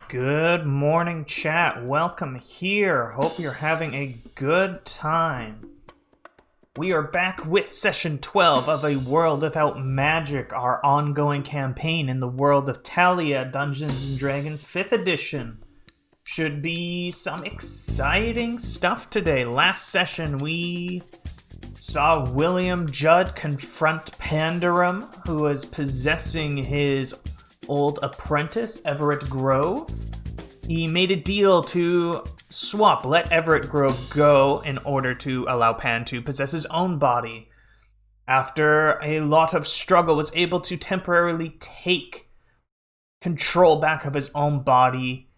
Good morning, chat. Welcome here. Hope you're having a good time. We are back with session 12 of A World Without Magic, our ongoing campaign in the world of Talia, Dungeons & Dragons 5th edition. Should be some exciting stuff today. Last session, we saw William Judd confront Pandarum, who was possessing his old apprentice, Everett Grove. He made a deal to let Everett Grove go in order to allow Pan to possess his own body. After a lot of struggle, was able to temporarily take control back of his own body,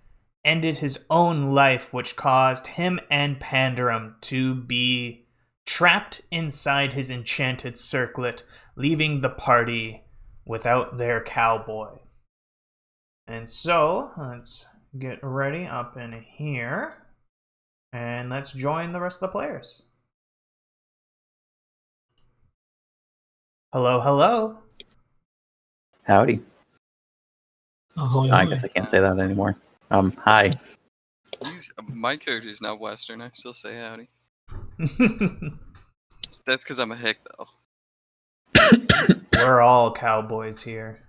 ended his own life, which caused him and Pandarum to be trapped inside his enchanted circlet, leaving the party without their cowboy. And so, let's get ready up in here, and let's join the rest of the players. Hello, hello. Howdy. Ahoy, I ahoy. guess I can't say that anymore. Hi. My character's not Western. I still say howdy. That's because I'm a hick, though. We're all cowboys here.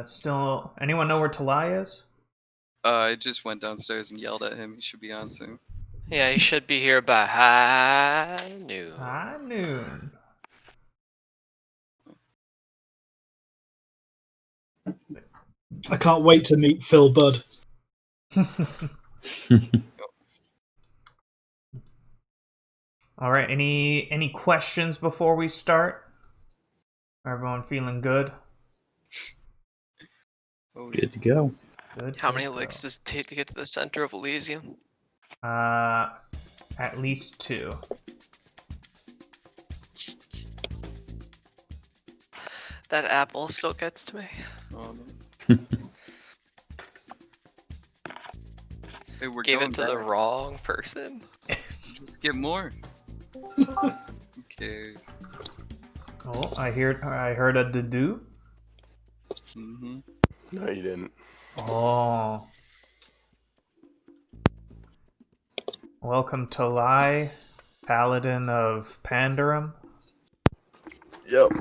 Still, anyone know where Talai is? I just went downstairs and yelled at him. He should be on soon. Yeah, he should be here by high noon. High noon. I can't wait to meet Phil Budd. All right, any questions before we start? Everyone feeling good? Oh, Good to go. Good. How to many go. licks does it take to get to the center of Elysium? At least 2. That apple still gets to me. Hey, we're Gave going it to the back. wrong person. Just get more. Who cares? Oh, I heard a doo-doo. Mm-hmm. No, you didn't. Oh. Welcome to Lai, Paladin of Pandarum. Yep.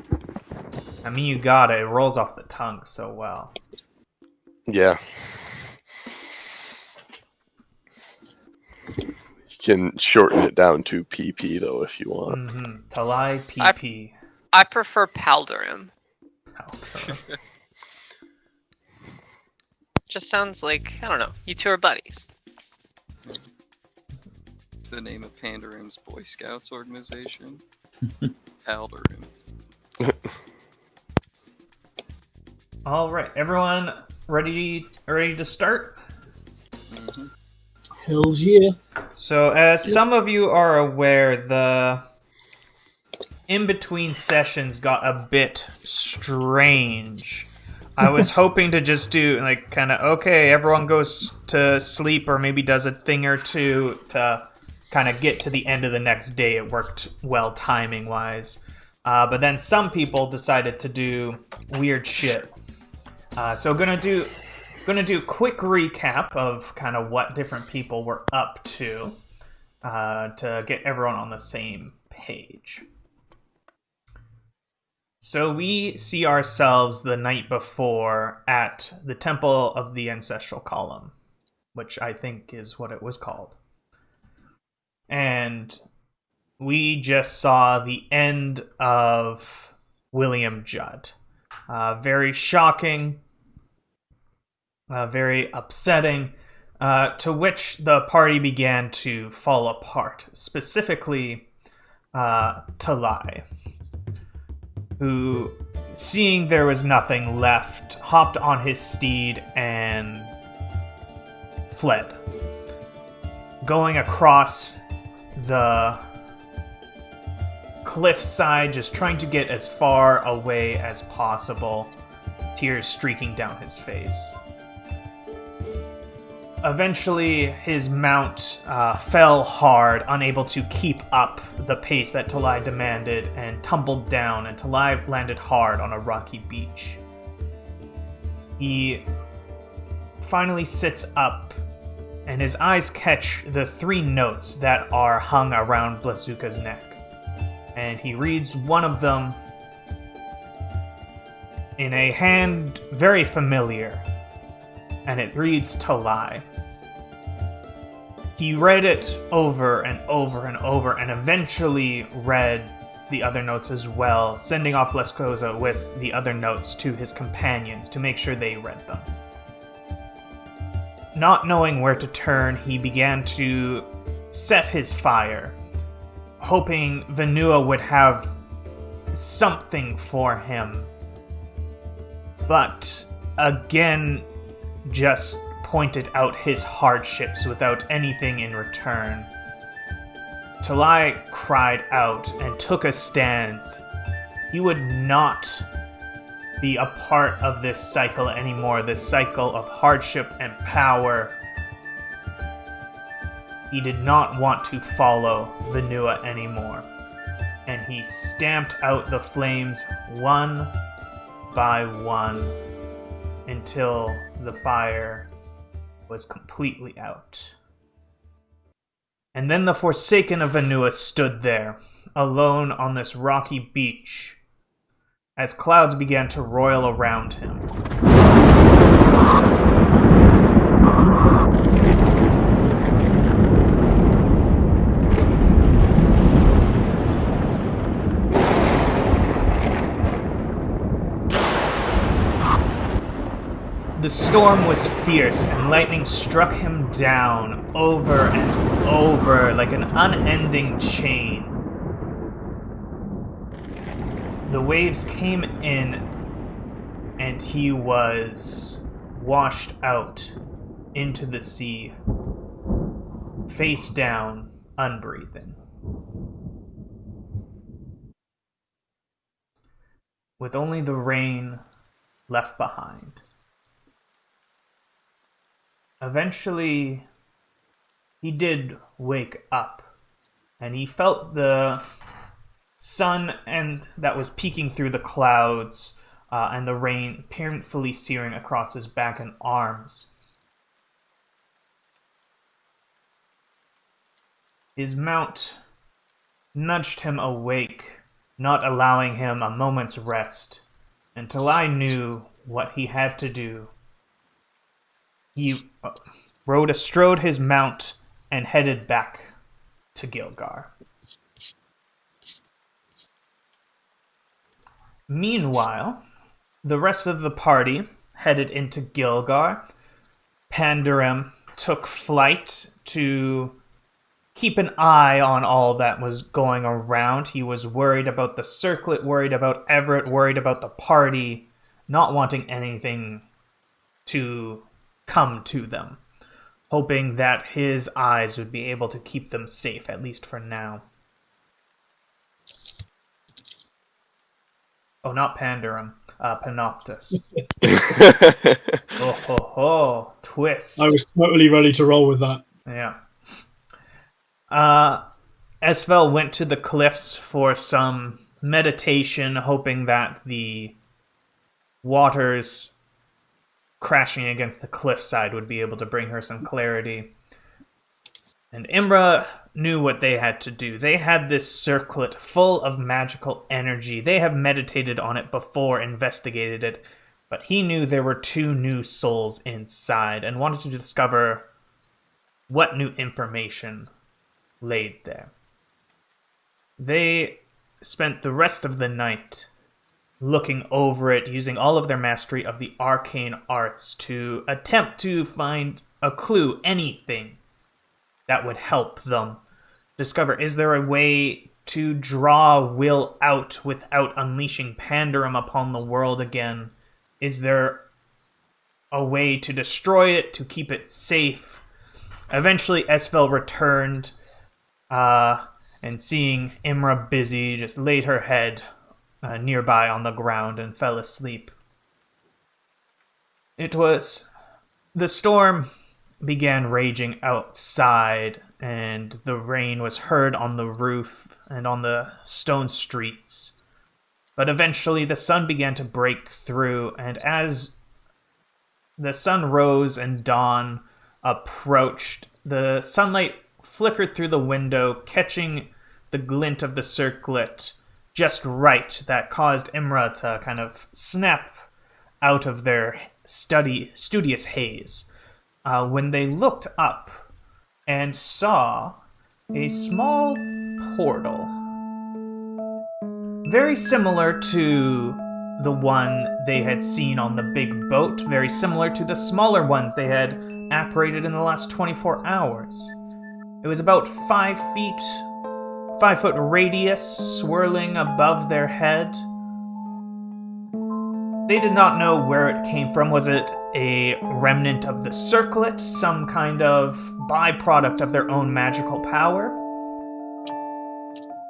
I mean, you got it. It rolls off the tongue so well. Yeah. You can shorten it down to PP, though, if you want. Mm-hmm. Talai PP. I prefer Palderim. Just sounds like, I don't know, you two are buddies. It's the name of Pandarim's Boy Scouts organization. Paldarim's. All right, everyone ready to start? Mm-hmm. Hell's yeah. So, as some of you are aware, the in-between sessions got a bit strange. I was hoping to just do, like, kind of, okay, everyone goes to sleep or maybe does a thing or two to kind of get to the end of the next day. It worked well timing-wise. But then some people decided to do weird shit. So gonna do a quick recap of kind of what different people were up to get everyone on the same page. So we see ourselves the night before at the Temple of the Ancestral Column, which I think is what it was called. And we just saw the end of William Judd. Very shocking, very upsetting, to which the party began to fall apart, specifically Talai, who, seeing there was nothing left, hopped on his steed and fled, going across the cliffside, just trying to get as far away as possible, tears streaking down his face. Eventually, his mount fell hard, unable to keep up the pace that Talai demanded, and tumbled down, and Talai landed hard on a rocky beach. He finally sits up, and his eyes catch the 3 notes that are hung around Blazuka's neck. And he reads one of them in a hand very familiar, and it reads Talai. He read it over and over and over, and eventually read the other notes as well, sending off Blaskoza with the other notes to his companions to make sure they read them. Not knowing where to turn, he began to set his fire, hoping Vanua would have something for him. But again, just pointed out his hardships without anything in return. Talai cried out and took a stance. He would not be a part of this cycle anymore, this cycle of hardship and power. He did not want to follow Vanua anymore, and he stamped out the flames one by one until the fire was completely out. And then the Forsaken of Vanua stood there, alone on this rocky beach, as clouds began to roil around him. The storm was fierce, and lightning struck him down over and over like an unending chain. The waves came in, and he was washed out into the sea, face down, unbreathing. With only the rain left behind. Eventually, he did wake up, and he felt the sun and that was peeking through the clouds, and the rain painfully searing across his back and arms. His mount nudged him awake, not allowing him a moment's rest, until I knew what he had to do. He strode his mount and headed back to Gilgar. Meanwhile, the rest of the party headed into Gilgar. Pandarim took flight to keep an eye on all that was going around. He was worried about the circlet, worried about Everett, worried about the party, not wanting anything to come to them, hoping that his eyes would be able to keep them safe, at least for now. Oh, not Pandarim, Panoptus. Oh ho ho, twist. I was totally ready to roll with that. Yeah. Esvel went to the cliffs for some meditation, hoping that the waters crashing against the cliffside would be able to bring her some clarity. And Imra knew what they had to do. They had this circlet full of magical energy. They have meditated on it before, investigated it, but he knew there were 2 new souls inside and wanted to discover what new information laid there. They spent the rest of the night looking over it, using all of their mastery of the arcane arts to attempt to find a clue, anything that would help them discover, is there a way to draw Will out without unleashing Pandarim upon the world again? Is there a way to destroy it, to keep it safe? Eventually, Esvel returned, and seeing Imra busy, just laid her head nearby on the ground and fell asleep. It was... The storm began raging outside, and the rain was heard on the roof and on the stone streets. But eventually the sun began to break through, and as the sun rose and dawn approached, the sunlight flickered through the window, catching the glint of the circlet just right that caused Imra to kind of snap out of their studious haze. When they looked up and saw a small portal, very similar to the one they had seen on the big boat, very similar to the smaller ones they had apparated in the last 24 hours. It was about 5 foot radius, swirling above their head. They did not know where it came from. Was it a remnant of the circlet, some kind of byproduct of their own magical power?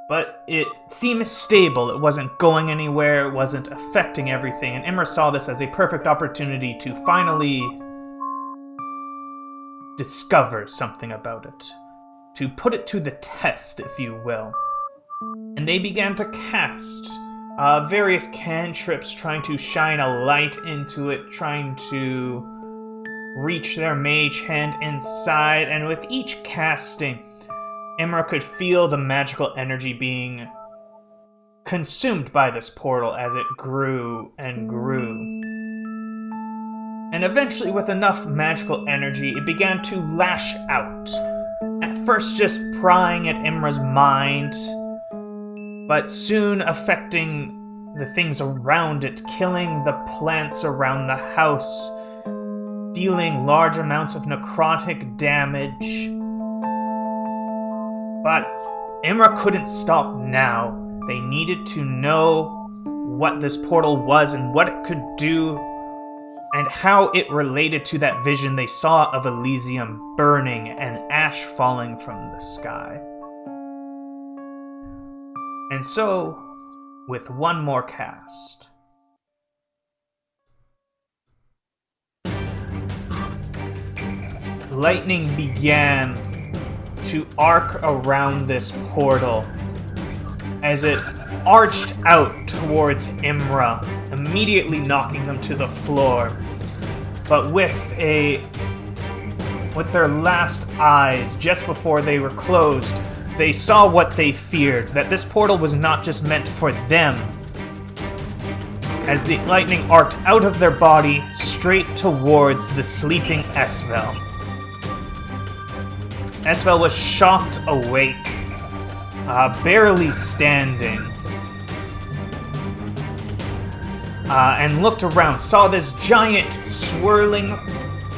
But it seemed stable. It wasn't going anywhere. It wasn't affecting everything. And Imra saw this as a perfect opportunity to finally discover something about it. To put it to the test, if you will. And they began to cast various cantrips, trying to shine a light into it, trying to reach their mage hand inside, and with each casting, Imra could feel the magical energy being consumed by this portal as it grew and grew. And eventually, with enough magical energy, it began to lash out. At first just prying at Imra's mind, but soon affecting the things around it, killing the plants around the house, dealing large amounts of necrotic damage. But Imra couldn't stop now. They needed to know what this portal was and what it could do, and how it related to that vision they saw of Elysium burning and ash falling from the sky. And so, with one more cast, lightning began to arc around this portal as it arched out towards Imra, immediately knocking them to the floor. But with their last eyes, just before they were closed, they saw what they feared, that this portal was not just meant for them. As the lightning arced out of their body, straight towards the sleeping Esvel. Esvel was shocked awake, barely standing, and looked around, saw this giant swirling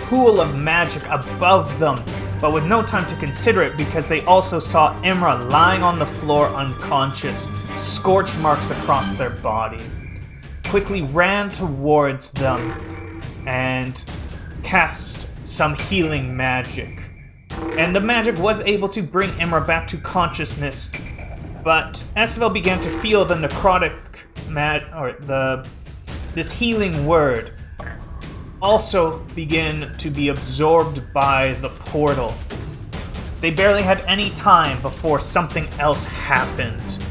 pool of magic above them, but with no time to consider it because they also saw Imra lying on the floor unconscious, scorch marks across their body. Quickly ran towards them and cast some healing magic. And the magic was able to bring Imra back to consciousness, but Esvel began to feel the necrotic this healing word also begin to be absorbed by the portal. They barely had any time before something else happened.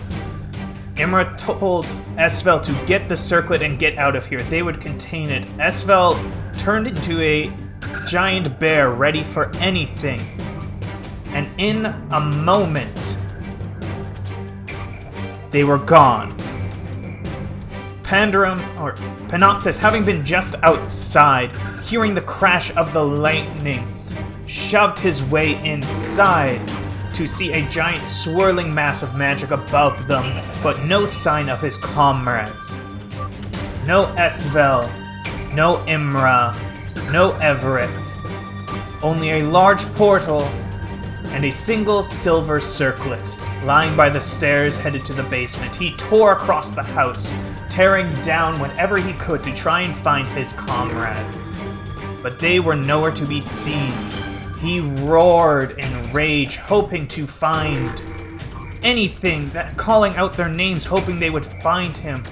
Imra told Esvel to get the circlet and get out of here. They would contain it. Esvel turned into a giant bear ready for anything. And in a moment, they were gone. Panoptis, having been just outside, hearing the crash of the lightning, shoved his way inside to see a giant swirling mass of magic above them, but no sign of his comrades. No Esvel, no Imra, no Everett. Only a large portal and a single silver circlet lying by the stairs headed to the basement. He tore across the house, tearing down whatever he could to try and find his comrades. But they were nowhere to be seen. He roared in rage, hoping to find anything, calling out their names, hoping they would find him.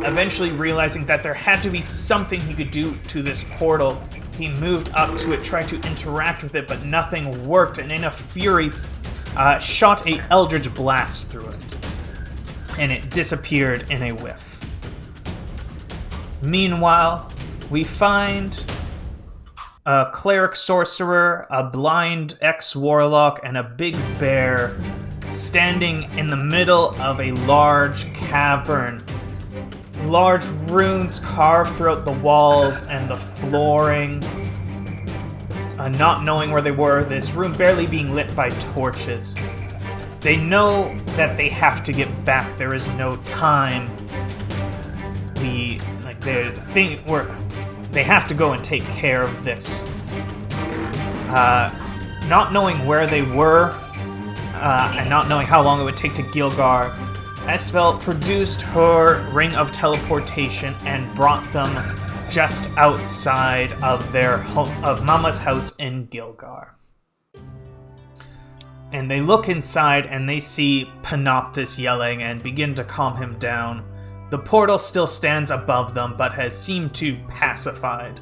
Eventually realizing that there had to be something he could do to this portal, He moved up to it, tried to interact with it, but nothing worked, and in a fury, shot a Eldritch Blast through it. And it disappeared in a whiff. Meanwhile, we find a cleric sorcerer, a blind ex-warlock, and a big bear standing in the middle of a large cavern. Large runes carved throughout the walls and the flooring. Not knowing where they were, this room barely being lit by torches. They know that they have to get back. There is no time. They have to go and take care of this. Not knowing where they were, and not knowing how long it would take to Gilgar, Esvel produced her ring of teleportation and brought them just outside of their of Mama's house in Gilgar. And they look inside and they see Panoptis yelling and begin to calm him down. The portal still stands above them, but has seemed to pacified.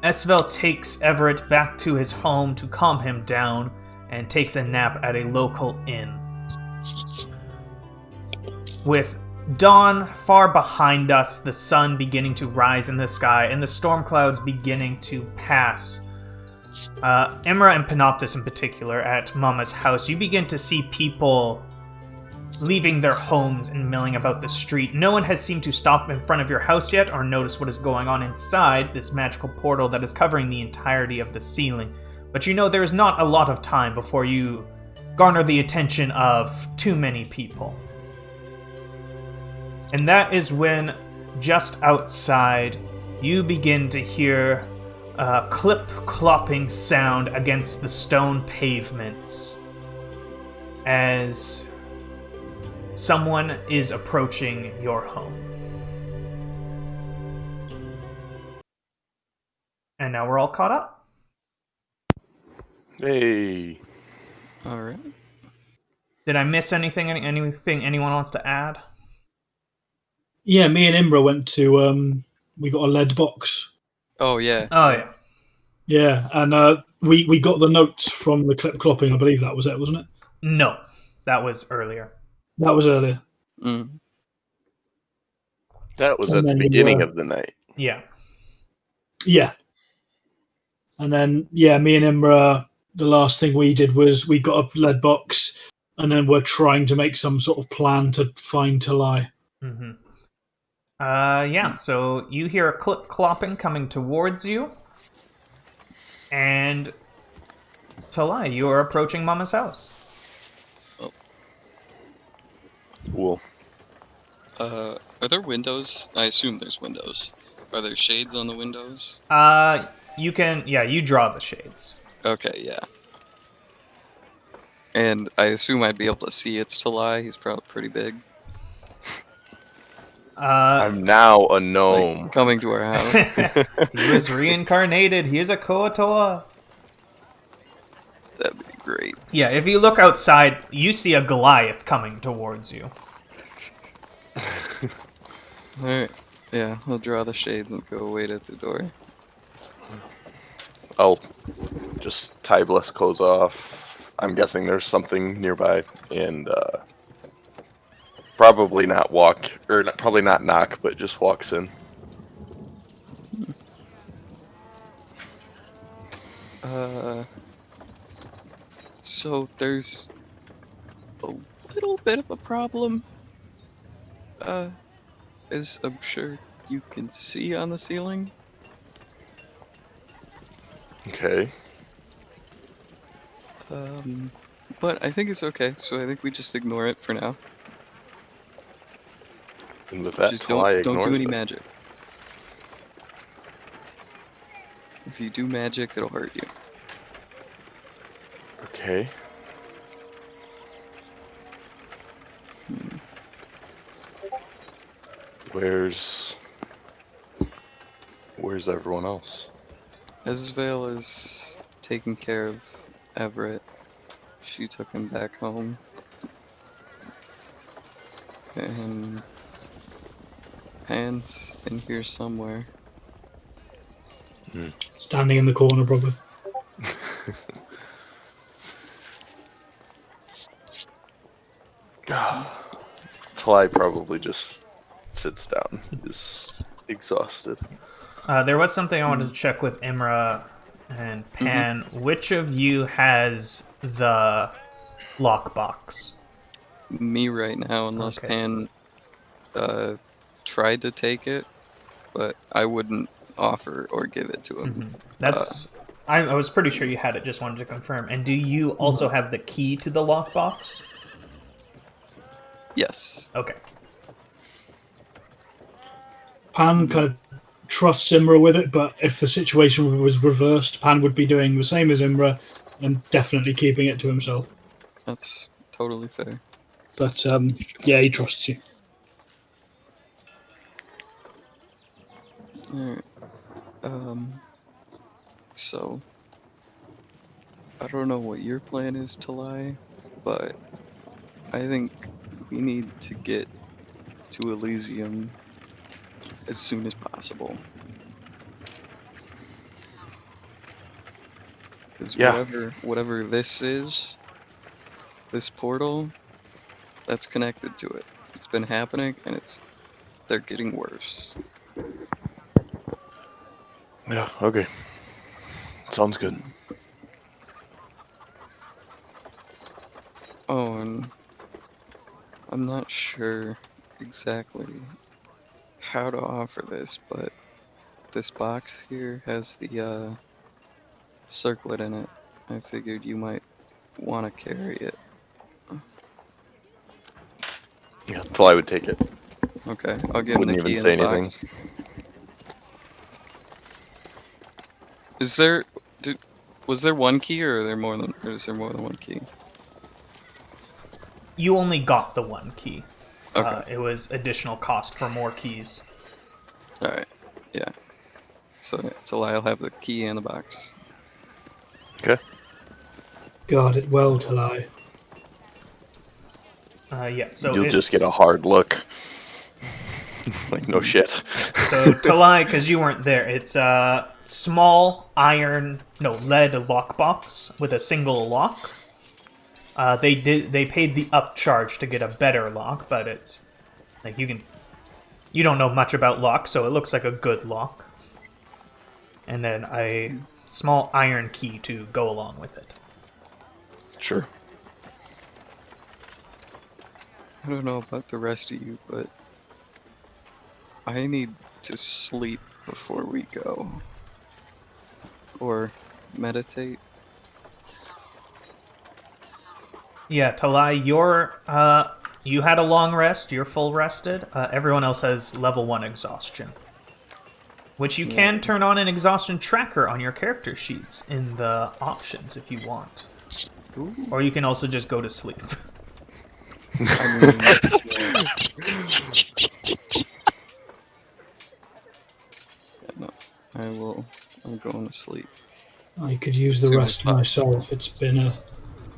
Esvel takes Everett back to his home to calm him down and takes a nap at a local inn. With dawn far behind us, the sun beginning to rise in the sky, and the storm clouds beginning to pass. Imra and Panoptis in particular, at Mama's house, you begin to see people leaving their homes and milling about the street. No one has seemed to stop in front of your house yet or notice what is going on inside this magical portal that is covering the entirety of the ceiling. But you know there is not a lot of time before you garner the attention of too many people. And that is when, just outside, you begin to hear a clip-clopping sound against the stone pavements as someone is approaching your home. And now we're all caught up. Hey. All right. Did I miss anything? Anything anyone wants to add? Yeah, me and Imra went to. We got a lead box. Oh yeah. Oh, yeah. Yeah, and we got the notes from the clip clopping. I believe that was it, wasn't it? No, that was earlier. That was earlier. Mm. That was And at the then you beginning were- of the night. Yeah. Yeah. And then, yeah, me and Imra, the last thing we did was we got a lead box, and then we're trying to make some sort of plan to find Talai. Mm-hmm. Yeah, so you hear a clip-clopping coming towards you. And Talai, you are approaching Mama's house. Cool. Are there windows? I assume there's windows. Are there shades on the windows? You draw the shades. Okay, yeah. And I assume I'd be able to see it's Talai. He's probably pretty big. I'm now a gnome. Like, coming to our house. He was reincarnated. He is a Koatoa. That'd be great. Yeah, if you look outside, you see a Goliath coming towards you. Alright. Yeah, we'll draw the shades and go wait at the door. I'll just tie bless clothes off. I'm guessing there's something nearby, and probably not knock, but just walks in. So there's a little bit of a problem. As I'm sure you can see on the ceiling. Okay. But I think it's okay, so I think we just ignore it for now. And with that, Just Talai don't do ignores any it. magic. If you do magic, it'll hurt you. Okay. Where's everyone else? Esvale is taking care of Everett. She took him back home. And Pan's in here somewhere. Standing in the corner, probably. Fly probably just sits down. He's exhausted. There was something I wanted to check with Imra and Pan. Which of you has the lockbox? Me right now, unless Okay. Pan tried to take it, but I wouldn't offer or give it to him. That's. I was pretty sure you had it. Just wanted to confirm. And do you also have the key to the lockbox? Yes. Okay. Pan kind of trusts Imra with it, but if the situation was reversed, Pan would be doing the same as Imra and definitely keeping it to himself. That's totally fair. But yeah, he trusts you. Alright. So I don't know what your plan is to lie, but I think we need to get to Elysium as soon as possible. Because Yeah. whatever this is, this portal, that's connected to it. It's been happening, and they're getting worse. Yeah, okay. Sounds good. Oh, and I'm not sure exactly how to offer this, but this box here has the circlet in it. I figured you might want to carry it. Yeah, Fly would take it. Okay, I'll give him Wouldn't the even key in say the anything. box. Is there was there one key, or is there more than one key? You only got the one key. Okay. It was additional cost for more keys. All right. Yeah. So I'll have the key in the box. Okay. Guard it well, Talai. Yeah, so You'll just it's- get a hard look. Like, no shit. So Talai, because you weren't there, it's a small lead lockbox with a single lock. They paid the upcharge to get a better lock, but it's like you don't know much about locks, so it looks like a good lock. And then a small iron key to go along with it. Sure. I don't know about the rest of you, but I need to sleep before we go. Or meditate. Yeah, Talai, you had a long rest. You're full rested. Everyone else has level 1 exhaustion, which you can turn on an exhaustion tracker on your character sheets in the options if you want. Ooh. Or you can also just go to sleep. I mean, yeah, no, I'm going to sleep. I could use the Soon rest as myself. It's been a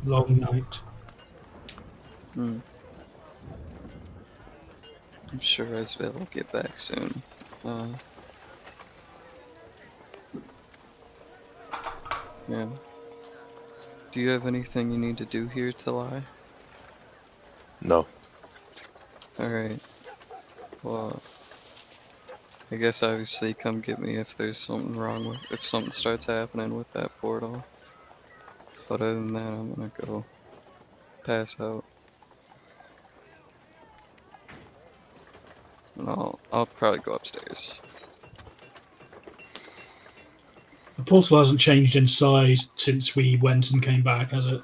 long night. I'm sure Esville will get back soon. Yeah. Do you have anything you need to do here, Talai? No. Alright. Well, I guess obviously come get me if there's something wrong if something starts happening with that portal. But other than that, I'm gonna go pass out. And I'll probably go upstairs. The portal hasn't changed in size since we went and came back, has it?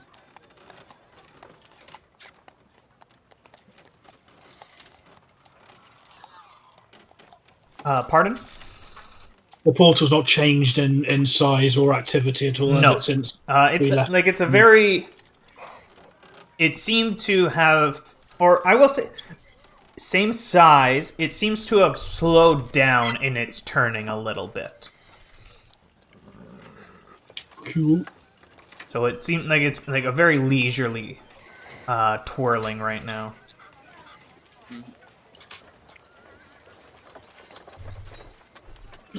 Pardon? The portal's not changed in size or activity at all, has No. it, since It's we left? like it's a very. It seemed to have, or I will say, same size. It seems to have slowed down in its turning a little bit. Cool. So it seemed like it's like a very leisurely twirling right now.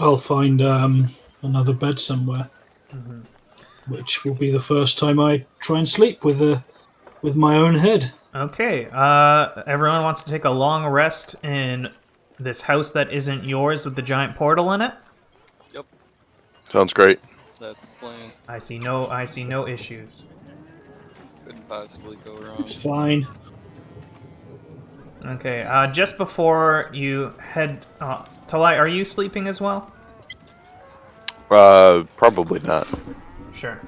I'll find another bed somewhere, Mhm. which will be the first time I try and sleep with my own head. Okay, everyone wants to take a long rest in this house that isn't yours with the giant portal in it? Yep, Sounds great. that's the plan. I see no issues. Couldn't possibly go wrong. It's fine. Okay, just before you head... Talai, are you sleeping as well? Probably not. Sure.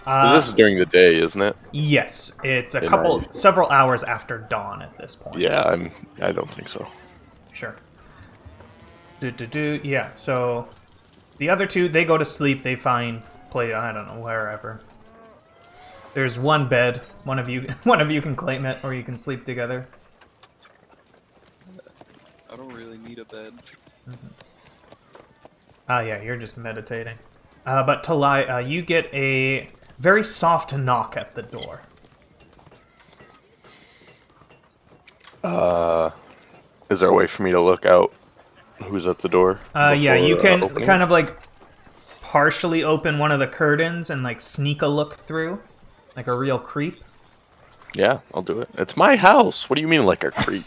'Cause this is during the day, isn't it? Yes, it's And I- several hours after dawn at this point. Yeah, I don't think so. Sure. Yeah, so the other two, they go to sleep, they find I don't know, wherever. There's one bed, one of you can claim it, or you can sleep together. I don't really need a bed. Yeah, you're just meditating. But Talai, you get a very soft knock at the door. Is there a way for me to look out who's at the door? Yeah, you before, can opening kind it? of like partially open one of the curtains and like sneak a look through, like a real creep. Yeah, I'll do it. It's my house. What do you mean, like a creep?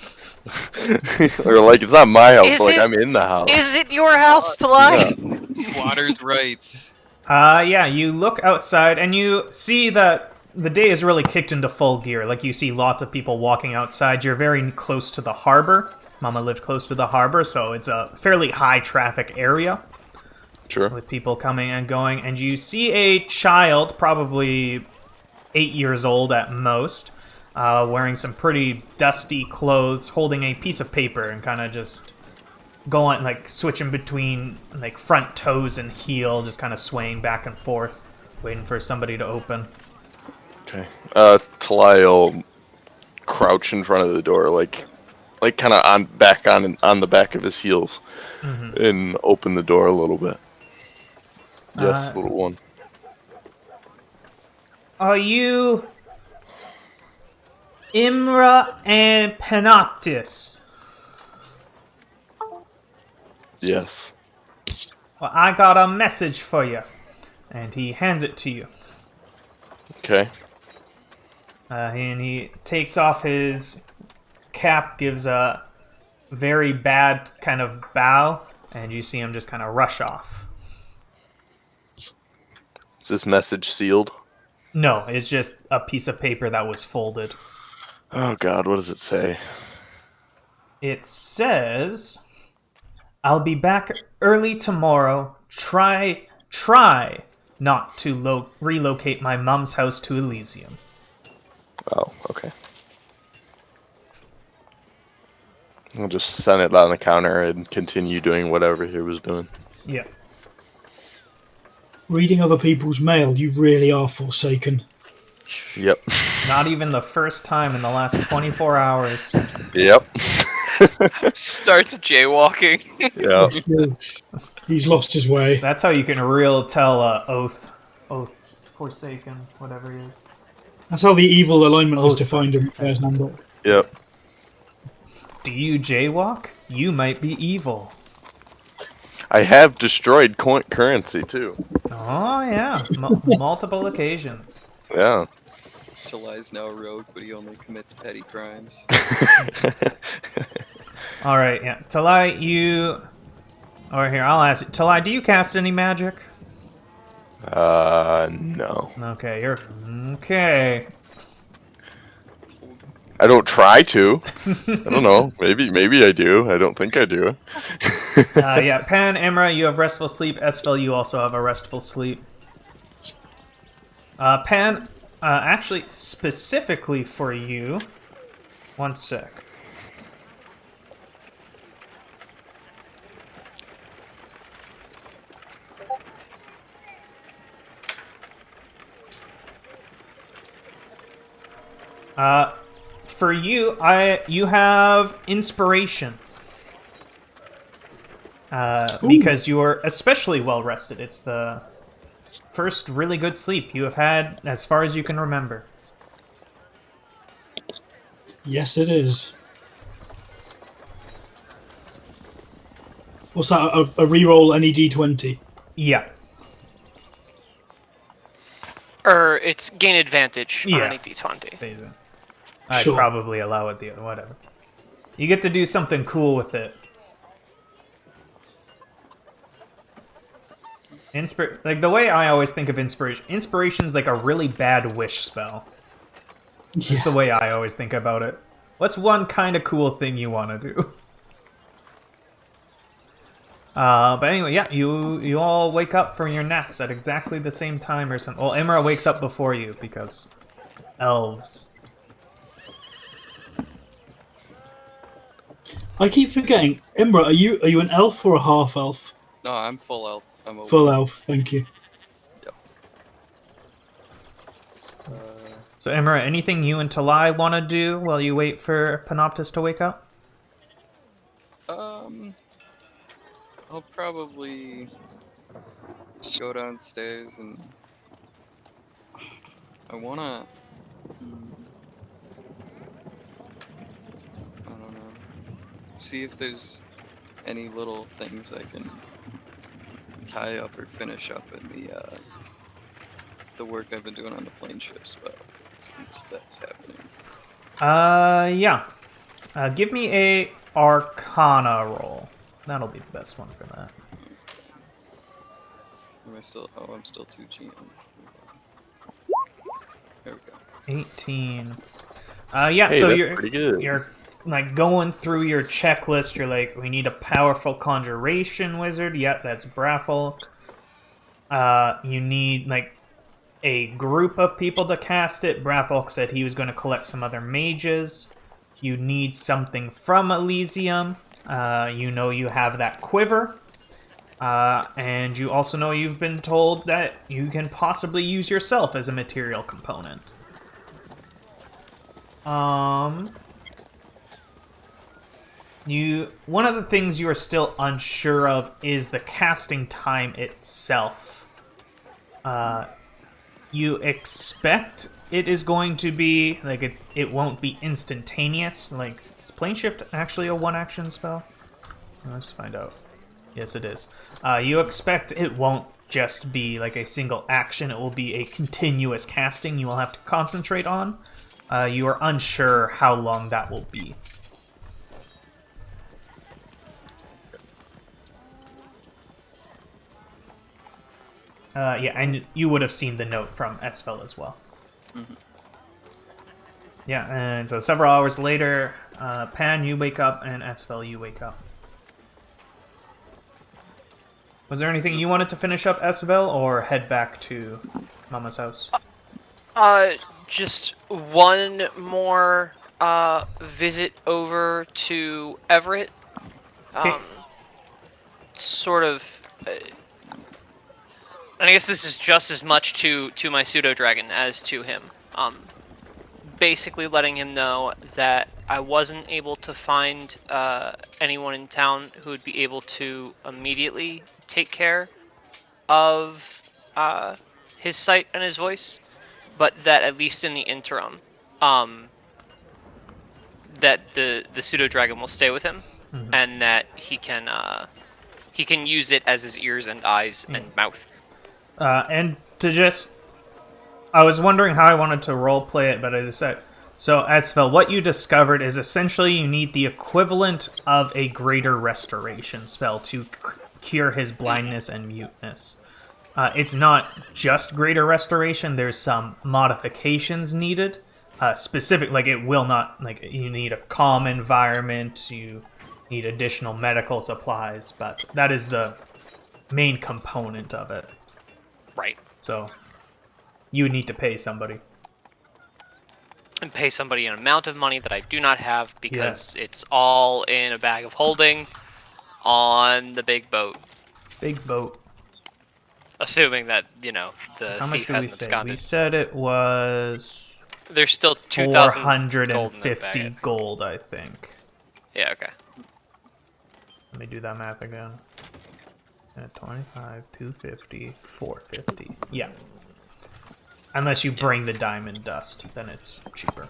Or like it's not my house, Is but like it- I'm in the house. Is it your house to lie? Squatters' rights. Yeah, you look outside and you see that the day is really kicked into full gear. Like, you see lots of people walking outside. You're very close to the harbor. Mama lived close to the harbor, so it's a fairly high traffic area Sure. with people coming and going. And you see a child, probably 8 years old at most, wearing some pretty dusty clothes, holding a piece of paper and kind of just going, like, switching between, like, front toes and heel, just kind of swaying back and forth, waiting for somebody to open. Okay. Talai will crouch in front of the door, like kind of on the back of his heels, and open the door a little bit. Yes, little one. Are you Imra and Penoptis? Yes. Well, I got a message for you. And he hands it to you. Okay. And he takes off his cap, gives a very bad kind of bow, and you see him just kind of rush off. Is this message sealed? No, it's just a piece of paper that was folded. Oh God, what does it say? It says, "I'll be back early tomorrow. Try not to relocate my mom's house to Elysium." Oh, okay. I'll just set it on the counter and continue doing whatever he was doing. Yeah. Reading other people's mail, you really are forsaken. Yep. Not even the first time in the last 24 hours. Yep. Starts jaywalking. Yep. He's lost his way. That's how you can real tell oath, forsaken, whatever he is. That's how the evil alignment is Oh. defined in the player's handbook. Yep. Do you jaywalk? You might be evil. I have destroyed currency too. Oh yeah, multiple occasions. Yeah. Talai's now a rogue, but he only commits petty crimes. All right, yeah. Talai, or here, I'll ask you. Talai, do you cast any magic? No. Okay, you're okay. I don't try to. I don't know. Maybe I do. I don't think I do. Yeah, Pan, Imra, you have restful sleep. Esfel, you also have a restful sleep. Pan, actually, specifically for you. One sec. For you, you have inspiration. Because you're especially well rested. It's the first really good sleep you have had as far as you can remember. Yes, it is. What's that? A reroll any d20? Yeah. Or it's gain advantage Yeah. on any d20. Phasing. I'd Sure. probably allow it the other, whatever. You get to do something cool with it. Like the way I always think of inspiration's like a really bad wish spell. That's the way I always think about it. What's one kind of cool thing you want to do? But anyway, yeah, you all wake up from your naps at exactly the same time or something. Well, Imra wakes up before you because elves. I keep forgetting. Imra, are you an elf or a half elf? No, I'm full elf. I'm a Full elf, thank you. Yep. So Imra, anything you and Talai want to do while you wait for Panoptis to wake up? I'll probably go downstairs and I wanna. I don't know. See if there's any little things I can tie up or finish up in the work I've been doing on the plane shift spell, since that's happening. Yeah. Give me a Arcana roll. That'll be the best one for that. Am I still? Oh, I'm still 2 GM. There we go. 18. Yeah, Hey, so that's pretty good. you're like going through your checklist. You're like, we need a powerful conjuration wizard. Yep, that's Braffolk. You need like a group of people to cast it. Braffolk said he was going to collect some other mages. You need something from Elysium. You know you have that quiver. And you also know you've been told that you can possibly use yourself as a material component. One of the things you are still unsure of is the casting time itself. You expect it is going to be like it won't be instantaneous. Like, is plane shift actually a one-action spell? Let's find out. Yes, it is. You expect it won't just be like a single action. It will be a continuous casting you will have to concentrate on. You are unsure how long that will be. Yeah, and you would have seen the note from Esfel as well. Mm-hmm. Yeah, and so several hours later, Pan, you wake up, and Esfel, you wake up. Was there anything you wanted to finish up, Esfel, or head back to Mama's house? Just one more visit over to Everett. Okay. Sort of. And I guess this is just as much to my pseudo dragon as to him. Basically letting him know that I wasn't able to find anyone in town who would be able to immediately take care of his sight and his voice, but that at least in the interim, that the pseudo dragon will stay with him, and that he can use it as his ears and eyes and mouth. And to just... I was wondering how I wanted to roleplay it, but I decided... So, Esfel, what you discovered is essentially you need the equivalent of a greater restoration spell to cure his blindness and muteness. It's not just greater restoration, there's some modifications needed. Specific, like it will not... Like, you need a calm environment, you need additional medical supplies, but that is the main component of it. Right. So, you would need to pay somebody. And pay somebody an amount of money that I do not have because it's all in a bag of holding on the big boat. Big boat. Assuming that, the How much thief did we hasn't say? absconded. We said it was There's still 2,000 gold in that 450 bag. gold, I think. Yeah, okay. Let me do that math again. 25, 250, 450. Yeah. Unless you bring the diamond dust, then it's cheaper.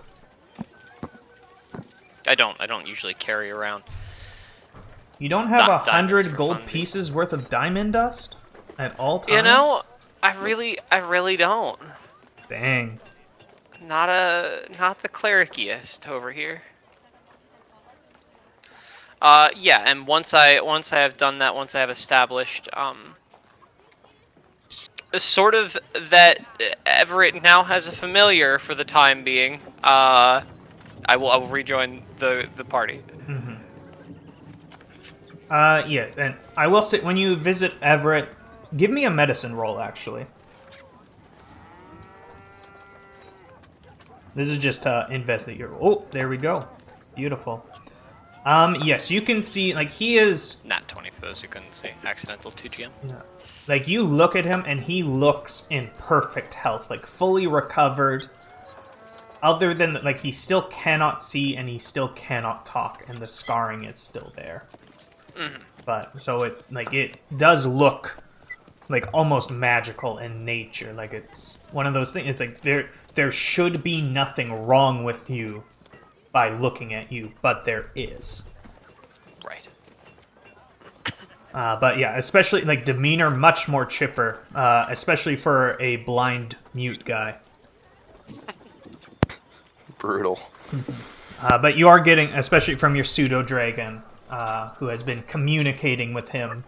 I don't usually carry around. You don't have Diamonds 100 for gold funsies. pieces worth of diamond dust at all times? I really don't. Dang. Not the clericiest over here. Yeah, and once I have done that, once I have established sort of that Everett now has a familiar for the time being, I will rejoin the party. Mm-hmm. Yes, and I will say, when you visit Everett, give me a medicine roll, actually. This is just to investigate your... Oh, there we go. Beautiful. Yes, you can see, like, he is... Not 20 for those who couldn't see. Accidental 2GM. Like, you look at him, and he looks in perfect health, like, fully recovered. Other than, like, he still cannot see, and he still cannot talk, and the scarring is still there. Mm-hmm. But, so it does look, like, almost magical in nature. Like, it's one of those things, it's like, there should be nothing wrong with you by looking at you, but there is. Right. But yeah, especially, like, demeanor much more chipper, especially for a blind mute guy. Brutal. But you are getting, especially from your pseudo-dragon, who has been communicating with him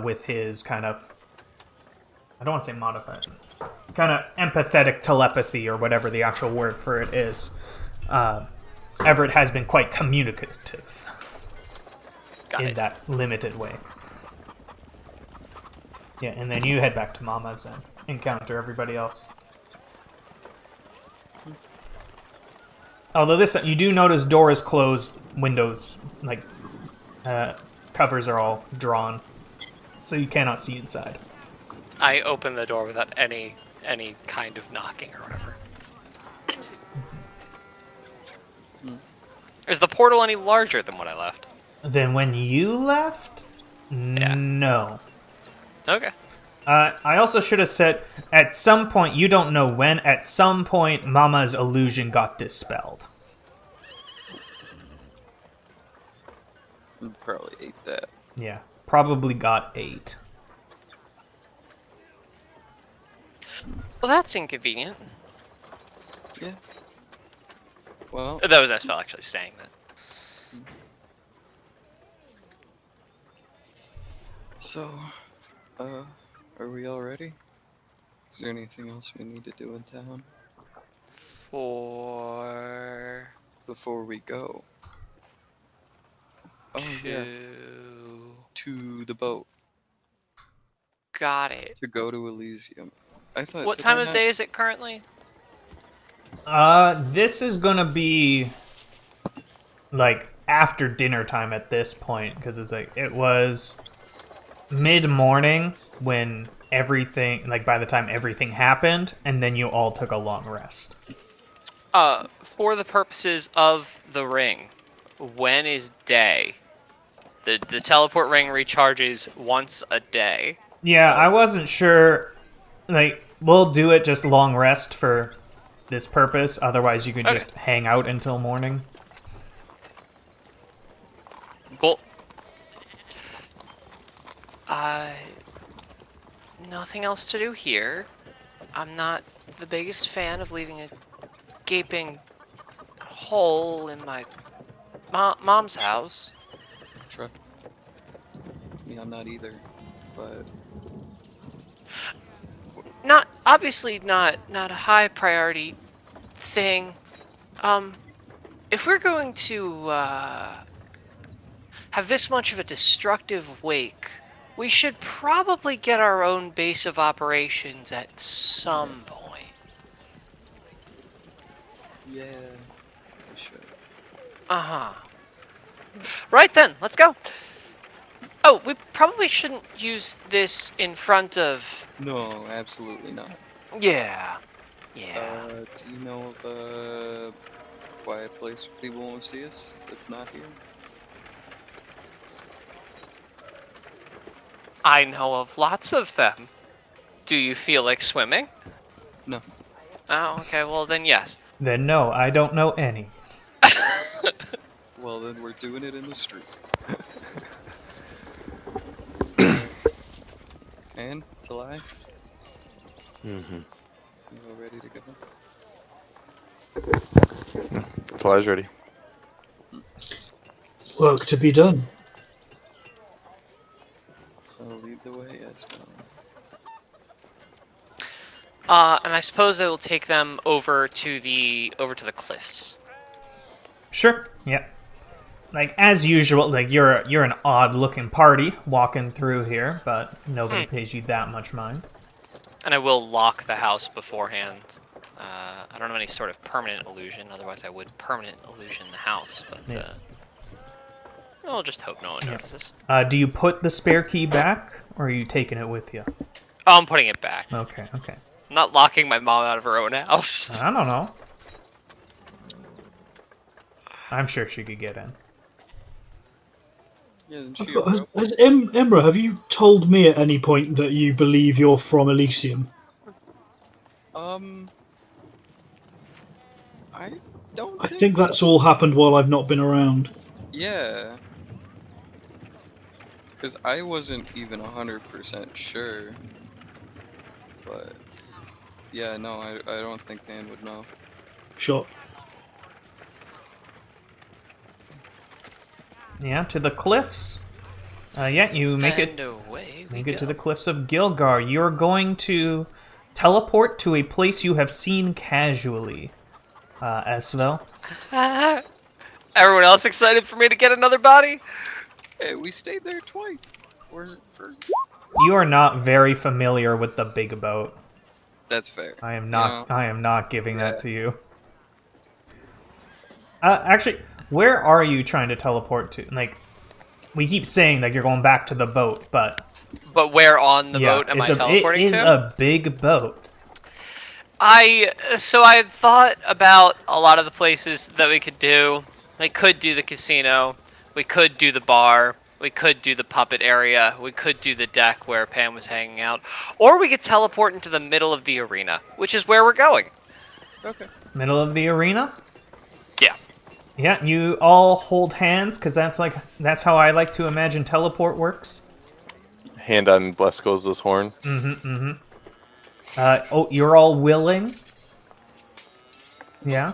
with his kind of, I don't want to say modified, kind of empathetic telepathy, or whatever the actual word for it is. Everett has been quite communicative in that limited way. Yeah, and then you head back to Mama's and encounter everybody else. Although this, you do notice door is closed, windows, like, covers are all drawn, so you cannot see inside. I open the door without any kind of knocking or whatever. Is the portal any larger than what I left? Then when you left? Yeah. No. Okay. I also should have said, at some point, you don't know when, at some point, Mama's illusion got dispelled. Probably ate that. Yeah, probably got 8. Well, that's inconvenient. Yeah. Well, That was Espel actually saying that. So, are we all ready? Is there anything else we need to do in town before we go? Oh yeah, to the boat. Got it. To go to Elysium. I thought. What time of day is it currently? This is gonna be, like, after dinner time at this point, because it's like, it was mid-morning when everything, like, by the time everything happened, and then you all took a long rest. For the purposes of the ring, when is day? The teleport ring recharges once a day. Yeah, I wasn't sure, like, we'll do it just long rest for this purpose, otherwise you could just hang out until morning. Cool. Nothing else to do here. I'm not the biggest fan of leaving a gaping hole in my mom's house. Truck. Yeah, I'm not either, but Obviously not a high priority thing. If we're going to have this much of a destructive wake, we should probably get our own base of operations at some point. yeah, we should. Uh-huh. Right then, let's go. Oh, we probably shouldn't use this in front of... No, absolutely not. Yeah. Do you know of a quiet place where people won't see us that's not here? I know of lots of them. Do you feel like swimming? No. Oh, okay, well then yes. Then no, I don't know any. Well, then we're doing it in the street. And, to lie? Mm-hmm. You all ready to go? Fly's ready. Work to be done. I'll lead the way as well. And I suppose I will take them over to the cliffs. Sure. Yeah. Like as usual, like you're an odd-looking party walking through here, but nobody pays you that much mind. And I will lock the house beforehand. I don't have any sort of permanent illusion, otherwise I would permanent illusion the house, but Yeah. I'll just hope no one notices. Do you put the spare key back, or are you taking it with you? Oh, I'm putting it back. Okay. I'm not locking my mom out of her own house. I don't know. I'm sure she could get in. Yeah, isn't Has, she a robot? Imra, have you told me at any point that you believe you're from Elysium? I don't I think that's all happened while I've not been around. Yeah. Because I wasn't even 100% sure. But, yeah, no, I don't think Dan would know. Sure. Yeah, to the cliffs. You make And it. away we Make it to go. the cliffs of Gilgar. You're going to teleport to a place you have seen casually. Esvel. Everyone else excited for me to get another body? Hey, we stayed there twice. You are not very familiar with the big boat. That's fair. I am not. You know, I am not giving that Yeah. to you. Actually, where are you trying to teleport to? Like, we keep saying that you're going back to the boat, but But where on the boat am I teleporting it is to? a big boat. I had thought about a lot of the places that we could do. We could do the casino. We could do the bar. We could do the puppet area. We could do the deck where Pam was hanging out. Or we could teleport into the middle of the arena, which is where we're going. okay. Middle of the arena. Yeah. Yeah, you all hold hands because that's how I like to imagine teleport works. Hand on Blesco's horn. You're all willing. Yeah.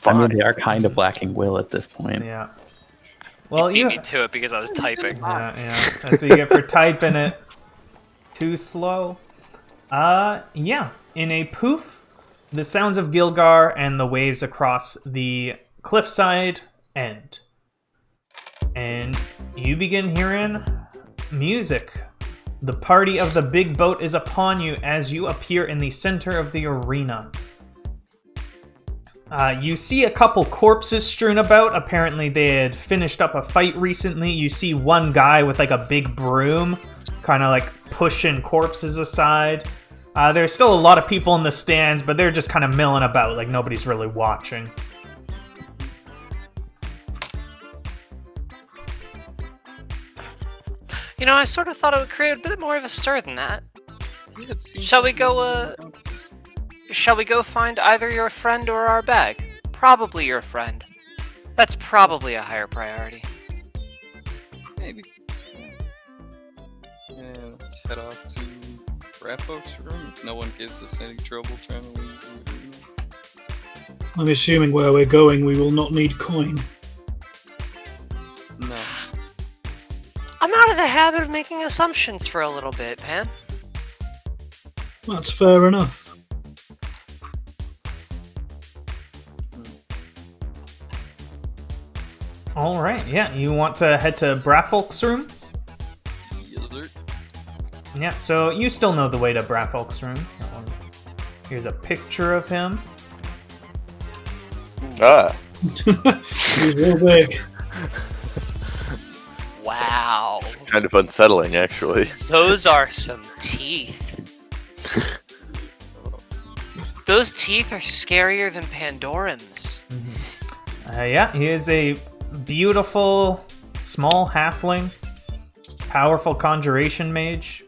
I mean, they are kind of lacking will at this point. Yeah. Well, Beat you. me to it because I was typing. Yeah. That's what you get for typing it too slow. Yeah. In a poof, the sounds of Gilgar and the waves across the cliffside end. And you begin hearing music. The party of the big boat is upon you as you appear in the center of the arena. You see a couple corpses strewn about. Apparently they had finished up a fight recently. You see one guy with like a big broom, kind of like pushing corpses aside. There's still a lot of people in the stands, but they're just kind of milling about, like nobody's really watching. You know, I sort of thought it would create a bit more of a stir than that. Yeah, it seems Shall we like go, no one noticed. Shall we go find either your friend or our bag? Probably your friend. That's probably a higher priority. Maybe. Yeah, let's head off to Rapfolk's room if no one gives us any trouble trying to leave the arena. I'm assuming where we're going we will not need coin. No. I'm out of the habit of making assumptions for a little bit, Pan. That's fair enough. All right, yeah. You want to head to Braffolk's room? Yes, sir. Yeah, so you still know the way to Braffolk's room. Here's a picture of him. Ah. He's real big. Wow. It's kind of unsettling, actually. Those are some teeth. Those teeth are scarier than Pandoram's. Yeah, he is a beautiful, small halfling, powerful conjuration mage.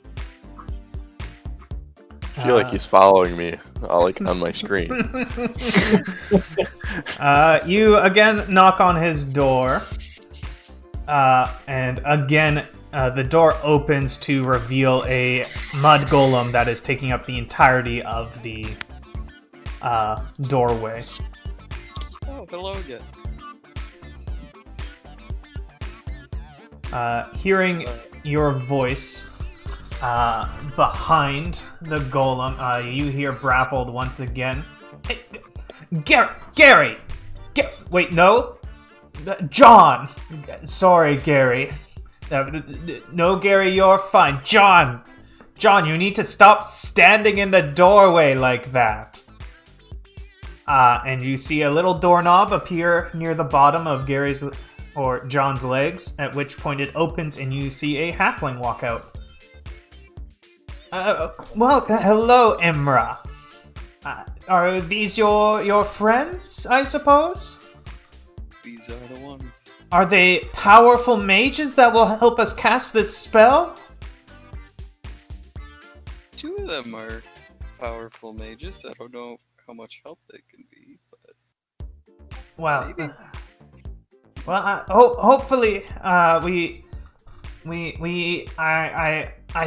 I feel like he's following me, like on my screen. You again knock on his door, and again the door opens to reveal a mud golem that is taking up the entirety of the doorway. Oh, hello again. Hearing your voice behind the golem, you hear Braffold once again. Hey, Gary! Wait, no? John! Sorry, Gary. No, Gary, you're fine. John, you need to stop standing in the doorway like that. And you see a little doorknob appear near the bottom of Gary's or John's legs, at which point it opens and you see a halfling walk out. Well, hello, Imra. Are these your friends, I suppose? These are the ones. Are they powerful mages that will help us cast this spell? 2 of them are powerful mages. I don't know how much help they can be, but Well, maybe. Hopefully, I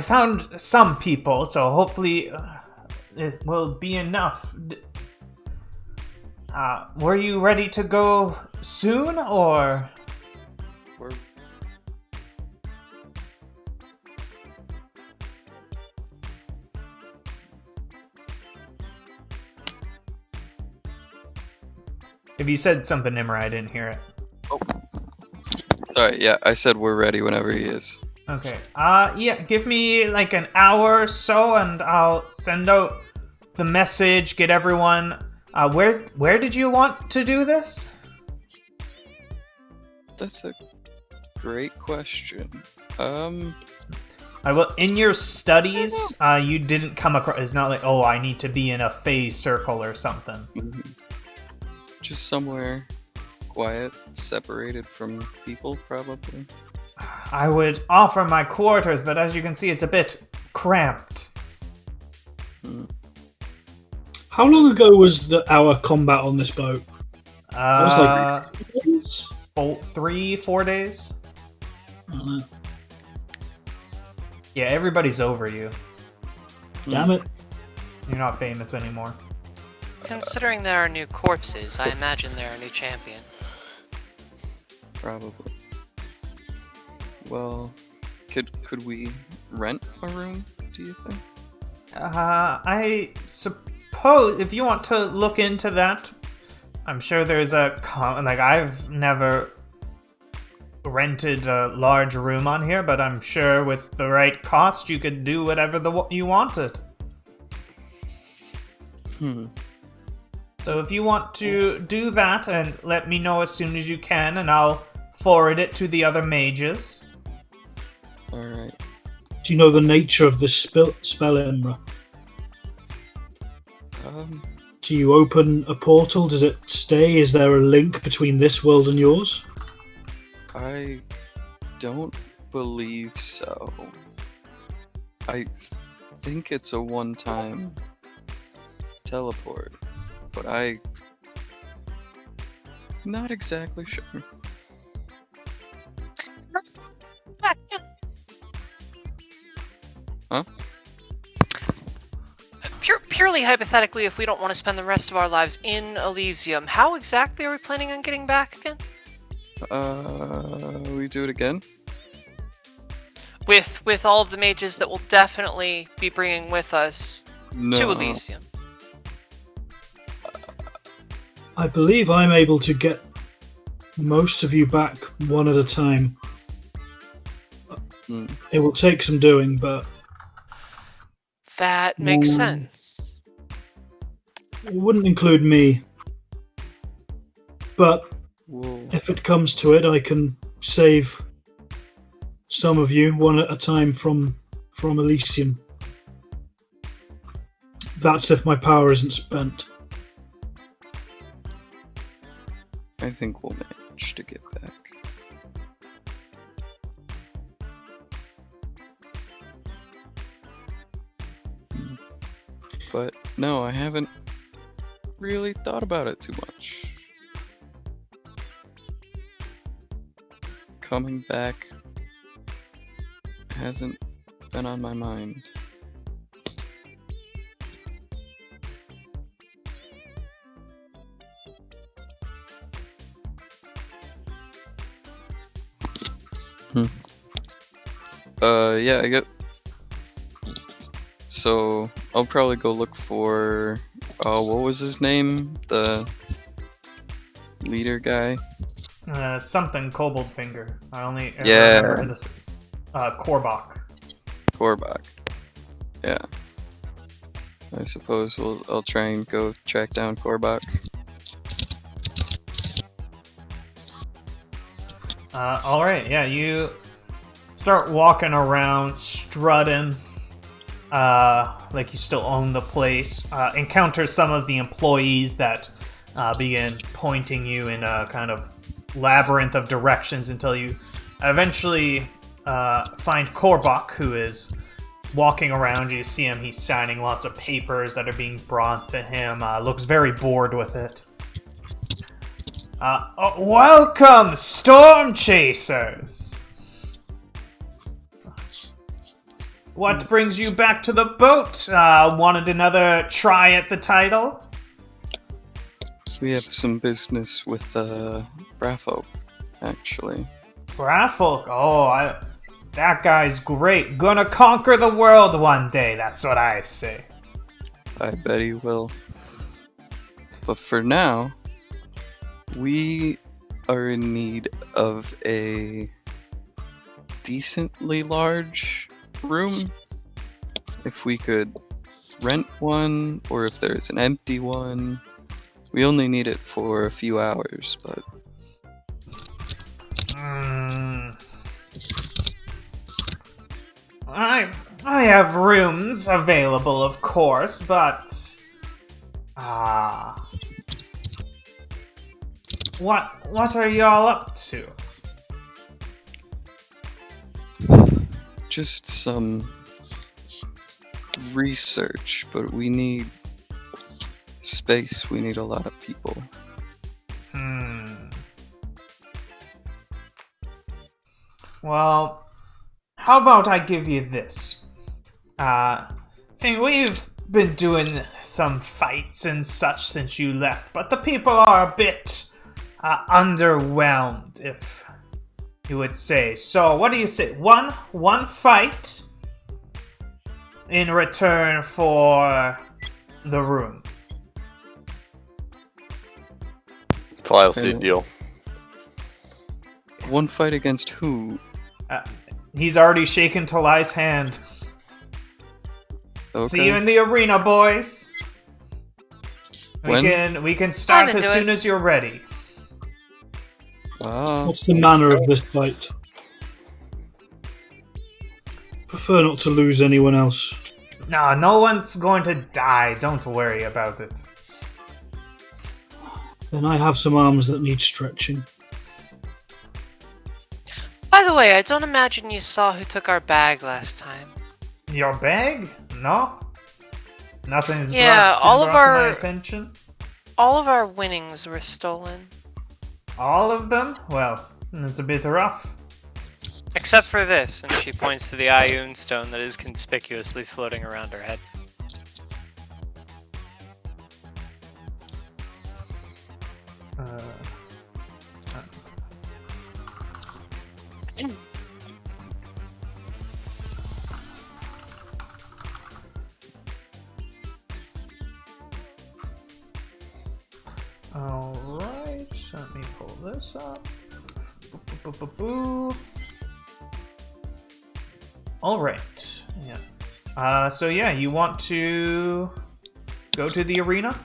found some people, so hopefully it will be enough. Were you ready to go soon, or? We're If you said something, Imra, I didn't hear it. sorry. Yeah, I said we're ready whenever he is. Okay. Yeah, give me like an hour or so, and I'll send out the message, get everyone. Where did you want to do this? That's a great question. I will. In your studies, you didn't come across. It's not like, oh, I need to be in a phase circle or something. Just somewhere quiet, separated from people, probably. I would offer my quarters, but as you can see, it's a bit cramped. How long ago was our combat on this boat? That was like days? 3-4 days. I don't know. Yeah, everybody's over you. Damn it. You're not famous anymore. Considering there are new corpses, I imagine there are new champions. Probably. Well, could we rent a room, do you think? I suppose if you want to look into that, I'm sure there's I've never rented a large room on here, but I'm sure with the right cost you could do whatever you wanted. So if you want to do that, and let me know as soon as you can, and I'll forward it to the other mages. Alright. Do you know the nature of this spell, Imra? Do you open a portal? Does it stay? Is there a link between this world and yours? I don't believe so. I think it's a one-time teleport, but I'm not exactly sure. Huh? Purely hypothetically, if we don't want to spend the rest of our lives in Elysium, how exactly are we planning on getting back again? We do it again? With all of the mages that we'll definitely be bringing with us to Elysium. I believe I'm able to get most of you back one at a time. It will take some doing, but... That makes sense. It wouldn't include me. But Whoa. if it comes to it, I can save some of you one at a time from Elysium. That's if my power isn't spent. I think we'll manage to get back. But no, I haven't really thought about it too much. Coming back hasn't been on my mind. Yeah, I get. So I'll probably go look for. What was his name? The leader guy. Something Kobold Finger. I only Yeah. remember this. Korbach. Korbach. Yeah. I suppose I'll try and go track down Korbach. Alright, yeah, you start walking around, strutting, like you still own the place. Encounter some of the employees that begin pointing you in a kind of labyrinth of directions until you eventually find Korbach, who is walking around. You see him, he's signing lots of papers that are being brought to him. Looks very bored with it. Welcome, Storm Chasers! What brings you back to the boat? Wanted another try at the title? We have some business with Braffolk, actually. Braffolk? Oh, that guy's great. Gonna conquer the world one day, that's what I say. I bet he will. But for now, we are in need of a decently large room. If we could rent one, or if there's an empty one. We only need it for a few hours, but... I have rooms available, of course, but... What are y'all up to? Just some research, but we need space. We need a lot of people. Well, how about I give you this? We've been doing some fights and such since you left, but the people are a bit underwhelmed, if you would say. So, what do you say? One fight in return for the room. I'll see a deal. One fight against who? He's already shaken Talai's hand. Okay. See you in the arena, boys. When? We can start as soon as you're ready. Wow. What's the manner of this fight? Prefer not to lose anyone else. No one's going to die. Don't worry about it. Then I have some arms that need stretching. By the way, I don't imagine you saw who took our bag last time. Your bag? No. Nothing's Yeah, brought to my attention. All of our winnings were stolen. All of them? Well, it's a bit rough. Except for this, and she points to the Ioun stone that is conspicuously floating around her head. Alright, let me pull this up. Alright, yeah. So yeah, you want to go to the arena?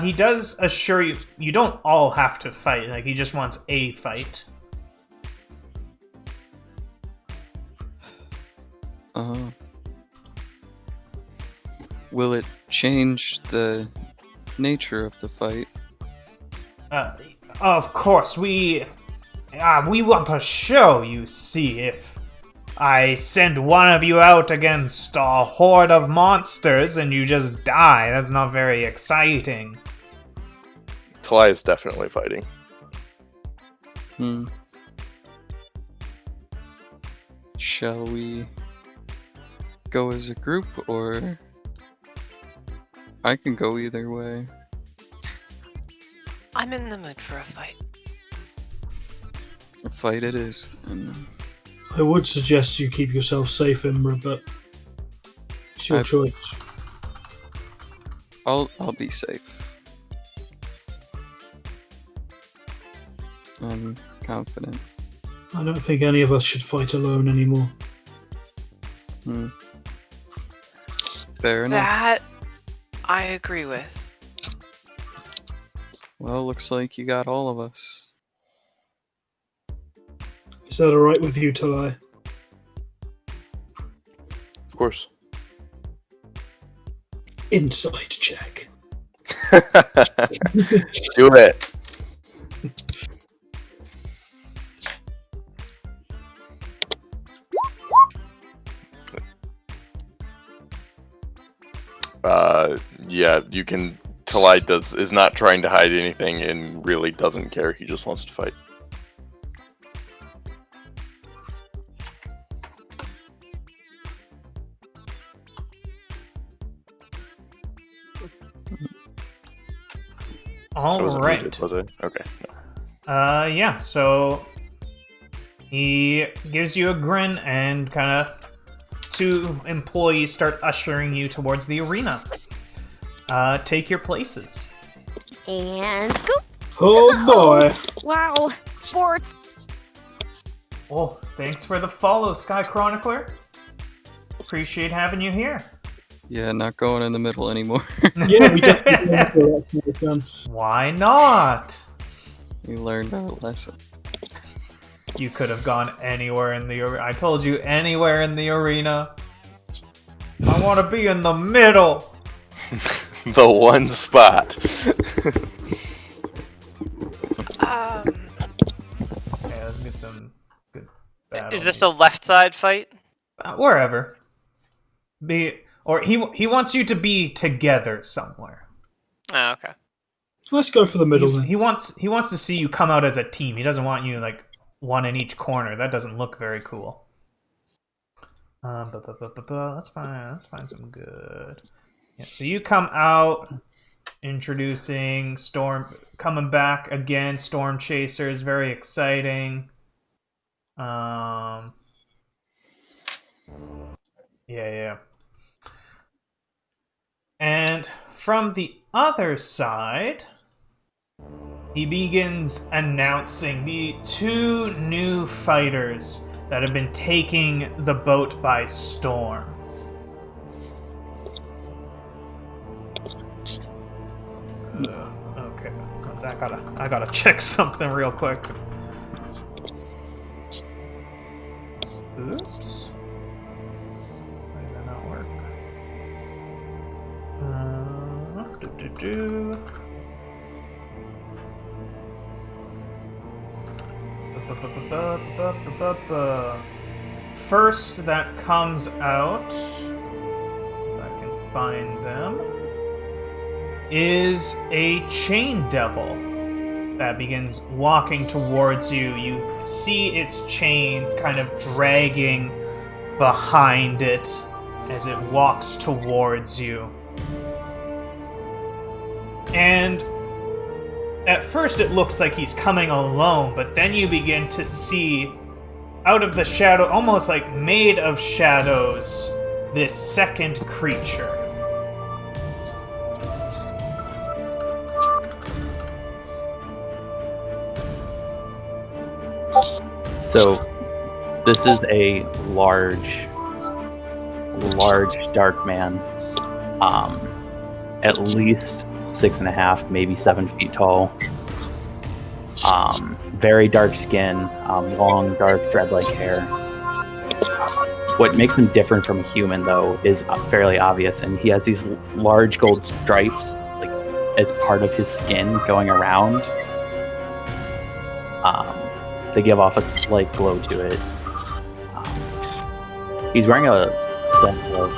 He does assure you, you don't all have to fight, like he just wants a fight. Will it change the nature of the fight? Of course, we want to show, you see, if I send one of you out against a horde of monsters and you just die, that's not very exciting. Talai is definitely fighting. Shall we go as a group, or I can go either way? I'm in the mood for a fight. A fight it is. And I would suggest you keep yourself safe, Imra, but it's your choice. I'll be safe. I'm confident. I don't think any of us should fight alone anymore. Fair enough. That I agree with. Well, looks like you got all of us. Is that alright with you, Talai? Of course. Inside check. Do it. Yeah, you can. Talai is not trying to hide anything and really doesn't care. He just wants to fight. All right. Muted, was it? Okay. No. Yeah, so he gives you a grin and kind of two employees start ushering you towards the arena. Take your places. And scoop! Oh boy! Wow, sports! Oh, thanks for the follow, Sky Chronicler. Appreciate having you here. Yeah, not going in the middle anymore. Yeah, we definitely. Why not? We learned our lesson. You could have gone anywhere in the arena. I told you, anywhere in the arena. I want to be in the middle. The one spot. Okay, let's get some good battle. Is this a left side fight? Wherever. Or he wants you to be together somewhere. Oh, okay. Let's go for the middle then. He wants to see you come out as a team. He doesn't want you like one in each corner. That doesn't look very cool. Let's find some good. Yeah, so you come out, introducing Storm, coming back again. Storm Chasers, very exciting. Yeah. And from the other side, he begins announcing the two new fighters that have been taking the boat by storm. Okay, I gotta check something real quick. Oops. Why did that not work? First that comes out, if I can find them, is a chain devil that begins walking towards you. You see its chains kind of dragging behind it as it walks towards you. And at first it looks like he's coming alone, but then you begin to see out of the shadow, almost like made of shadows, this second creature. So, this is a large dark man, at least 6.5, maybe 7 feet tall. Very dark skin, long, dark, dread-like hair. What makes him different from a human, though, is fairly obvious, and he has these large gold stripes, like as part of his skin, going around. They give off a slight glow to it. He's wearing a set of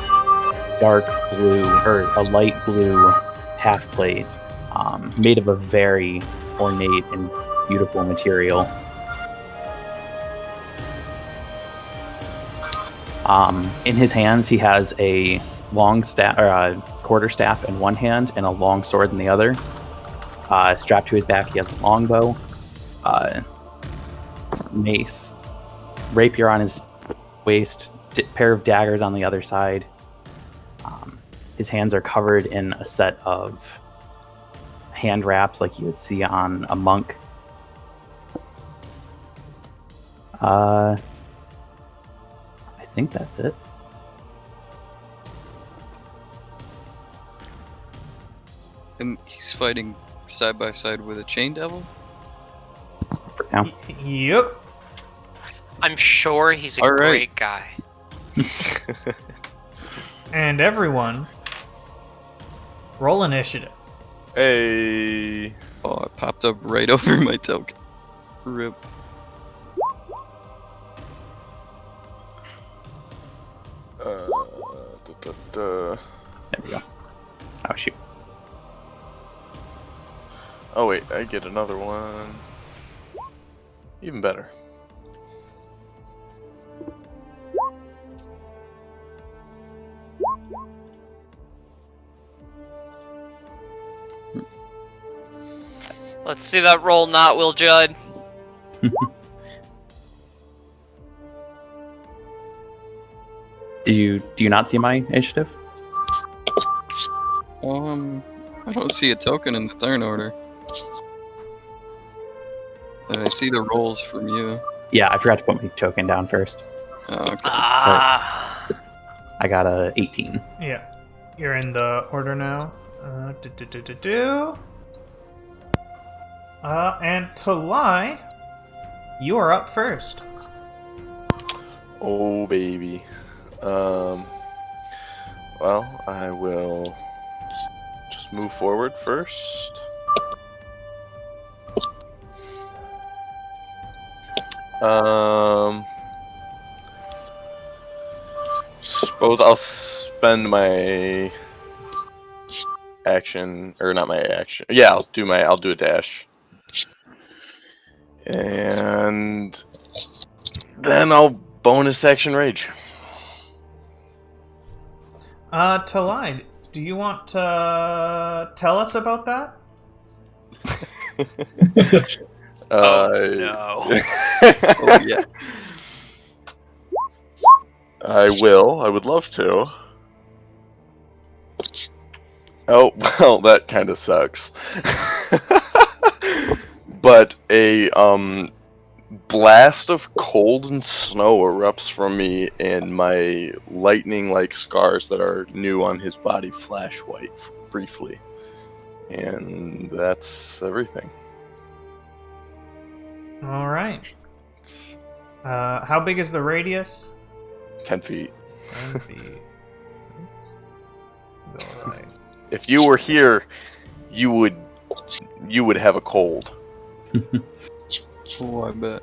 dark blue, or a light blue half plate, made of a very ornate and beautiful material. In his hands, he has a long staff or a quarter staff in one hand and a long sword in the other. Strapped to his back, he has a longbow, mace, rapier on his waist, pair of daggers on the other side. His hands are covered in a set of hand wraps like you would see on a monk. I think that's it. And he's fighting side by side with a chain devil? For now. Yep. I'm sure he's a All right. great guy. And everyone, roll initiative. Hey. Oh, it popped up right over my token. Rip. There we go. Oh, shoot. Oh wait, I get another one. Even better. Let's see that roll, not Will Judd. Do you not see my initiative? I don't see a token in the turn order. And I see the rolls from you. Yeah, I forgot to put my token down first. Oh, okay. Ah. I got a 18. Yeah. You're in the order now. And Talai, you are up first. Oh baby. Well, I will just move forward first. Suppose I'll spend my action, or not my action. Yeah, I'll do a dash. And then I'll bonus action rage. Talai, do you want to tell us about that? No. Oh, yeah. I will. I would love to. Oh, well, that kind of sucks. But a blast of cold and snow erupts from me, and my lightning-like scars that are new on his body flash white briefly. And that's everything. All right. How big is the radius? 10 feet. 10 feet. All right. If you were here, you would have a cold. Oh, I bet.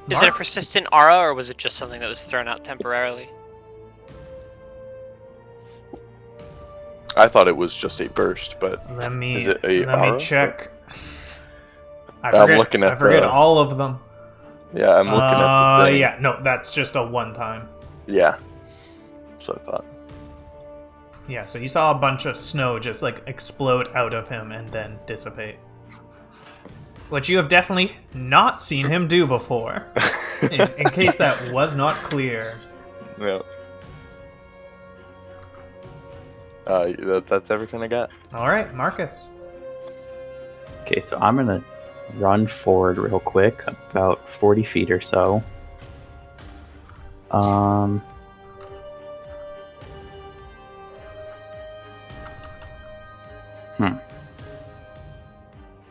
Is it a persistent aura, or was it just something that was thrown out temporarily? I thought it was just a burst, but Let me is it a let me aura? check. I'm looking at I forget the- all of them. Yeah, I'm looking at the thing. Yeah, no, that's just a one time. Yeah. That's what I thought. Yeah, so you saw a bunch of snow just like explode out of him and then dissipate. Which you have definitely not seen him do before. in case that was not clear. Yeah. That's everything I got. Alright, Marcus. Okay, so I'm going to run forward real quick, about 40 feet or so.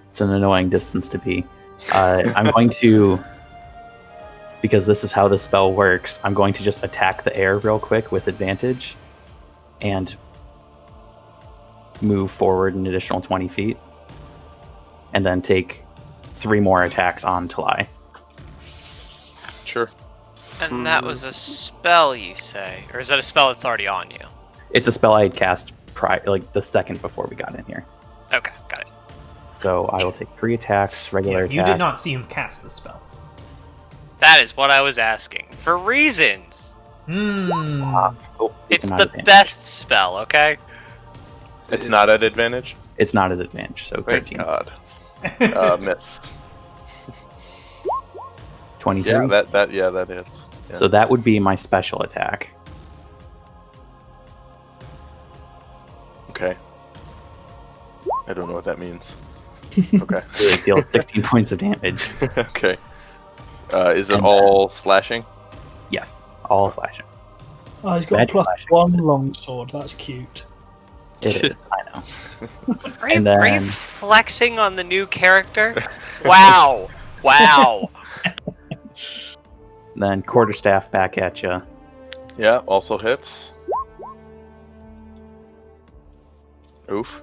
It's an annoying distance to be. I'm going to, because this is how the spell works, I'm going to just attack the air real quick with advantage and move forward an additional 20 feet. And then take 3 more attacks on Talai. Sure. And that was a spell, you say? Or is that a spell that's already on you? It's a spell I had cast like the second before we got in here. Okay, got it. So I will take 3 attacks, regular You attack. did not see him cast the spell. That is what I was asking. For reasons. Oh, It's not the advantage. best spell, okay? It's not at advantage. It's not at advantage, so Thank 13. God. Missed. 23. Yeah, that hits. Yeah. So that would be my special attack. Okay. I don't know what that means. Okay. It deals 16 points of damage. Okay. Is it And all slashing? Yes, all slashing. Oh, he's got Bad a flashing. +1 longsword. That's cute. It is, I know. Are you, And are you then- flexing on the new character? Wow. Wow. Then quarterstaff back at you. Yeah, also hits. Oof.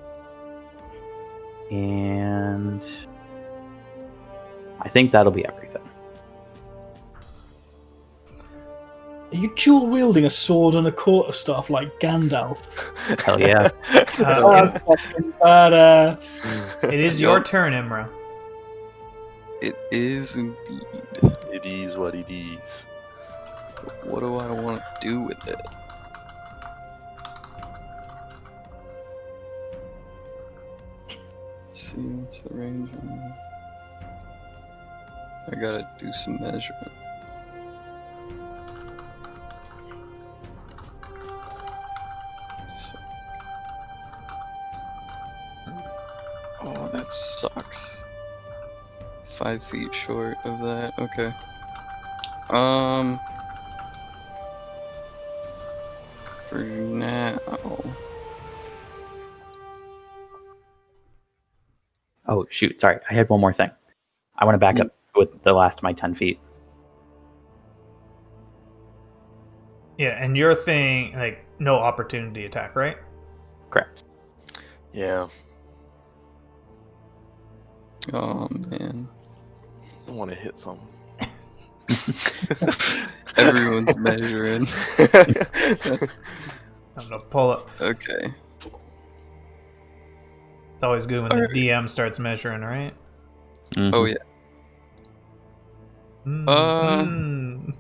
And I think that'll be everything. Are you dual wielding a sword and a quarterstaff like Gandalf? Hell yeah. Oh, that's fucking badass. It is your turn, Imra. It is indeed. It is what it is. What do I want to do with it? Let's see, what's the range on that? I gotta do some measurement. So- Oh, that sucks. 5 feet short of that. Okay. For now. Oh, shoot. Sorry. I had one more thing. I want to back up with the last of my 10 feet. Yeah, and your thing, like, no opportunity attack, right? Correct. Yeah. Oh man. I want to hit something. Everyone's measuring. I'm gonna pull up. Okay. It's always good when the DM starts measuring, right? Mhm. Oh yeah. Mm.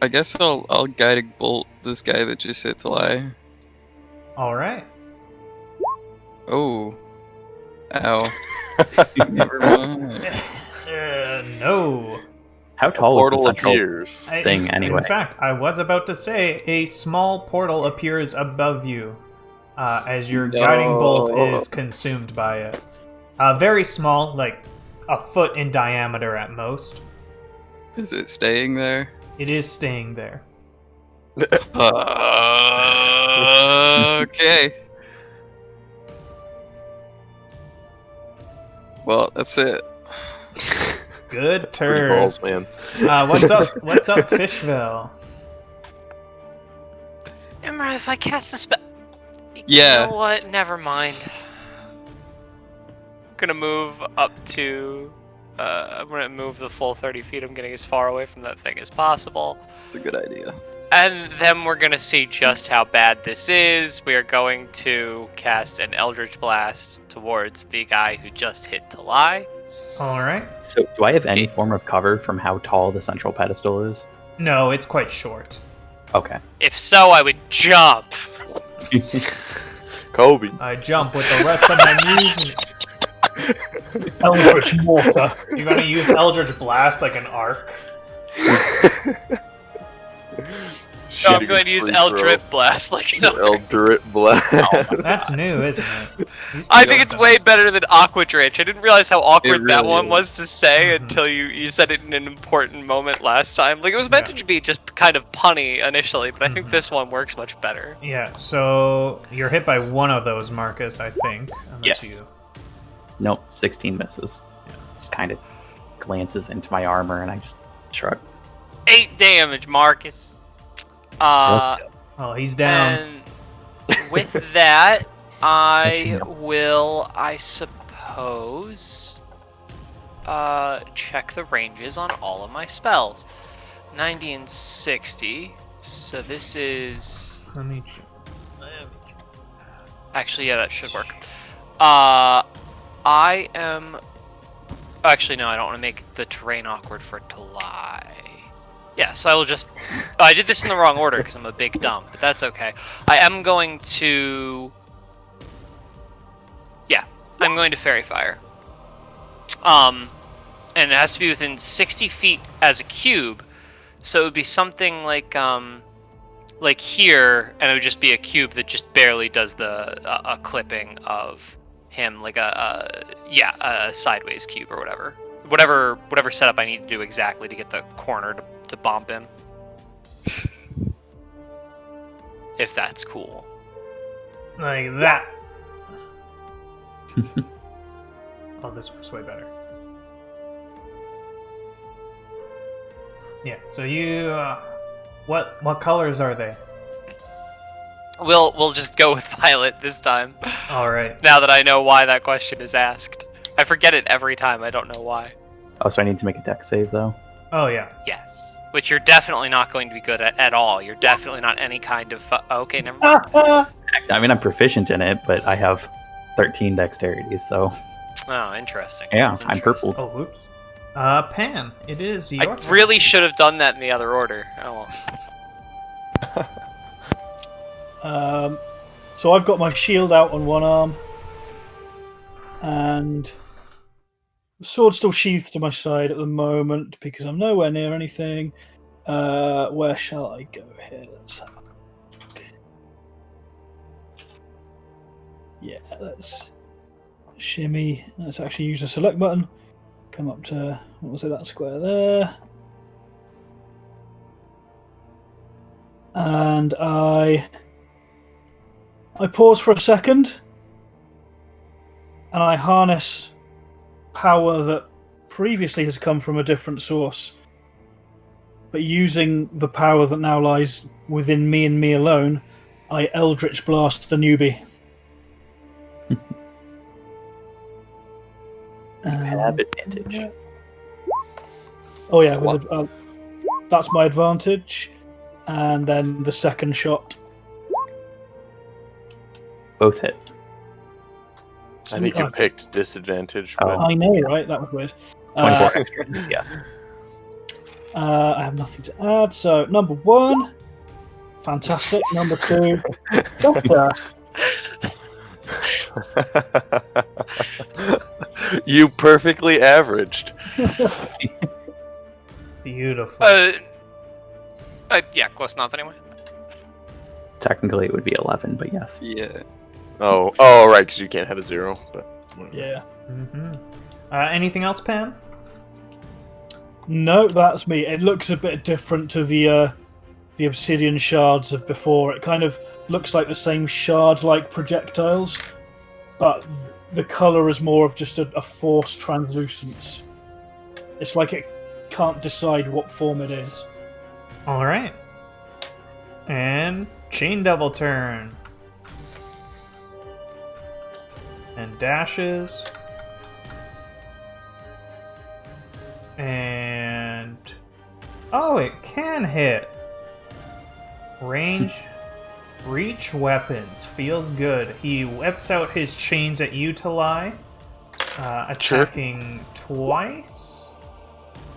I guess I'll guiding bolt this guy that just hit Talai. All right. Oh. Ow. Never mind. No. How tall is the Portal central appears. thing anyway? In fact, I was about to say a small portal appears above you as your guiding bolt is consumed by it. Very small, like a foot in diameter at most. Is it staying there? It is staying there. Okay. Well, that's it. Good Pretty turn. balls, man. What's up? What's up, Fishville? Imra, if I cast a spell... Yeah. You know what? Never mind. Gonna move up to... I'm gonna move the full 30 feet. I'm getting as far away from that thing as possible. It's a good idea. And then we're gonna see just how bad this is. We are going to cast an Eldritch Blast towards the guy who just hit Talai. All right. So, do I have any form of cover from how tall the central pedestal is? No, it's quite short. Okay. If so, I would jump. Kobe. I jump with the rest of my movement. Eldritch Mortar. You're gonna use Eldritch Blast like an arc. So I'm going to use Eldritch Blast like an Eldritch Blast. That's new, isn't it? Used to I be think it's open. way better than Aquadritch. I didn't realize how awkward It that really one is. was to say Mhm. until you said it in an important moment last time. Like, it was meant Yeah. to be just kind of punny initially, but I think Mhm. this one works much better. Yeah, so you're hit by one of those, Marcus, I think. Unless Yes. you... Nope, 16 misses. Just kind of glances into my armor and I just shrug. 8 damage, Marcus. Oh, he's down. And with that, I will, I suppose, check the ranges on all of my spells. 90 and 60. So this is... Let me... Actually, yeah, that should work. I am Actually, no, I don't want to make the terrain awkward for Talai. Yeah, so I will just... Oh, I did this in the wrong order because I'm a big dumb, but that's okay. I am going to... Yeah, I'm going to Fairy Fire. And it has to be within 60 feet as a cube, so it would be something like here, and it would just be a cube that just barely does a clipping of him, like a sideways cube or whatever setup I need to do exactly to get the corner to bump him. If that's cool. Like that. Oh, this works way better. Yeah, so you... what colors are they? We'll just go with violet this time. Alright. Now that I know why that question is asked. I forget it every time, I don't know why. Oh, so I need to make a dex save, though? Oh, yeah. Yes. Which you're definitely not going to be good at all. You're definitely not any kind of... okay, never mind. I mean, I'm proficient in it, but I have 13 dexterity, so... Oh, interesting. Yeah, I'm Interesting. purple. Oh, whoops. Pan, it is your I turn. really should have done that in the other order. Oh well. So I've got my shield out on one arm, and the sword's still sheathed to my side at the moment because I'm nowhere near anything. Where shall I go here? Let's have a look. Yeah, let's shimmy. Let's actually use the select button. Come up to, what was it, that square there. And I pause for a second, and I harness power that previously has come from a different source, but using the power that now lies within me and me alone, I Eldritch Blast the newbie. Have advantage. Oh yeah, that's my advantage. And then the second shot. Both hit. I think you picked disadvantage, Oh. but I know, right? That was weird. 24 extra hits, yes. I have nothing to add. So number 1, fantastic. Number 2, doctor. you perfectly averaged. Beautiful. Yeah, close enough anyway. Technically, it would be 11, but yes. Yeah. Oh, right, because you can't have a 0. But Yeah. Mm-hmm. Anything else, Pan? No, that's me. It looks a bit different to the obsidian shards of before. It kind of looks like the same shard-like projectiles, but the color is more of just a forced translucence. It's like it can't decide what form it is. All right. And Chain Devil turn. And dashes. And... oh, it can hit. Range... reach weapons. Feels good. He whips out his chains at you, Talai. Attacking twice.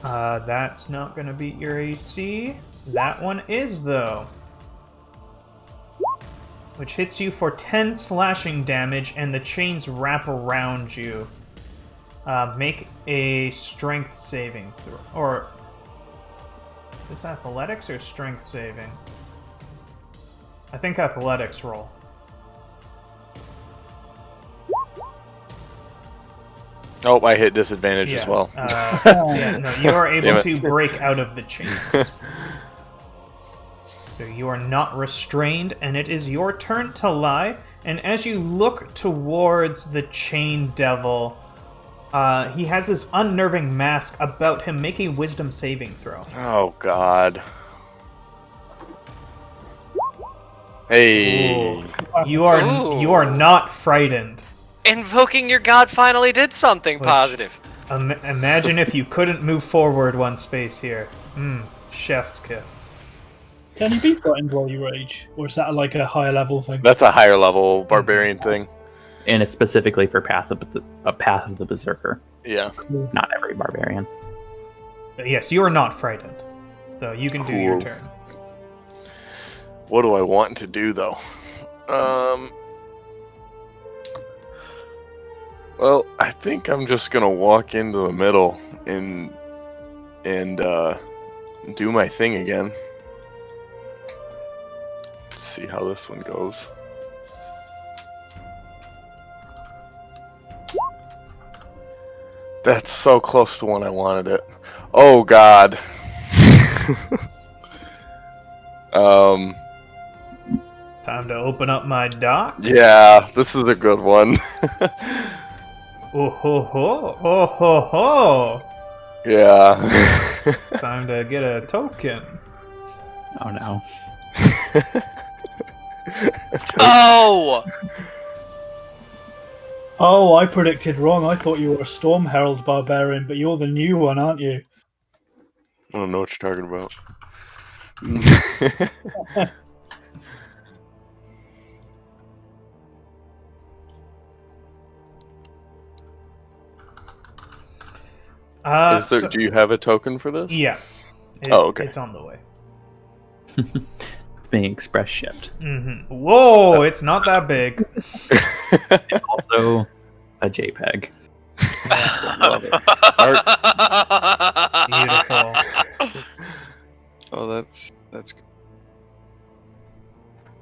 That's not going to beat your AC. That one is, though. Which hits you for 10 slashing damage, and the chains wrap around you. Make a strength saving throw. Or... is this athletics or strength saving? I think athletics roll. oh, I hit disadvantage as well. Yeah, no, you are able Damn it. to break out of the chains. So you are not restrained, and it is your turn to lie. And as you look towards the chain devil, he has this unnerving mask about him. Make a wisdom saving throw. Oh God. Hey. You are not frightened. Invoking your god finally did something Which- positive. Imagine if you couldn't move forward one space here. Chef's kiss. Can you be frightened while you rage? Or is that like a higher level thing? That's a higher level barbarian thing. And it's specifically for Path of the Berserker. Yeah. Not every barbarian. Yes, you are not frightened. So you can do your Cool. turn. What do I want to do though? Well, I think I'm just gonna walk into the middle and do my thing again. Let's see how this one goes. That's so close to when I wanted it. Oh God. Time to open up my dock. Yeah, this is a good one. Oh ho ho! Oh ho ho! Yeah. Time to get a token. Oh no. Oh! Oh, I predicted wrong. I thought you were a Storm Herald barbarian, but you're the new one, aren't you? I don't know what you're talking about. Do you have a token for this? Yeah. Okay. It's on the way. It's being express shipped. Mm-hmm. Whoa! It's not that big. It's also a JPEG. Love it. Beautiful. Oh, that's good.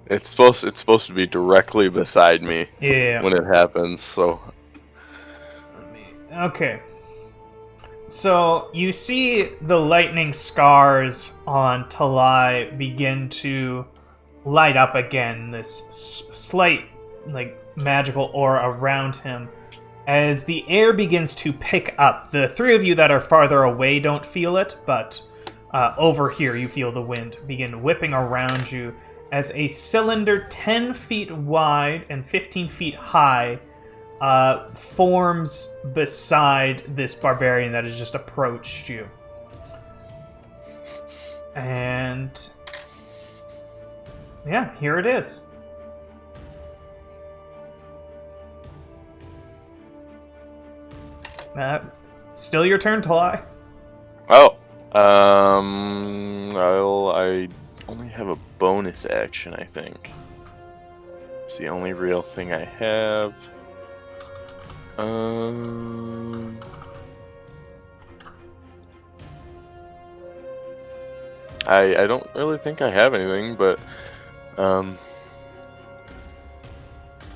It's supposed to be directly beside me Yeah. when it happens. So Okay. So you see the lightning scars on Talai begin to light up again. This slight, magical aura around him. As the air begins to pick up, the three of you that are farther away don't feel it, but over here you feel the wind begin whipping around you as a cylinder 10 feet wide and 15 feet high forms beside this barbarian that has just approached you. And yeah, here it is. Still your turn, Talai. I only have a bonus action, I think. It's the only real thing I have. I don't really think I have anything, but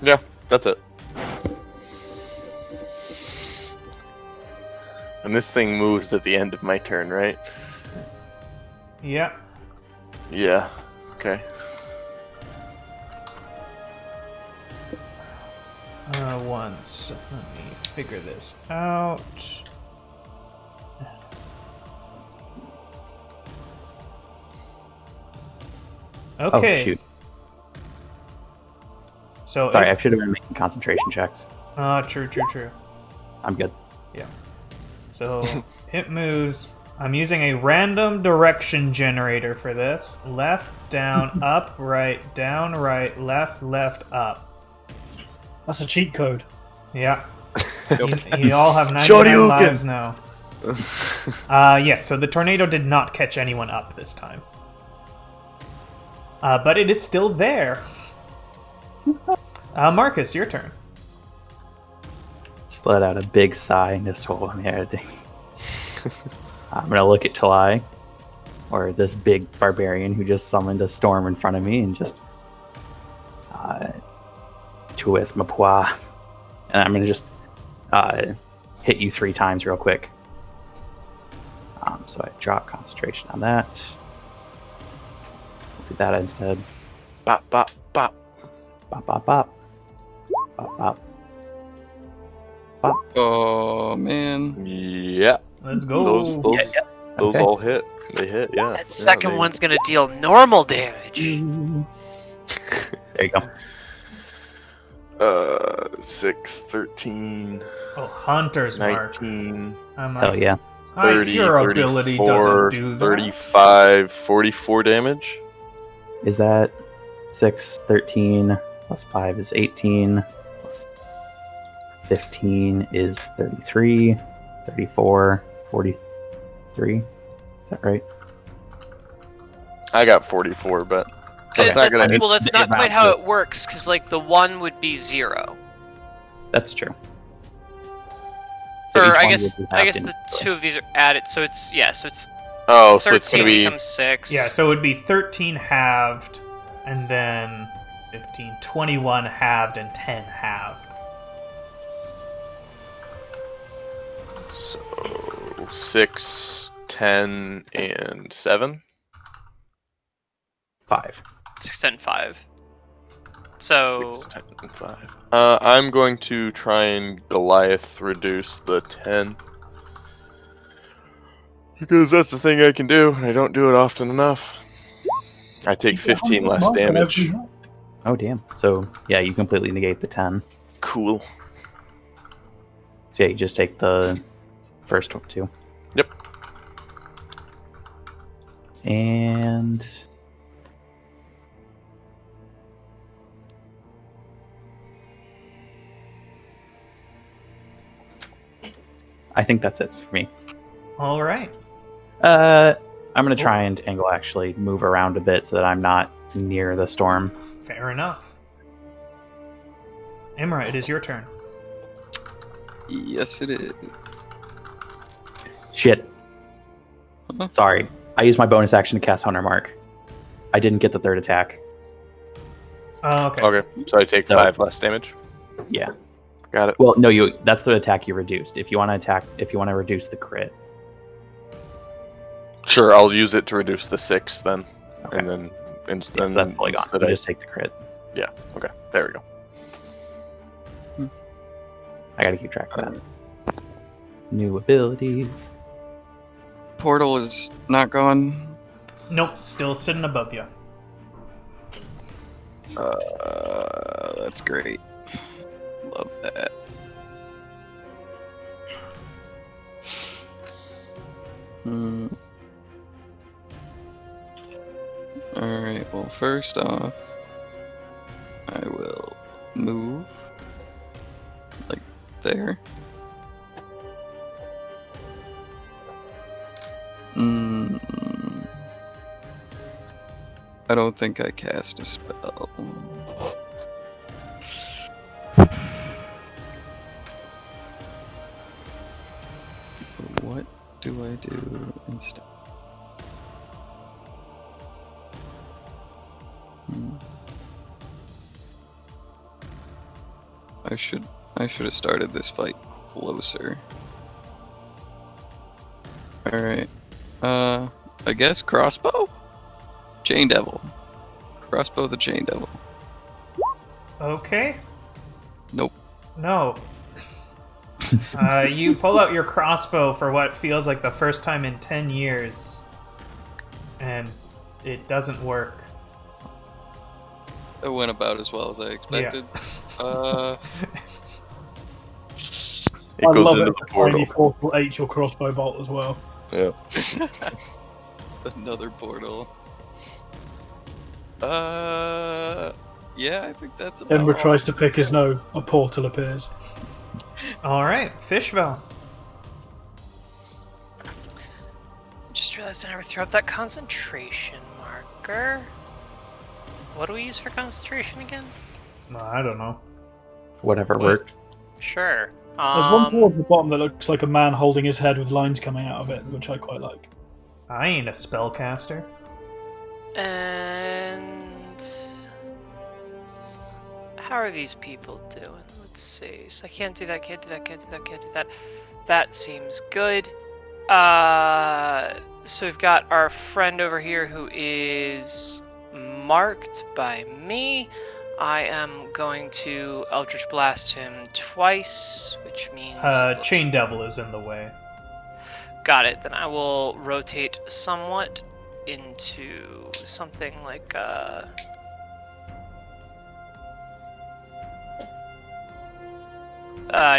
yeah, that's it. And this thing moves at the end of my turn, right? Yeah. Yeah. Okay. Once. Let me figure this out. Okay. Oh, shoot. So Sorry, I should have been making concentration checks. True. I'm good. Yeah. So it moves. I'm using a random direction generator for this. Left, down, up, right, down, right, left, up. That's a cheat code. Yeah. You all have 99 Shoryuken. lives now. Yes, so the tornado did not catch anyone up this time. But it is still there. Marcus, your turn. Just let out a big sigh and just hold on here. I'm gonna look at Talai, or this big barbarian who just summoned a storm in front of me, and just tu es ma poix, and I'm gonna just hit you 3 times real quick. So I drop concentration on that. Do that instead. Bop, bop, bop. Bop, bop, bop. Bop, bop. Bop. Oh man. Yeah. Let's go. Those Okay. all hit. They hit, yeah. That second one's gonna deal normal damage. There you go. 6, 13, Oh, Hunter's Mark. 19, I'm Hell yeah. 30, your ability 34, doesn't do that. 35, 44 damage. Is that 6, 13, plus 5 is 18, plus 15 is 33, 34, 43. Is that right? I got 44, but Okay. it's not gonna. Well, that's the not quite amount how that- it works, because like the 1 would be 0. That's true. So Or each I one guess would be halved the individually. 2 of these are added, so it's Oh, so it's 13 gonna be. becomes 6. Yeah, so it would be 13 halved, and then 15, 21 halved, and 10 halved. So 6, 10, and 7. 5. 6, 10, 5. So 6, 10, and 5. I'm going to try and Goliath reduce the 10. Because that's the thing I can do, and I don't do it often enough. I take 15 less damage. Oh, damn. So, yeah, you completely negate the 10. Cool. So, yeah, you just take the first 2. Yep. And... I think that's it for me. All right. I'm going to try and angle actually move around a bit so that I'm not near the storm. Fair enough. Imra, it is your turn. Yes, it is. Shit. Huh? Sorry. I used my bonus action to cast Hunter Mark. I didn't get the third attack. Oh, okay. Okay, so I take So- 5 less damage. Yeah. Got it. Well, no, that's the attack you reduced. If you want to reduce the crit. Sure, I'll use it to reduce the 6 then. Okay. And then. And Yeah, so that's fully gone. instead You I- just take the crit. Yeah, okay. There we go. I gotta keep track of that. New abilities. Portal is not gone. Nope, still sitting above you. That's great. Love that. Alright, well, first off, I will move. Like there. I don't think I cast a spell. What do I do instead? I should have started this fight closer. Alright. I guess crossbow? Chain Devil. Crossbow the Chain Devil. Okay. Nope. No. You pull out your crossbow for what feels like the first time in 10 years. And it doesn't work. It went about as well as I expected. It I goes love into it. the portal. Tiny portal ate your crossbow bolt as well. Yeah. Another portal. Yeah, I think that's about Ember all. tries to pick his nose. A portal appears. Alright, Fishville. just realized I never threw up that concentration marker. What do we use for concentration again? I don't know. Whatever worked. Sure. There's one towards the bottom that looks like a man holding his head with lines coming out of it, which I quite like. I ain't a spellcaster. And how are these people doing? Let's see. So I can't do that, can't do that, can't do that, can't do that. That seems good. So we've got our friend over here who is marked by me. I am going to Eldritch Blast him twice, which means... Chain Devil is in the way. Got it. Then I will rotate somewhat into something like I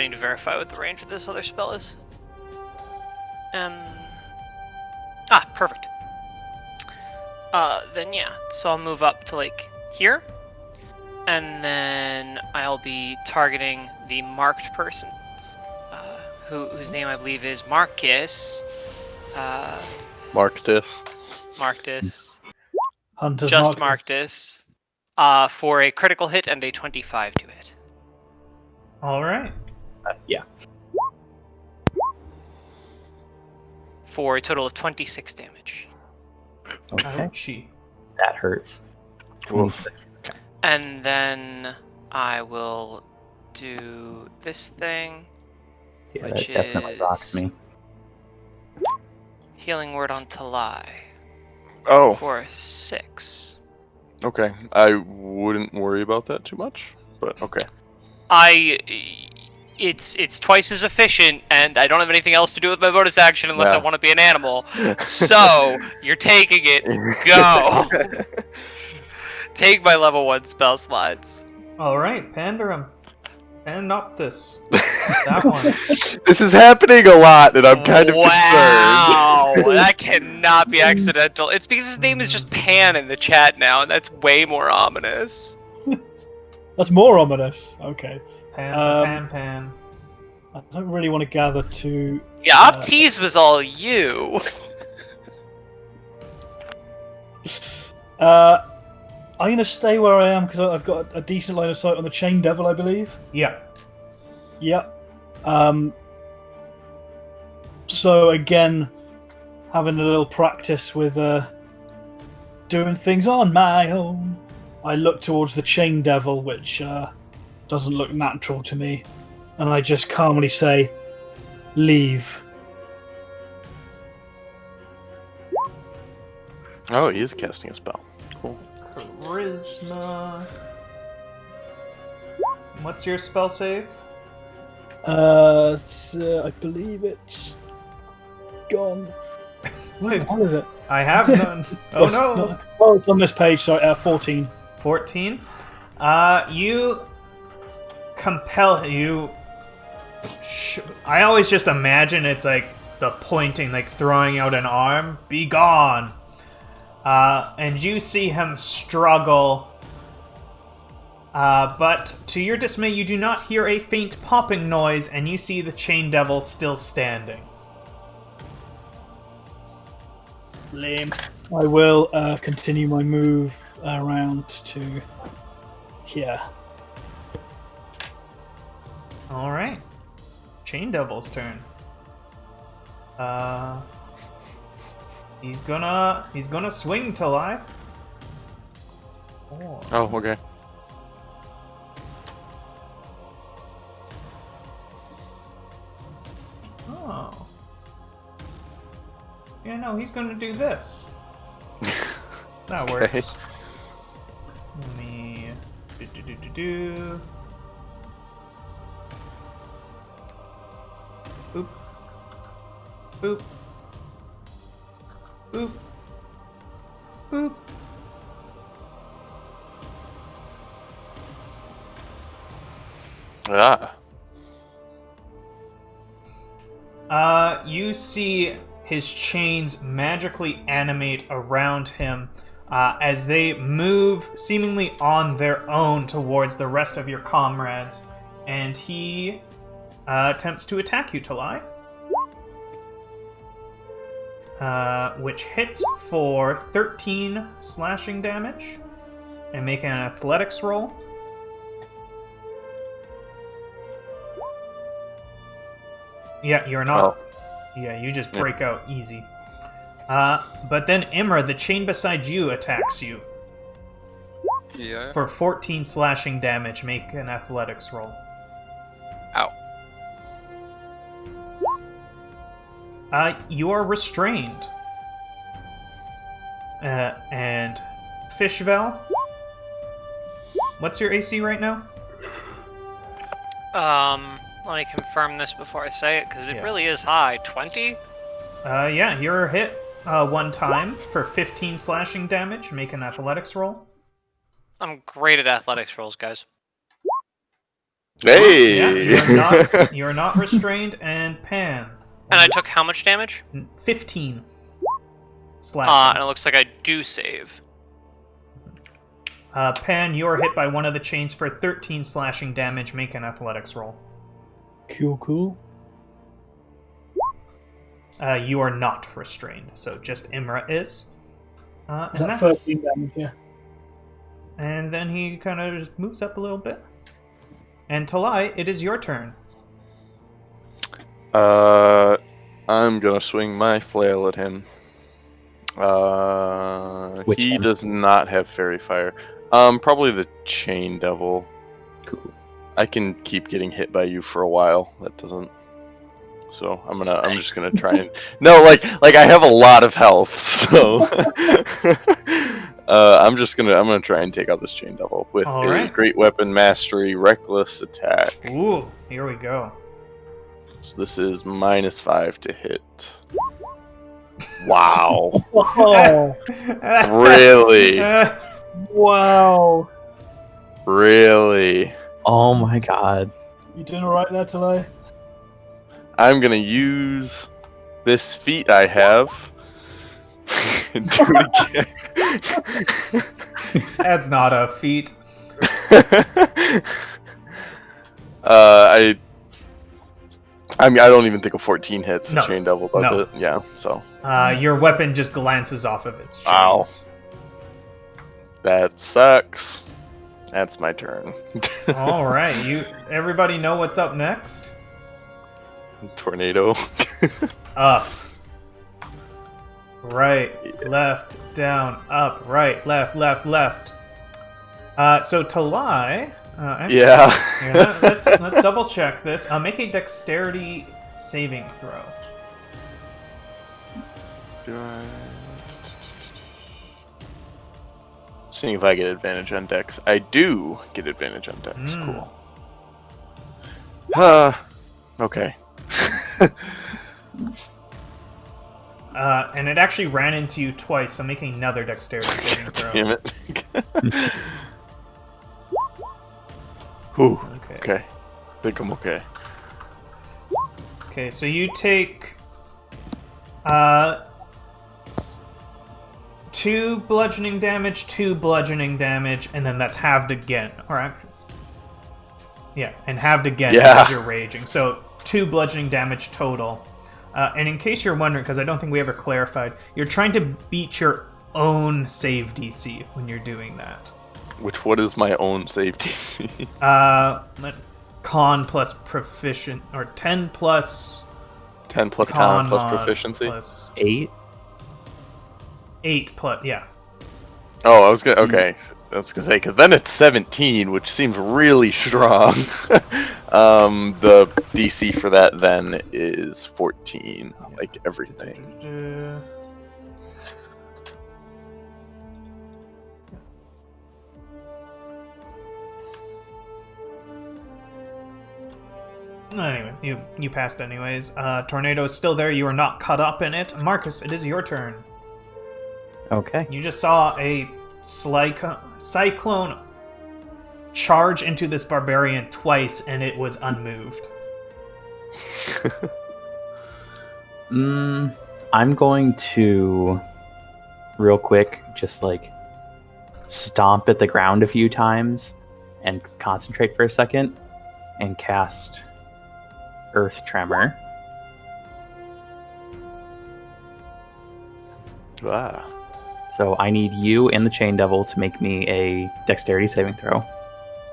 need to verify what the range of this other spell is. Perfect. Then yeah, so I'll move up to like here, and then I'll be targeting the marked person, whose name I believe is Marcus. Marcus. Marcus. Hunter's Just Marcus. Marcus. For a critical hit and a 25 to hit. All right. Yeah. For a total of 26 damage. Okay. Ouchie. That hurts. Oof. 26. And then I will do this thing, Yeah, which that definitely rocks is me. Healing Word on Talai Oh, for 6. okay. I wouldn't worry about that too much, but okay. It's twice as efficient, and I don't have anything else to do with my bonus action unless I Yeah. want to be an animal. So you're taking it. Go. Take my level 1 spell slots. All right, Pandarum. Panoptus. That one. This is happening a lot, and I'm kind of Wow, concerned. that cannot be accidental. It's because his name is just Pan in the chat now, and that's way more ominous. That's more ominous. Okay. Pan. I don't really want to gather to. Yeah, Optease was all you. I'm gonna stay where I am because I've got a decent line of sight on the Chain Devil, I believe. Yeah. Yep. So again, having a little practice with doing things on my own, I look towards the Chain Devil, which doesn't look natural to me, and I just calmly say, "Leave." Oh, he is casting a spell. Cool. Charisma. What's your spell save? I believe it's gone. Where the hell is it? I have none. Oh Yes, no. Oh, it's on this page. Sorry, 14. 14. You compel you. I always just imagine it's like the pointing, like throwing out an arm. Be gone. And you see him struggle. But to your dismay, you do not hear a faint popping noise, and you see the Chain Devil still standing. Lame. I will continue my move around to here. All right. Chain Devil's turn. He's gonna swing to live. Oh, okay. Oh. Yeah, no, he's gonna do this. That Okay. works. Let me do. Boop. Boop. Boop. Boop. Ah. You see his chains magically animate around him as they move seemingly on their own towards the rest of your comrades, and he attempts to attack you, Talai. Which hits for 13 slashing damage, and make an athletics roll. Yeah, you're not. Oh. Yeah, you just break out easy. But then Imra, the chain beside you, attacks you Yeah. for 14 slashing damage. Make an athletics roll. Ow. You are restrained. And Fishvel, what's your AC right now? Let me confirm this before I say it, because it Yeah. really is high. 20? Yeah, you're hit one time for 15 slashing damage. Make an athletics roll. I'm great at athletics rolls, guys. Hey! Yeah, you're not restrained, and Pan. And I took how much damage? 15 slashing. And it looks like I do save. Pan, you are hit by one of the chains for 13 slashing damage. Make an athletics roll. Cool. You are not restrained, so just Imra is. Is that 13 damage? Yeah. And then he kind of just moves up a little bit. And Talai, it is your turn. I'm gonna swing my flail at him. He one? does not have fairy fire. Probably the chain devil. Cool. I can keep getting hit by you for a while. That doesn't. So I'm just gonna try and no, like I have a lot of health, so I'm gonna try and take out this chain devil with All a right. great weapon mastery, reckless attack. Ooh, here we go. So this is -5 to hit. Wow. Oh, Really? wow. Really? Oh my god. You doing all right there, Talay? I'm gonna use this feat I have and do it again. That's not a feat. I mean, I don't even think a 14 hits. No. A chain devil does No. it. Yeah, so. Your weapon just glances off of its chains. Ow. That sucks. That's my turn. All right, everybody know what's up next? Tornado. Up. Right, left, down, up, right, left, left, left. So Talai. Actually, Yeah. let's double check this. Make a dexterity saving throw. Do I... Seeing if I get advantage on dex. I do get advantage on dex. Cool. Okay. And it actually ran into you twice, so make another dexterity saving throw. Damn it. Whew. Okay. I think I'm okay. Okay, so you take 2 bludgeoning damage, 2 bludgeoning damage, and then that's halved again. Alright. Yeah, and halved again because you're raging. So 2 bludgeoning damage total. And in case you're wondering, because I don't think we ever clarified, you're trying to beat your own save DC when you're doing that. What is my own save DC? Con plus proficient, or 10 plus... 10 plus con plus proficiency? Plus 8? 8 plus, yeah. Oh, I was gonna say, because then it's 17, which seems really strong. The DC for that then is 14, like everything. Anyway, you passed anyways. Tornado is still there. You are not caught up in it. Marcus, it is your turn. Okay. You just saw a cyclone charge into this barbarian twice, and it was unmoved. I'm going to, real quick, just like stomp at the ground a few times and concentrate for a second and cast Earth Tremor. Ah. So I need you and the Chain Devil to make me a dexterity saving throw.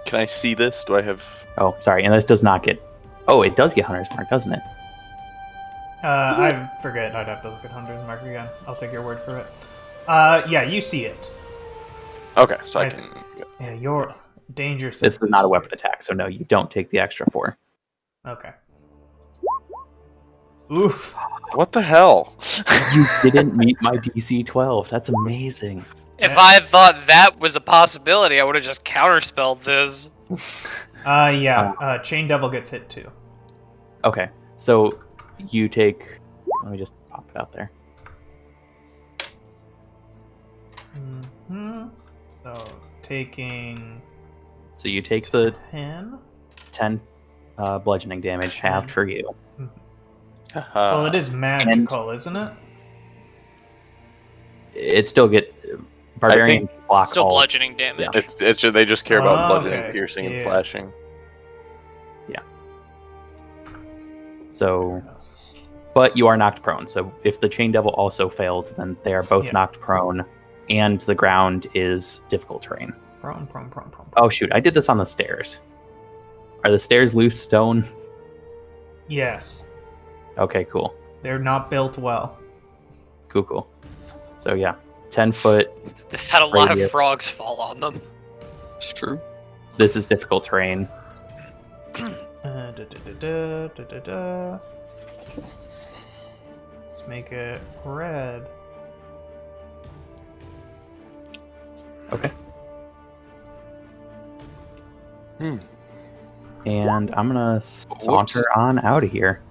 Can I see this? Do I have... Oh, sorry, and this does not get... Oh, it does get Hunter's Mark, doesn't it? I forget. I'd have to look at Hunter's Mark again. I'll take your word for it. Yeah, you see it. Okay, so I can... Yeah, your danger This sense is not a weapon attack, so no, you don't take the extra 4. Okay. Oof. What the hell? You didn't meet my DC 12. That's amazing. If I had thought that was a possibility, I would have just counterspelled this. Yeah, Chain Devil gets hit too. Okay, so you take... Let me just pop it out there. Mm-hmm. So, taking... So you take the 10? 10 bludgeoning damage, halved for you. Well, it is magical, isn't it? It still get... Barbarians block Still all... bludgeoning damage. Yeah. It's they just care about bludgeoning, okay. piercing, and Yeah. flashing. Yeah. So... but you are knocked prone. So if the chain devil also failed, then they are both Yeah. knocked prone, and the ground is difficult terrain. Prone. Oh shoot, I did this on the stairs. Are the stairs loose stone? Yes. Okay, cool. They're not built well. Cool. So yeah, 10-foot. They've had a lot Radius. of frogs fall on them. It's true. This is difficult terrain. Let's make it red. Okay. Hmm. And I'm gonna saunter on out of here.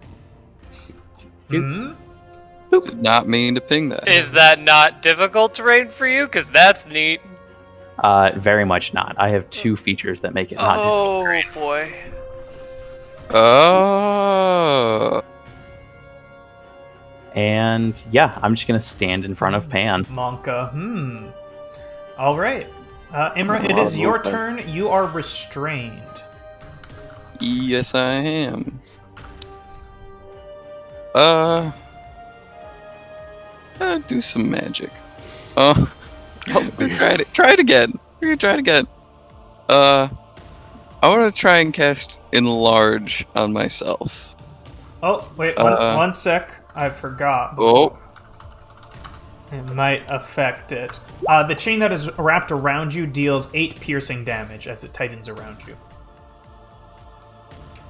Hmm? Did not mean to ping that. Is that not difficult terrain for you? Because that's neat. Very much not. I have 2 features that make it not difficult. Oh boy. Oh. And yeah, I'm just gonna stand in front of Pan. Monka. Alright. Imra, it A lot is of your movement. turn. You are restrained. Yes, I am. Do some magic. Try it again. We're gonna try it again. I want to try and cast Enlarge on myself. Oh, wait, one sec. I forgot. Oh. It might affect it. The chain that is wrapped around you deals 8 piercing damage as it tightens around you.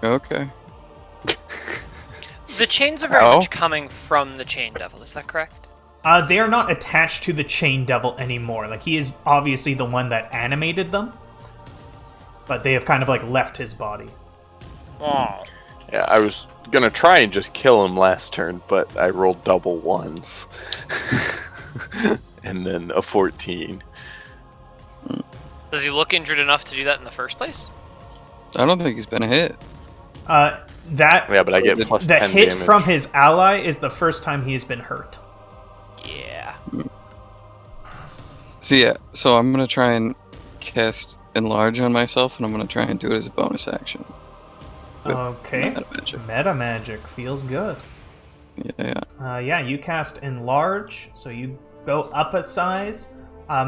Okay. The chains are very Ow. much coming from the chain devil, is that correct? They are not attached to the chain devil anymore. Like, he is obviously the one that animated them, but they have kind of, like, left his body. Oh. Yeah, I was gonna try and just kill him last turn, but I rolled double ones. And then a 14. Does he look injured enough to do that in the first place? I don't think he's been hit. That Yeah, but I get plus the 10 hit damage. from his ally is the first time he has been hurt. Yeah. So I'm gonna try and cast Enlarge on myself, and I'm gonna try and do it as a bonus action. With Okay. Meta magic. Meta magic feels good. Yeah. Yeah, you cast Enlarge, so you go up a size.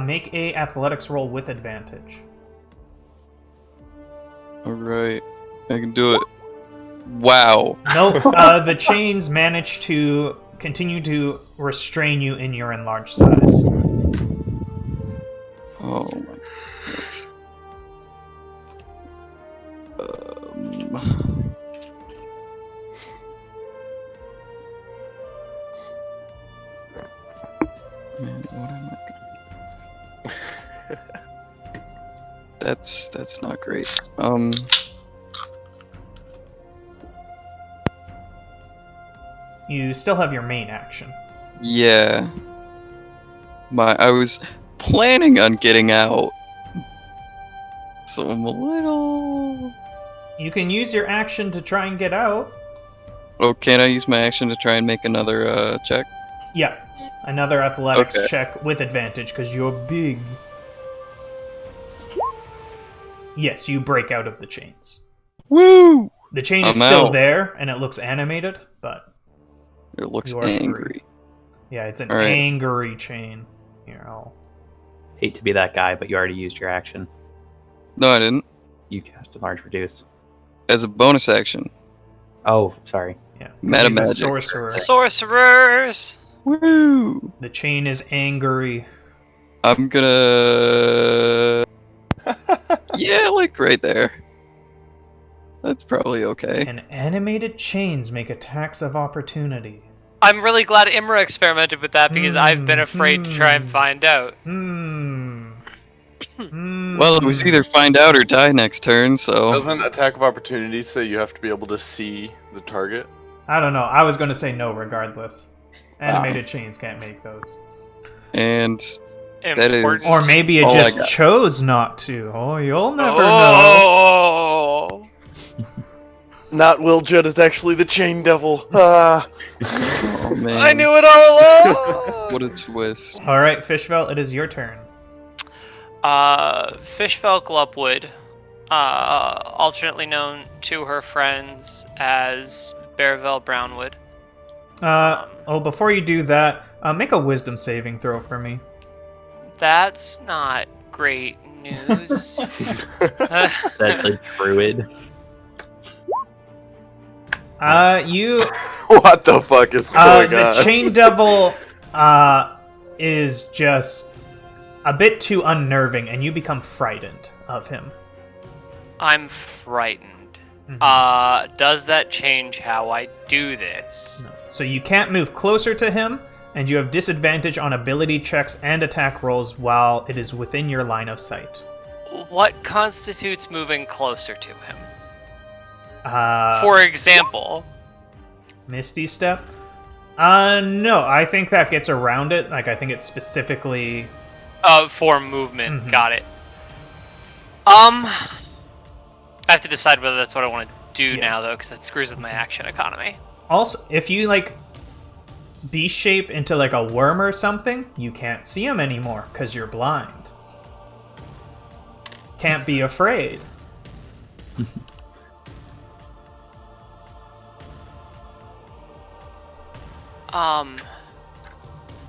Make a athletics roll with advantage. All right. I can do it. Wow. Nope. The chains manage to continue to restrain you in your enlarged size. Oh my goodness. Man, what am I That's not great. You still have your main action. Yeah. I was planning on getting out. So I'm a little... You can use your action to try and get out. Oh, can I use my action to try and make another check? Yeah. Another athletics Okay. check with advantage because you're big. Yes, you break out of the chains. Woo! The chain is I'm still out. there and it looks animated, but It looks You are free. angry. yeah, it's an All right. angry chain. Here, I'll... Hate to be that guy, but you already used your action. No, I didn't. You cast a large reduce. As a bonus action. Oh, sorry. Yeah. Meta He's a magic. sorcerer. Sorcerers! Woo! The chain is angry. I'm gonna... yeah, like right there. That's probably okay. And animated chains make attacks of opportunity. I'm really glad Imra experimented with that because I've been afraid to try and find out. Well, it was either find out or die next turn, so... Doesn't attack of opportunity say you have to be able to see the target? I don't know. I was going to say no regardless. Animated chains can't make those. And that is... Important. Or maybe it Oh, I just got it. chose not to. Oh, you'll never know. Oh! Not Wiljet is actually the chain devil. Ah. Oh, man. I knew it all along! What a twist. All right, Fishvelt, it is your turn. Fishfell Glupwood, alternately known to her friends as Bearville Brownwood, Before you do that, make a wisdom saving throw for me. That's not great news. That's a druid. You What the fuck is going the on? chain devil is just a bit too unnerving, and you become frightened of him. I'm frightened. Does that change how I do this? No. So you can't move closer to him, and you have disadvantage on ability checks and attack rolls while it is within your line of sight. What constitutes moving closer to him? Uh, For example, Misty Step? No, I think that gets around it. Like, I think it's specifically... for movement. Got it. I have to decide whether that's what I want to do now, though, because that screws with my action economy. Also, if you, like, beast shape into, like, a worm or something, you can't see him anymore, because you're blind. Can't be afraid.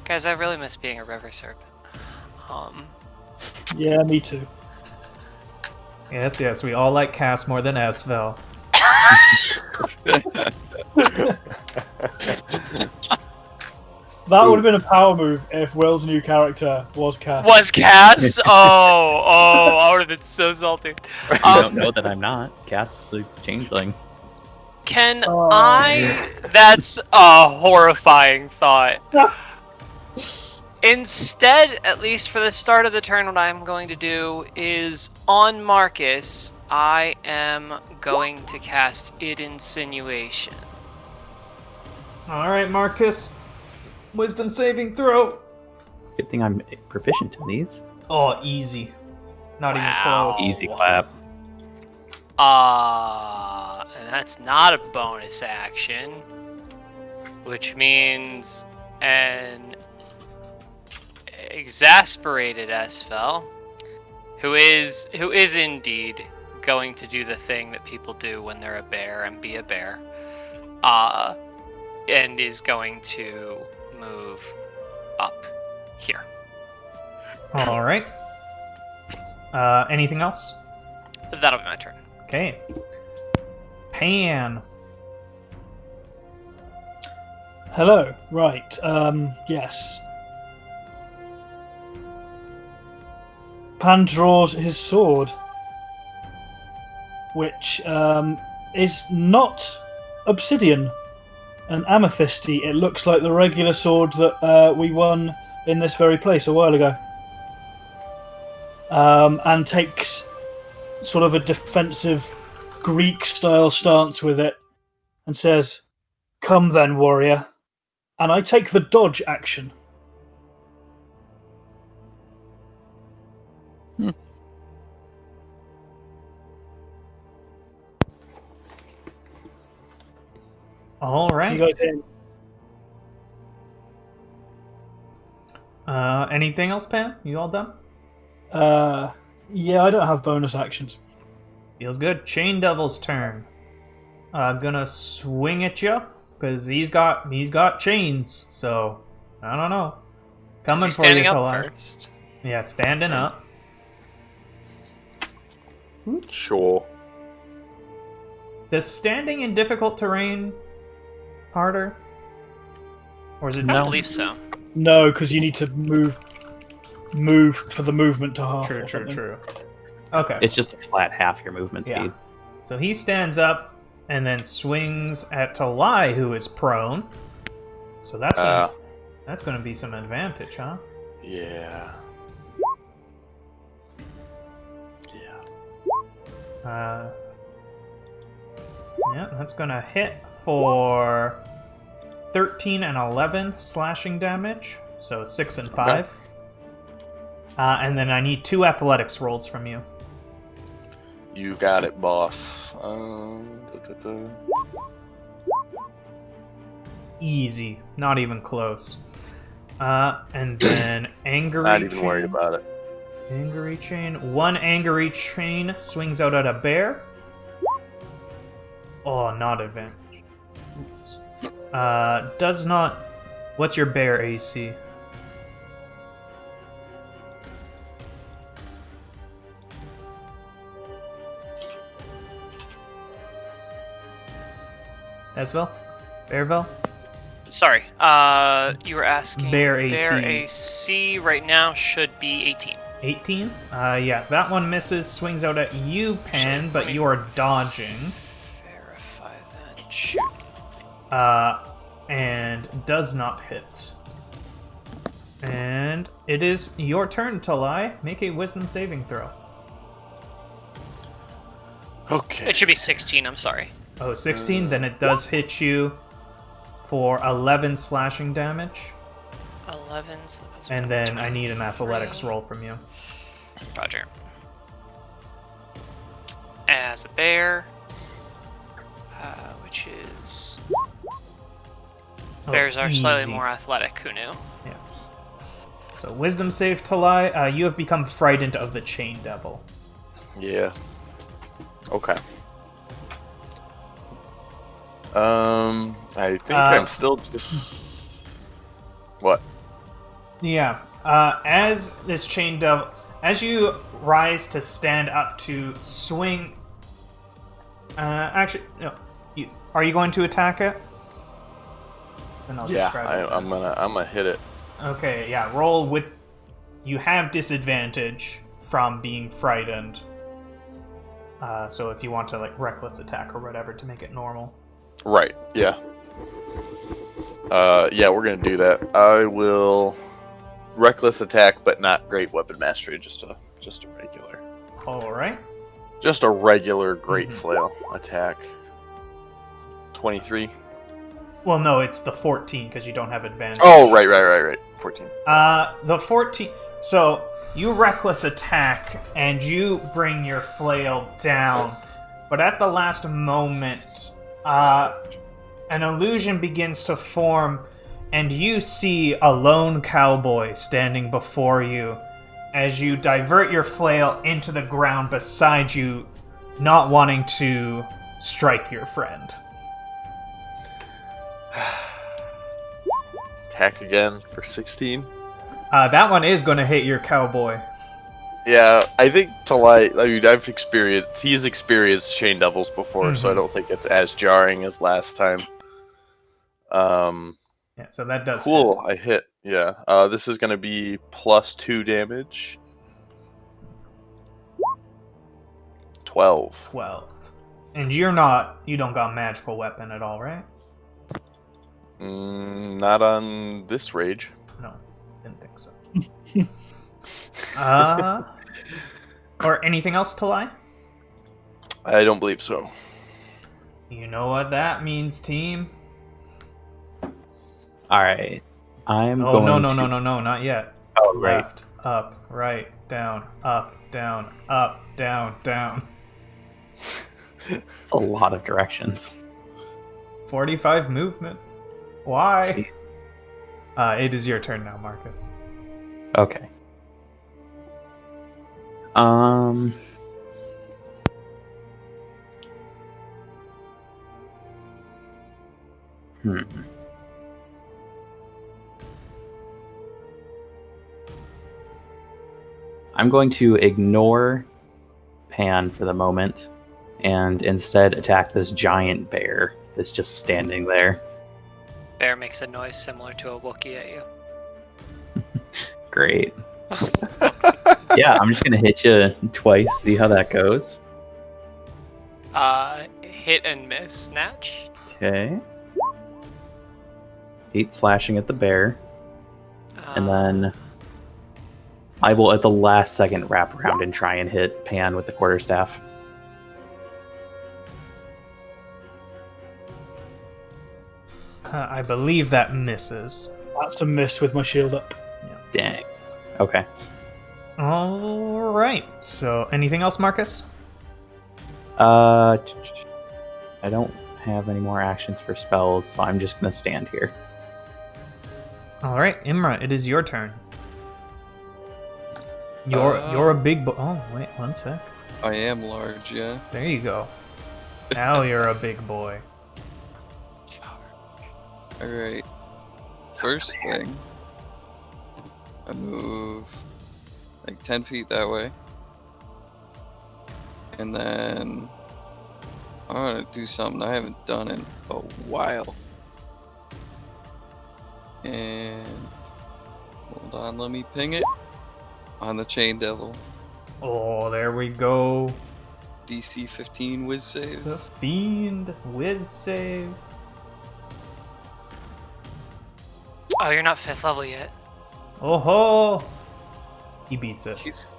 Guys, I really miss being a river serpent. Yeah, me too. Yes, we all like Cass more than Asvel. That would have been a power move if Will's new character was Cass. Was Cass? I would have been so salty. You don't know that I'm not. Cass the changeling. Can I? That's a horrifying thought. Instead, at least for the start of the turn, what I'm going to do is, on Marcus, I am going to cast Id Insinuation. Alright, Marcus. Wisdom saving throw. Good thing I'm proficient in these. Oh, easy. Not even Wow. close. Easy clap. And that's not a bonus action, which means an exasperated Esfel, who is indeed going to do the thing that people do when they're a bear and be a bear, and is going to move up here. Alright. Anything else? That'll be my turn. Okay. Pan. Hello. Right. Yes. Pan draws his sword, which is not obsidian and amethysty. It looks like the regular sword that we won in this very place a while ago. And takes sort of a defensive Greek-style stance with it and says, "Come then, warrior." And I take the dodge action. Alright. You guys in? Anything else, Pan? You all done? Yeah, I don't have bonus actions. Feels good. Chain Devil's turn. Gonna swing at you because he's got chains. So I don't know. Coming for you, Standing up Talai. first. Yeah, standing up. Sure. Does standing in difficult terrain harder, or is it I just believe so. No, because you need to move for the movement to half. True. or something. Okay. It's just a flat half your movement Yeah. speed. So he stands up and then swings at Talai, who is prone. So that's gonna be some advantage, huh? Yeah. Yeah, that's gonna hit for 13 and 11 slashing damage, so 6 and 5. And then I need 2 athletics rolls from you. You got it, boss. Easy, not even close. And then angry. Not even chain. worried about it. Angry chain. 1 angry chain swings out at a bear. Oh, not advantage. Oops. Does not. What's your bear AC? Esvel? Bearvel? Sorry. You were asking. Bear AC. Bear AC right now should be 18. 18? Yeah, that one misses, swings out at you, Pan, Shit, but wait. you are dodging. Verify that. Shoot. And does not hit. And it is your turn, Talai. Make a wisdom saving throw. Okay. It should be 16, I'm sorry. Oh, 16? Then it does hit you for 11 slashing damage. 11. So that's And then I need an 23. athletics roll from you. Roger. As a bear, which is... Oh, Bears are slightly easy. more athletic, who knew? Yeah. So wisdom save, Talai. You have become frightened of the chain devil. Yeah. Okay. I think I'm still just... What? Yeah. As this chain devil, as you rise to stand up to swing. Actually, no. Are you going to attack it? Then I'll Yeah, describe it. I'm gonna hit it. Okay. Yeah. Roll with. You have disadvantage from being frightened. So if you want to like reckless attack or whatever to make it normal. Right. Yeah. Yeah, we're gonna do that. I will reckless attack, but not great weapon mastery. Just a regular. All right. Just a regular great flail attack. 23. Well, no, it's the 14 because you don't have advantage. Oh, right. 14. The 14. So you reckless attack and you bring your flail down, but at the last moment, an illusion begins to form, and you see a lone cowboy standing before you as you divert your flail into the ground beside you, not wanting to strike your friend. Attack again for 16. That one is going to hit your cowboy. Yeah, I think he's experienced chain devils before, so I don't think it's as jarring as last time. Yeah, so that does Cool, hit. I hit. Yeah, this is going to be +2 damage. 12. 12. And you don't got a magical weapon at all, right? Not on this rage. No, didn't think so. Or anything else to lie? I don't believe so. You know what that means, team. Alright. I'm Oh, going no, to... not yet. Oh, right. Left, up, right, down, up, down, up, down, down. It's a lot of directions. 45 movement. Why? It is your turn now, Marcus. Okay. I'm going to ignore Pan for the moment and instead attack this giant bear that's just standing there. Bear makes a noise similar to a Wookiee at you. Great. Yeah, I'm just gonna hit you twice, see how that goes. Hit and miss, snatch. Okay. 8 slashing at the bear. And then I will at the last second wrap around and try and hit Pan with the quarterstaff. I believe that misses. That's a miss with my shield up. Dang. Okay. Alright, so anything else, Marcus? I don't have any more actions for spells, so I'm just gonna stand here. Alright, Imra, it is your turn. You're a big boy. Oh, wait, one sec. I am large, yeah. There you go. Now you're a big boy. Alright. First thing, I move like 10 feet that way. And then I want to do something I haven't done in a while. And hold on, let me ping it on the Chain Devil. Oh, there we go. DC 15 whiz save. The Fiend whiz save. Oh, you're not 5th level yet. Oh ho! He beats it. He's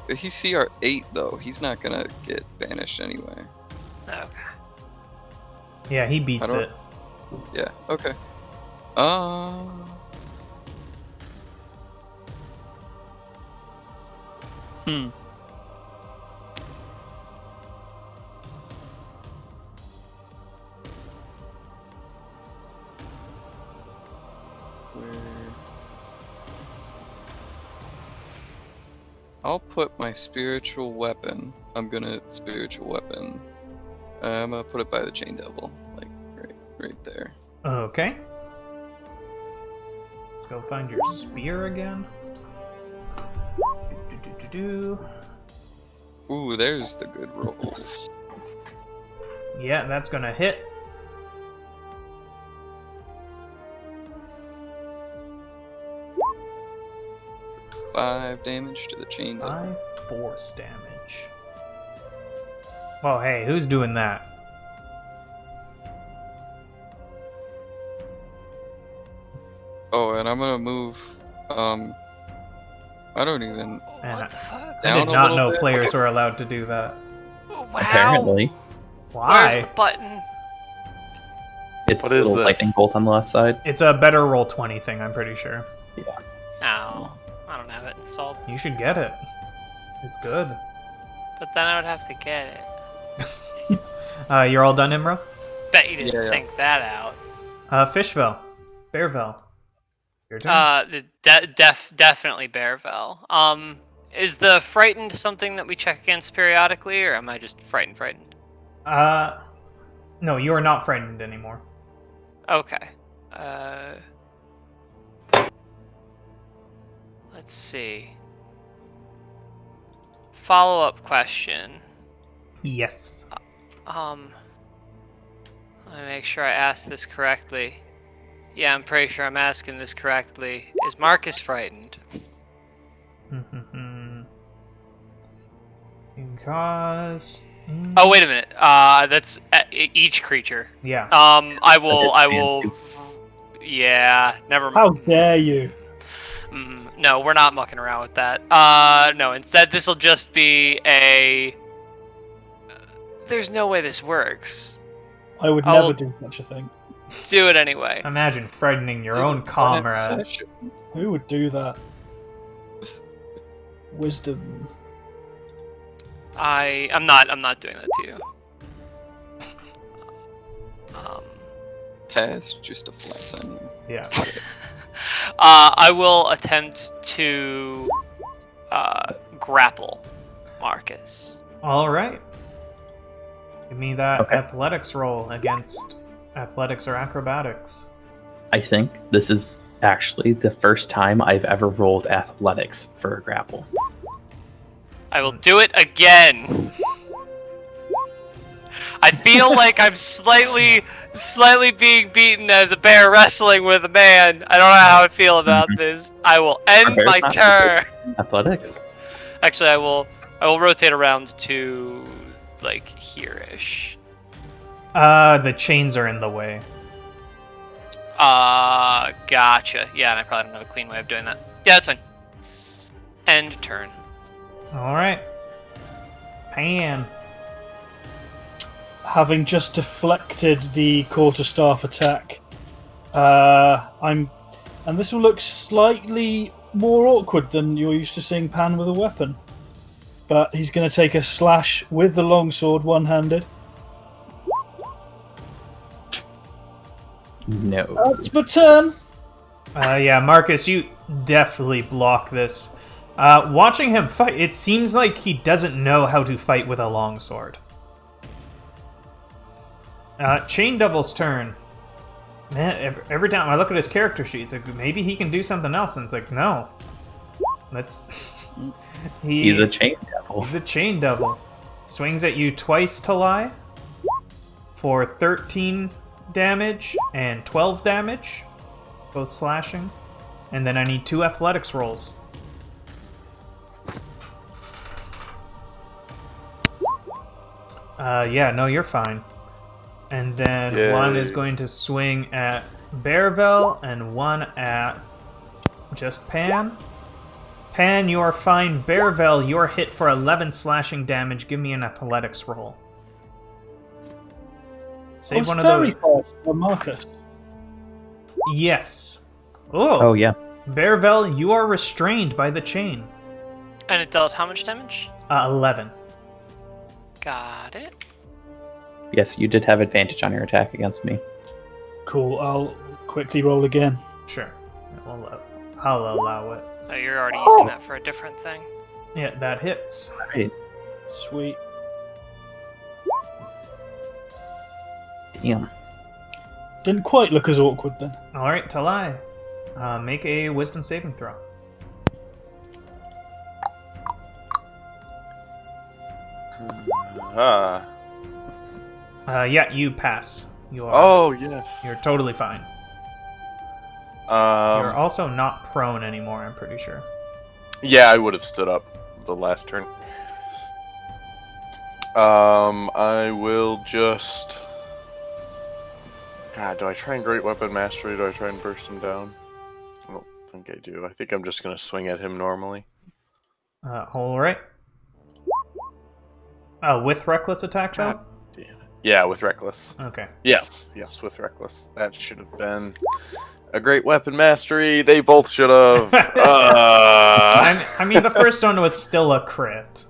CR 8 though. He's not gonna get banished anyway. Okay. Yeah, he beats don't- it. Yeah. Okay. Hmm. I'll put my spiritual weapon. I'm gonna spiritual weapon. I'm gonna put it by the Chain Devil, like right there. Okay. Let's go find your spear again. Do. Ooh, there's the good rolls. Yeah, that's gonna hit. 5 damage to the Chain Devil. 5 force damage. Well, hey, who's doing that? Oh, and I'm gonna move. I don't even. And What the fuck? I Down did a not little know bit. players were allowed to do that. Wow. Apparently, Why? Where's the button? it's What a is little this? lightning bolt on the left side. It's a better roll 20 thing, I'm pretty sure. No, I don't have it installed. You should get it. It's good. But then I would have to get it. You're all done, Imra? Bet you didn't Yeah. think that out. Fishville. Bearville. Your turn. Definitely Bearville. Is the frightened something that we check against periodically, or am I just frightened? No, you are not frightened anymore. Okay. Let's see. Follow-up question. Yes. Let me make sure I ask this correctly. Yeah, I'm pretty sure I'm asking this correctly. Is Marcus frightened? Because... Oh, wait a minute. That's each creature. Yeah. I will. Yeah, never How mind. dare you? No, we're not mucking around with that. No, instead this will just be a... There's no way this works. I would I'll- never do such a thing. Do it anyway. Imagine frightening your Dude, own what comrades. obsession. Who would do that? Wisdom. I'm not doing that to you. Pass just a flex on you. Yeah. I will attempt to grapple Marcus. All right. Give me that Okay. athletics roll against athletics or acrobatics. I think this is actually the first time I've ever rolled athletics for a grapple. I will do it again. I feel like I'm slightly being beaten as a bear wrestling with a man. I don't know how I feel about this. I will end bears my not turn. Athletics? Actually, I will rotate around to like here-ish. The chains are in the way. Gotcha. Yeah, and I probably don't have a clean way of doing that. Yeah, that's fine. End turn. All right. Pan. Having just deflected the quarterstaff attack, and this will look slightly more awkward than you're used to seeing Pan with a weapon. But he's going to take a slash with the longsword, one-handed. No. It's my turn. Yeah, Marcus, you definitely block this. Watching him fight, it seems like he doesn't know how to fight with a longsword. Chain Devil's turn. Man, every time I look at his character sheet, it's like maybe he can do something else, and it's like no. That's He's a chain devil. He's a chain devil. Swings at you twice to lie for 13 damage and 12 damage, both slashing. And then I need 2 athletics rolls. Yeah, no, you're fine. And then Yay. one is going to swing at Bearvel and one at just Pan. Pan, you are fine. Bearvel, you are hit for 11 slashing damage. Give me an athletics roll. Save one of those. Fast for Marcus. Yes. Oh, yeah. Bearvel, you are restrained by the chain. And it dealt how much damage? 11. Got it. Yes, you did have advantage on your attack against me. Cool. I'll quickly roll again. Sure. I'll allow it. Oh, you're already using that for a different thing. Yeah, that hits. Right. Sweet. Damn. Didn't quite look as awkward then. Alright, Talai. Make a wisdom saving throw. Yeah, you pass. You are. Oh, yes. You're totally fine. You're also not prone anymore, I'm pretty sure. Yeah, I would have stood up the last turn. I will just... God, do I try and Great Weapon Mastery? Do I try and burst him down? I don't think I do. I think I'm just going to swing at him normally. Alright. With Reckless attack, though? God damn it. Yeah, with Reckless. Okay. Yes, with Reckless. That should have been a Great Weapon Mastery. They both should have. I mean, the first one was still a crit.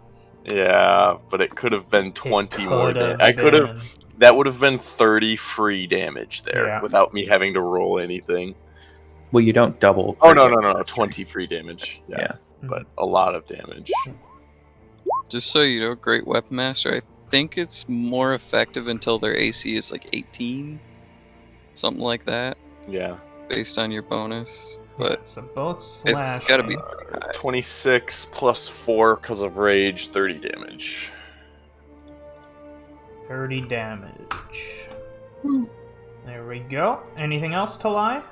Yeah, but it could have been 20 more. Could've I could have. been. That would have been 30 free damage there Yeah. without me having to roll anything. Well, you don't double. Oh, no. 20 free damage. Yeah. But a lot of damage. Just so you know, Great Weapon Master, I think it's more effective until their AC is like 18. Something like that, Yeah. based on your bonus. But So both slashing. it's gotta be 26 plus 4 because of rage, 30 damage. 30 damage. There we go. Anything else to lie?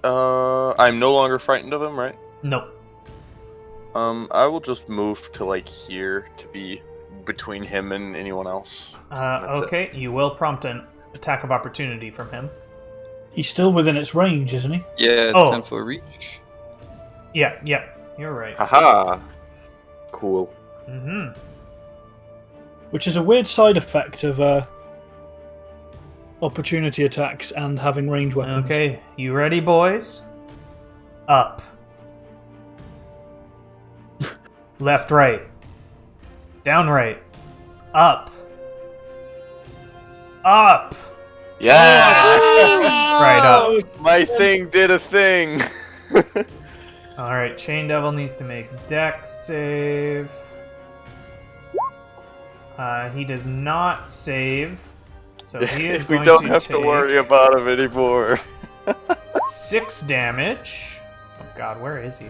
I'm no longer frightened of him, right? Nope. I will just move to like here to be between him and anyone else. That's Okay, you will prompt an attack of opportunity from him. He's still within its range, isn't he? yeah, it's Oh. 10-foot reach. Yeah, you're right. Haha. Cool. Mm-hmm. Which is a weird side effect of opportunity attacks and having range weapons. Okay, you ready, boys? Up. Left, right. Down, right. Up. Up! Yeah! Right up. My thing did a thing! Alright, Chain Devil needs to make Dex save. He does not save. So he is We going don't to have to take worry about him anymore. 6 damage. Oh god, where is he?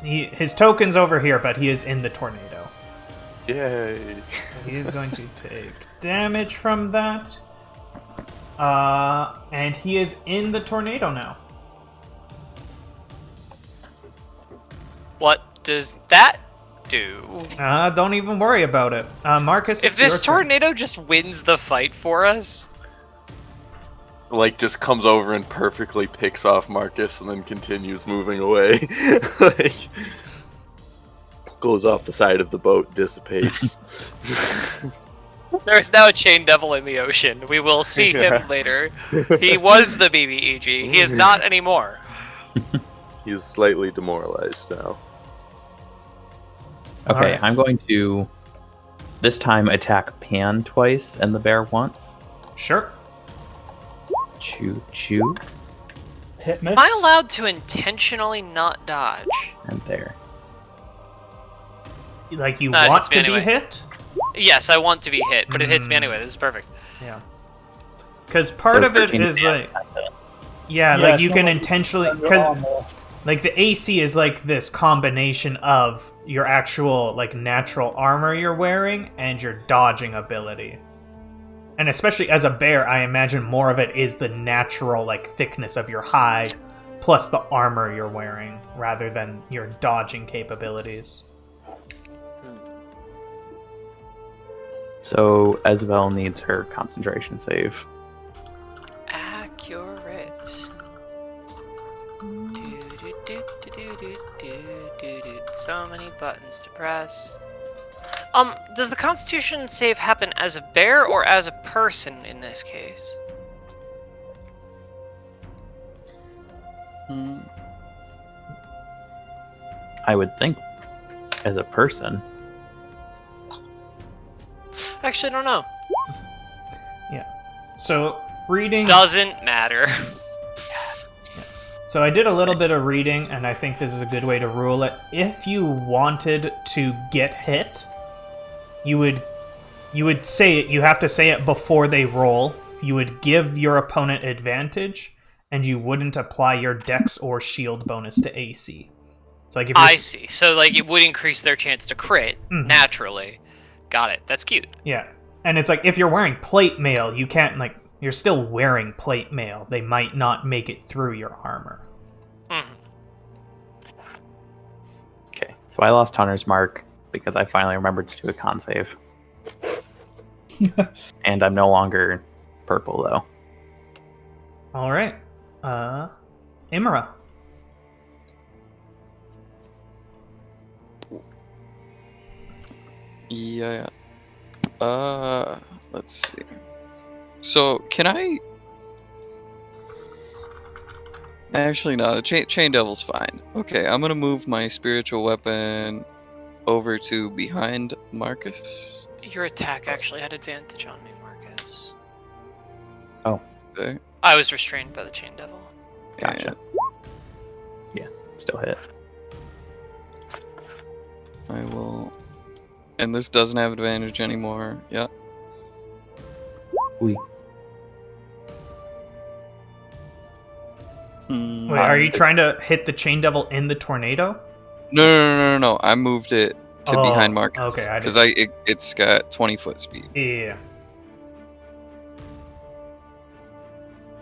His token's over here, but he is in the tornado. Yay. So he is going to take damage from that. And he is in the tornado now. What does that do? Don't even worry about it. Marcus, If it's your this turn. tornado just wins the fight for us, Like, just comes over and perfectly picks off Marcus and then continues moving away. Like, goes off the side of the boat, dissipates. there's now a Chain Devil in the ocean. We will see him later. He was the BBEG. He is not anymore. He is slightly demoralized now. Okay, Alright. I'm going to this time attack Pan twice and the bear once. Sure. Choo. Hit miss. Am I allowed to intentionally not dodge? And there. Like you It's want me to anyway. be hit? Yes, I want to be hit, but it hits me anyway. This is perfect. Yeah. Because part So of it 13 is damage, like, kinda. yeah, Yeah, like it's you not can like intentionally, your because armor. like the AC is like this combination of your actual like natural armor you're wearing and your dodging ability. And especially as a bear, I imagine more of it is the natural like thickness of your hide plus the armor you're wearing rather than your dodging capabilities. So Isabel needs her concentration save. Accurate. So many buttons to press. Does the Constitution save happen as a bear or as a person in this case? I would think as a person. Actually, I don't know. Yeah. So reading Doesn't matter. So I did a little bit of reading, and I think this is a good way to rule it. If you wanted to get hit, you would say it. You have to say it before they roll. You would give your opponent advantage, and you wouldn't apply your Dex or Shield bonus to AC. So like if you're I see. So like it would increase their chance to crit naturally. Got it. That's cute. Yeah, and it's like if you're wearing plate mail, you can't like. You're still wearing plate mail. They might not make it through your armor. Okay, so I lost Hunter's Mark because I finally remembered to do a con save. And I'm no longer purple, though. All right. Imra. Yeah. Let's see. So, can I... Actually, no, the Chain Devil's fine. Okay, I'm gonna move my spiritual weapon over to behind Marcus. Your attack actually had advantage on me, Marcus. Oh. Okay. I was restrained by the Chain Devil. Gotcha. Yeah, still hit. I will... And this doesn't have advantage anymore. Yeah. We. Wait, are you trying to hit the Chain Devil in the tornado? No. I moved it to Oh, behind Marcus. okay, I Because didn't- it's got 20-foot speed. Yeah.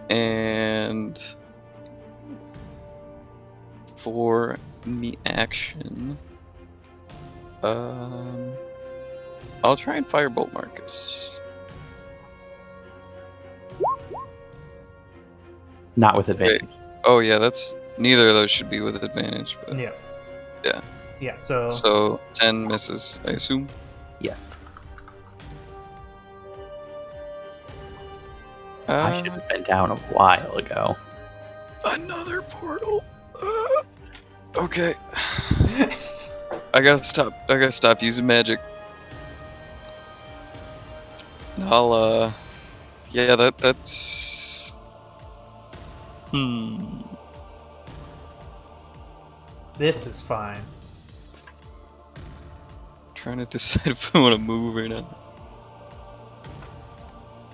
And for me action, I'll try and firebolt Marcus. Not with advantage. Oh yeah, that's neither of those should be with advantage. But Yeah. Yeah. Yeah, so So 10 misses, I assume. Yes. I should have been down a while ago. Another portal. Okay. I gotta stop using magic. I'll yeah, that's this is fine. trying to decide if I want to move or not.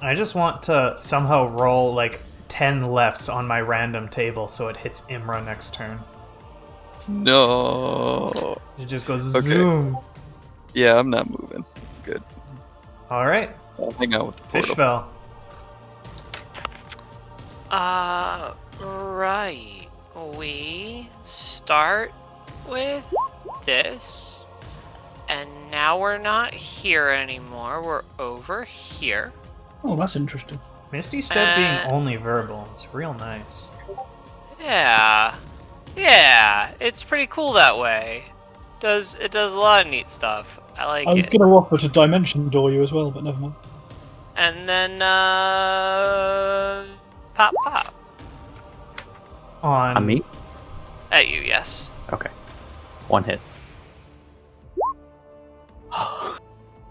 I just want to somehow roll like 10 lefts on my random table so it hits Imra next turn. No. It just goes Okay. zoom. Yeah, I'm not moving. Good. All right, I'll hang out with the portal. Fishfell. Right. We start with this, and now we're not here anymore. We're over here. Oh, that's interesting. Misty Step being only verbal is real nice. Yeah, it's pretty cool that way. It does a lot of neat stuff. I like I was it. going to offer to dimension door you as well, but never mind. And then pop On On me? at you. Yes. Okay. One hit.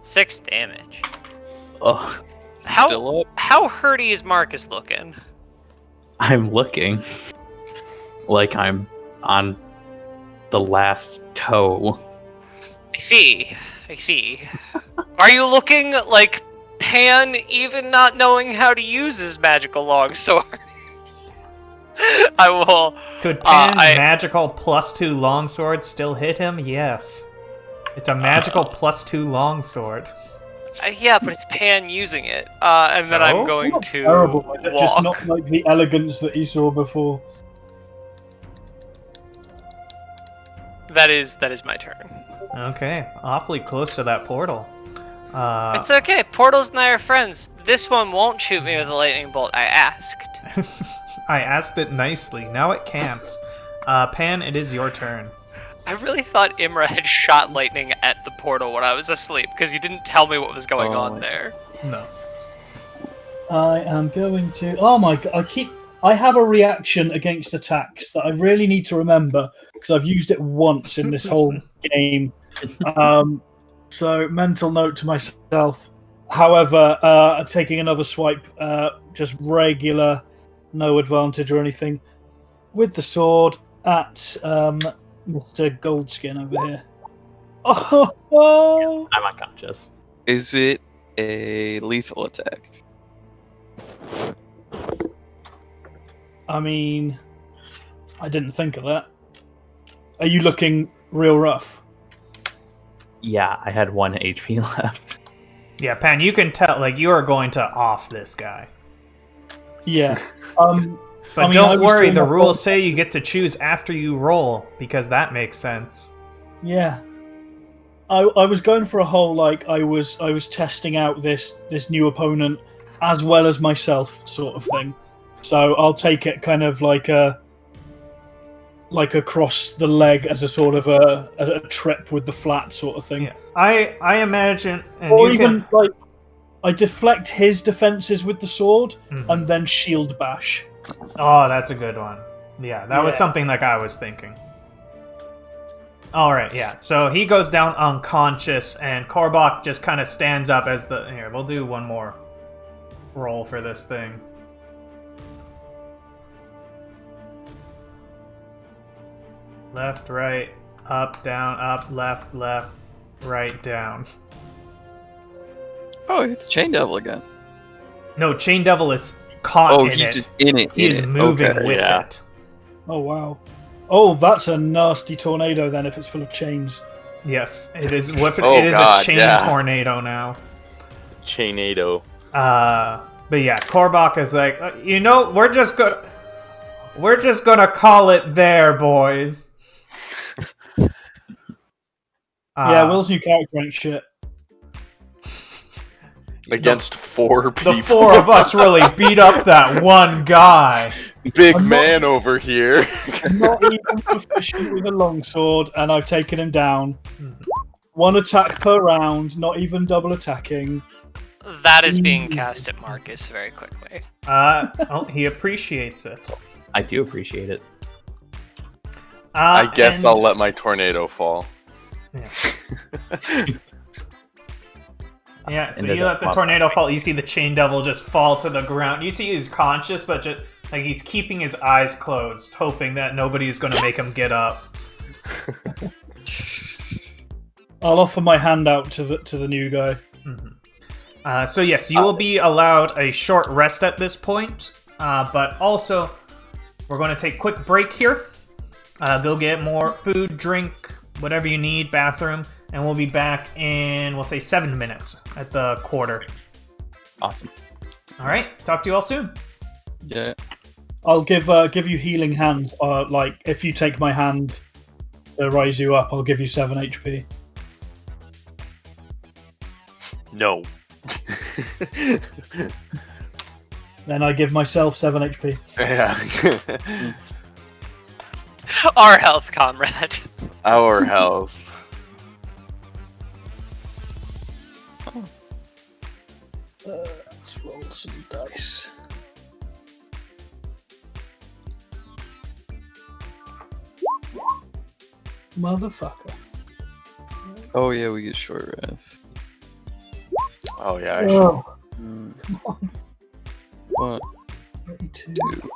6 damage. Oh, Still up? How hurty is Marcus looking? I'm looking like I'm on the last toe. I see. Are you looking like Pan, even not knowing how to use his magical longsword? I will. Could Pan's magical +2 longsword still hit him? Yes. It's a magical +2 longsword. Yeah, but it's Pan using it. And then I'm going Not to terrible, walk. just not like the elegance that you saw before. That is my turn. Okay, awfully close to that portal. It's okay. Portals and I are friends. This one won't shoot me with a lightning bolt. I asked. I asked it nicely. Now it can't. Pan, it is your turn. I really thought Imra had shot lightning at the portal when I was asleep, because you didn't tell me what was going on there. No. I am going to. Oh my god! I have a reaction against attacks that I really need to remember because I've used it once in this whole game. So mental note to myself. However, taking another swipe, just regular, no advantage or anything, with the sword at Mr. Goldskin over here. Oh! I'm unconscious. Is it a lethal attack? I mean, I didn't think of that. Are you looking real rough? Yeah, I had 1 HP left. Yeah, Pan, you can tell, like, you are going to off this guy. Yeah. But don't worry, the rules say you get to choose after you roll, because that makes sense. Yeah. I was going for a whole, like, I was testing out this new opponent as well as myself sort of thing. So I'll take it kind of like across the leg as a sort of a trip with the flat sort of thing. Yeah. I imagine, and or you even can... like I deflect his defenses with the sword and then shield bash. Oh, that's a good one. Yeah, that was something like I was thinking. Alright, yeah. So he goes down unconscious, and Korbok just kind of stands up as the... Here, we'll do one more roll for this thing. Left, right, up, down, up, left, right, down. Oh, it's Chain Devil again. No, Chain Devil is caught in it. He's just in it. He's moving okay. with it. Oh wow. Oh, that's a nasty tornado then if it's full of chains. Yes, it is. It is God, a chain tornado now. Chainado. But yeah, Korbok is like, you know, we're just gonna call it there, boys. Yeah, Will's new character ain't shit. Against 4 people. The 4 of us really beat up that one guy. Big man over here. I'm not even proficient with a longsword, and I've taken him down. 1 attack per round, not even double attacking. That is being cast at Marcus very quickly. He appreciates it. I do appreciate it. I guess I'll let my tornado fall. Yeah. Yeah, so you let the tornado fall. You see the Chain Devil just fall to the ground. You see he's conscious, but just like he's keeping his eyes closed, hoping that nobody is going to make him get up. I'll offer my hand out to the new guy. So yes, you will be allowed a short rest at this point, but also we're going to take a quick break here. Go get more food, drink, whatever you need, bathroom, and we'll be back in, we'll say 7 minutes at the quarter. Awesome. All right, talk to you all soon. Yeah. I'll give you healing hand. Like if you take my hand to rise you up, I'll give you 7 HP. No. Then I give myself 7 HP. Yeah. Our health, comrade. Our health. Let's roll some dice. Motherfucker. Oh yeah, we get short rest. Oh yeah, I should. Oh, Come on. 1, 32. 2.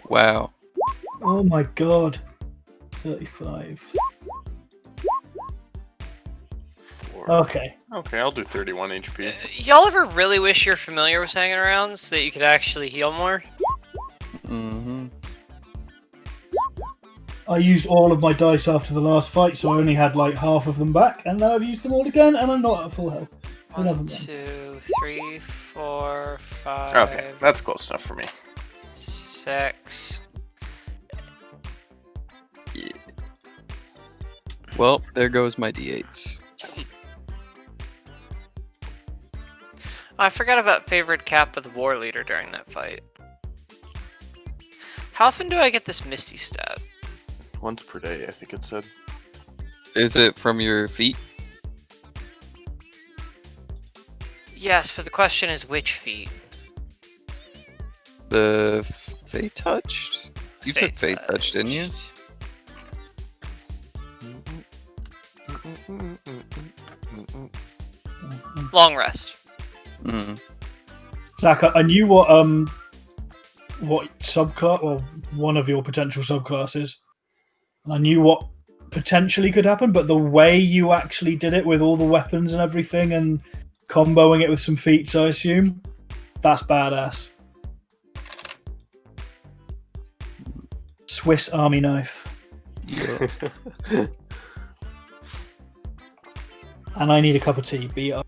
Wow. Oh my god. 35. 4. Okay. Okay, I'll do 31 HP. Y'all ever really wish your familiar was hanging around so that you could actually heal more? Mm-hmm. I used all of my dice after the last fight, so I only had like half of them back, and now I've used them all again, and I'm not at full health. Never 1, mind. 2, 3, 4, 5, Okay, that's close enough for me. 6. Well, there goes my d8s. I forgot about favorite cap of the war leader during that fight. How often do I get this Misty stat? Once per day, I think it said. Is it from your feet? Yes, but the question is which feat? The Fey touched? You took Fey touch, didn't you? Long rest. Mm. Zach, I knew what subclass, well, one of your potential subclasses. And I knew what potentially could happen, but the way you actually did it with all the weapons and everything and comboing it with some feats, I assume, that's badass. Swiss Army knife. And I need a cup of tea. BR.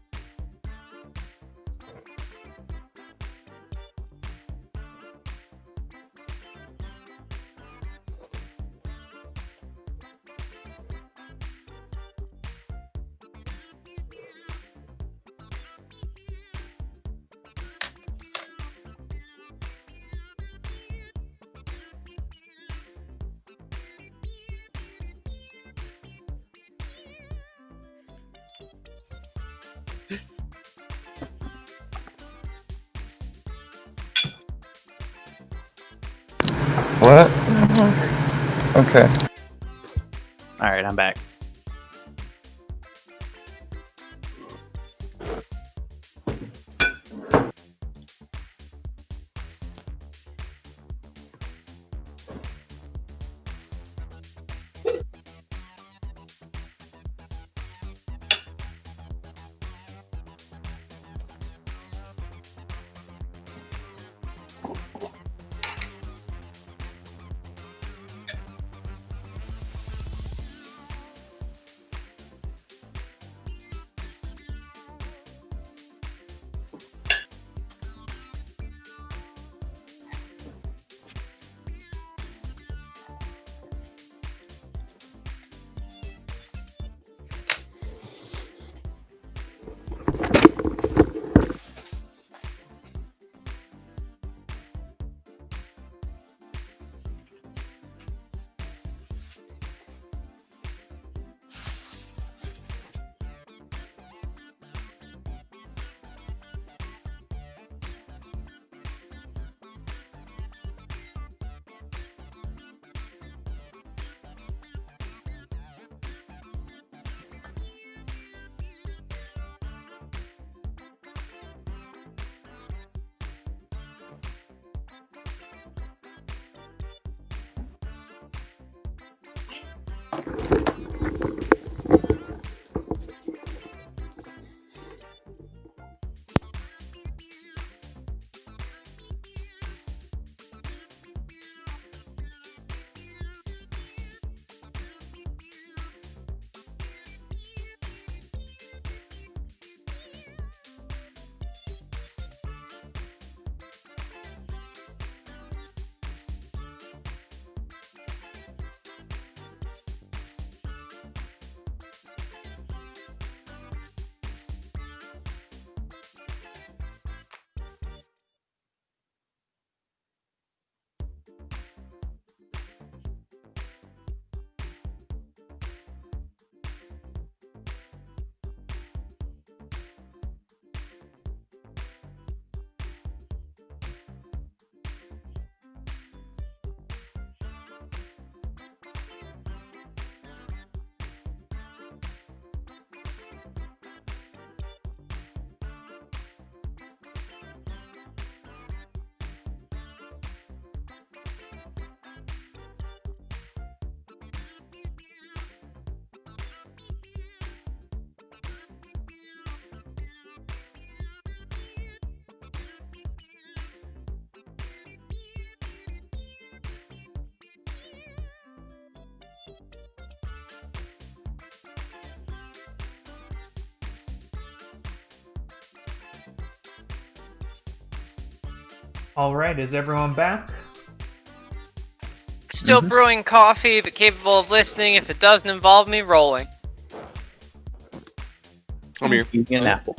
What? Okay. All right, I'm back. All right, is everyone back? Still brewing coffee, but capable of listening if it doesn't involve me rolling. I'm here. Eating an apple,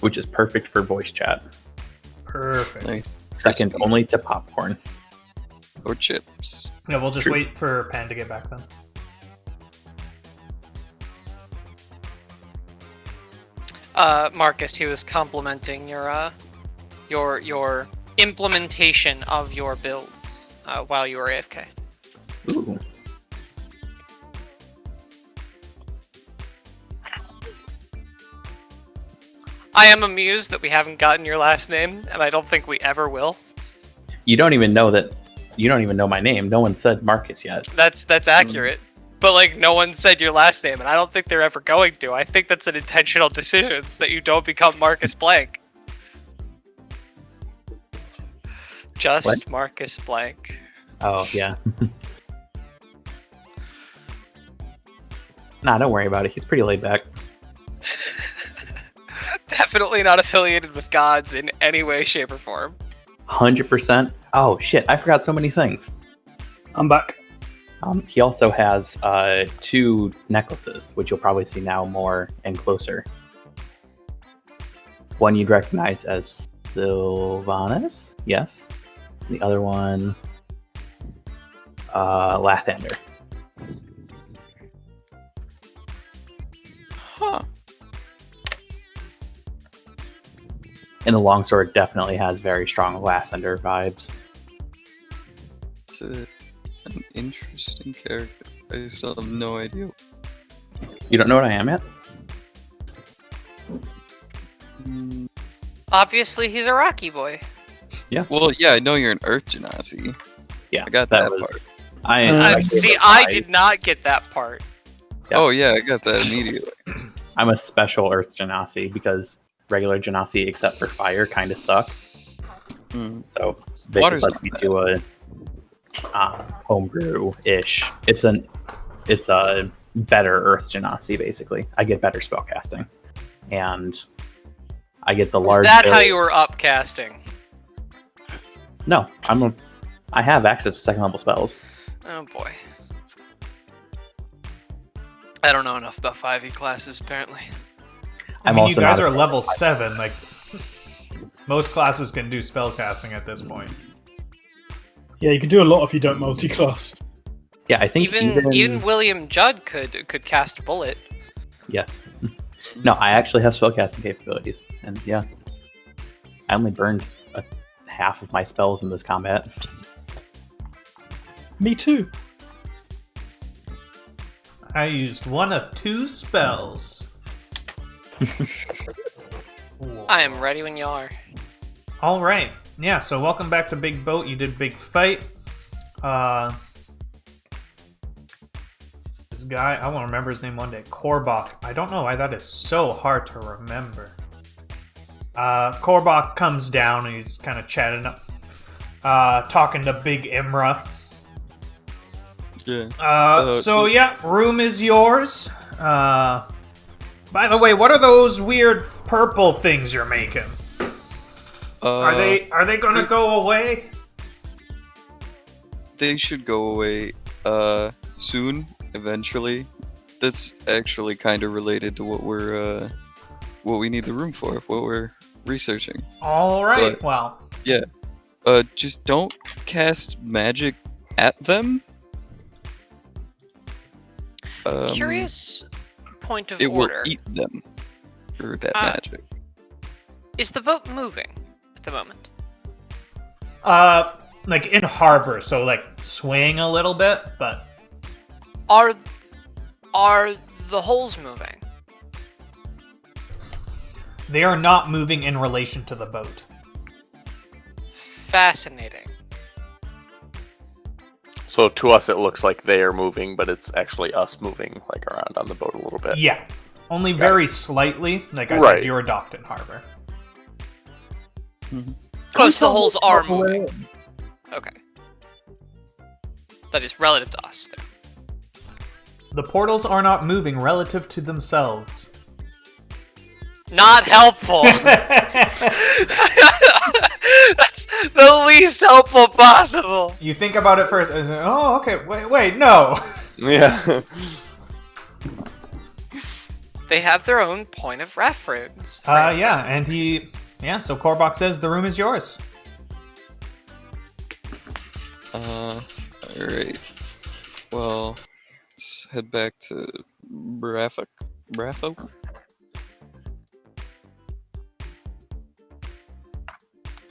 which is perfect for voice chat. Perfect. Nice. Second Crispy. only to popcorn. Or chips. Yeah, we'll just True. wait for Pan to get back then. Marcus, he was complimenting your implementation of your build while you were AFK. Ooh. I am amused that we haven't gotten your last name, and I don't think we ever will. You don't even know that. You don't even know my name. No one said Marcus yet. That's accurate. But like, no one said your last name, and I don't think they're ever going to. I think that's an intentional decision so that you don't become Marcus Blank. Just What? Marcus Blank. Oh yeah. Nah, don't worry about it. He's pretty laid back. Definitely not affiliated with gods in any way, shape, or form. 100%. Oh shit! I forgot so many things. I'm back. He also has 2 necklaces, which you'll probably see now more and closer. One you'd recognize as Sylvanas, yes. The other one, Lathander. Huh. And the longsword definitely has very strong Lathander vibes. It's an interesting character. I still have no idea. You don't know what I am yet? Mm, Obviously, he's a Rocky boy. Well, yeah, I know you're an Earth Genasi. Yeah, I got that part. I gave See, it I 5. did not get that part. Yeah. Oh yeah, I got that immediately. I'm a special Earth Genasi because regular Genasi, except for fire, kind of suck. Mm. So they Water's just let not me bad. do a homebrew-ish. It's a better Earth Genasi, basically. I get better spellcasting, and I get the large. Is that how build. you were upcasting? No, I have access to second level spells. Oh boy. I don't know enough about 5e classes, apparently. I I'm mean, you also guys not are a- level 7. Like, most classes can do spellcasting at this point. Yeah, you can do a lot if you don't multi-class. Yeah, I think Even William Judd could cast Bullet. Yes. No, I actually have spellcasting capabilities, and yeah, I only burned half of my spells in this combat. Me too. I used 1 of 2 spells. I am ready when you are. All right. Yeah, so welcome back to Big Boat. You did Big Fight. This guy, I won't remember his name one day. Korbach. I don't know why that is so hard to remember. Korbach comes down and he's kind of chatting up, talking to Big Imra. Yeah. So yeah, room is yours. By the way, what are those weird purple things you're making? Are they gonna go away? They should go away soon, eventually. That's actually kind of related to what we need the room for, what we're researching. All right. But- Well, Just don't cast magic at them. Curious point of It will order. eat them through that Ah. magic. Is the boat moving at the moment? like in harbor, so like swaying a little bit, but Are the holes moving? they are not moving in relation to the boat. Fascinating. So to us, it looks like they are moving, but it's actually us moving like around on the boat a little bit. Yeah, only very slightly. Like I Right. said, you're docked in harbor. Oh, so the holes are moving. Okay. That is relative to us, there. The portals are not moving relative to themselves. Not helpful! That's the least helpful possible. You think about it first. And, oh, okay. Wait, no. Yeah. They have their own point of reference. Yeah, and so Korbach says the room is yours. Alright. Well, let's head back to Brafo.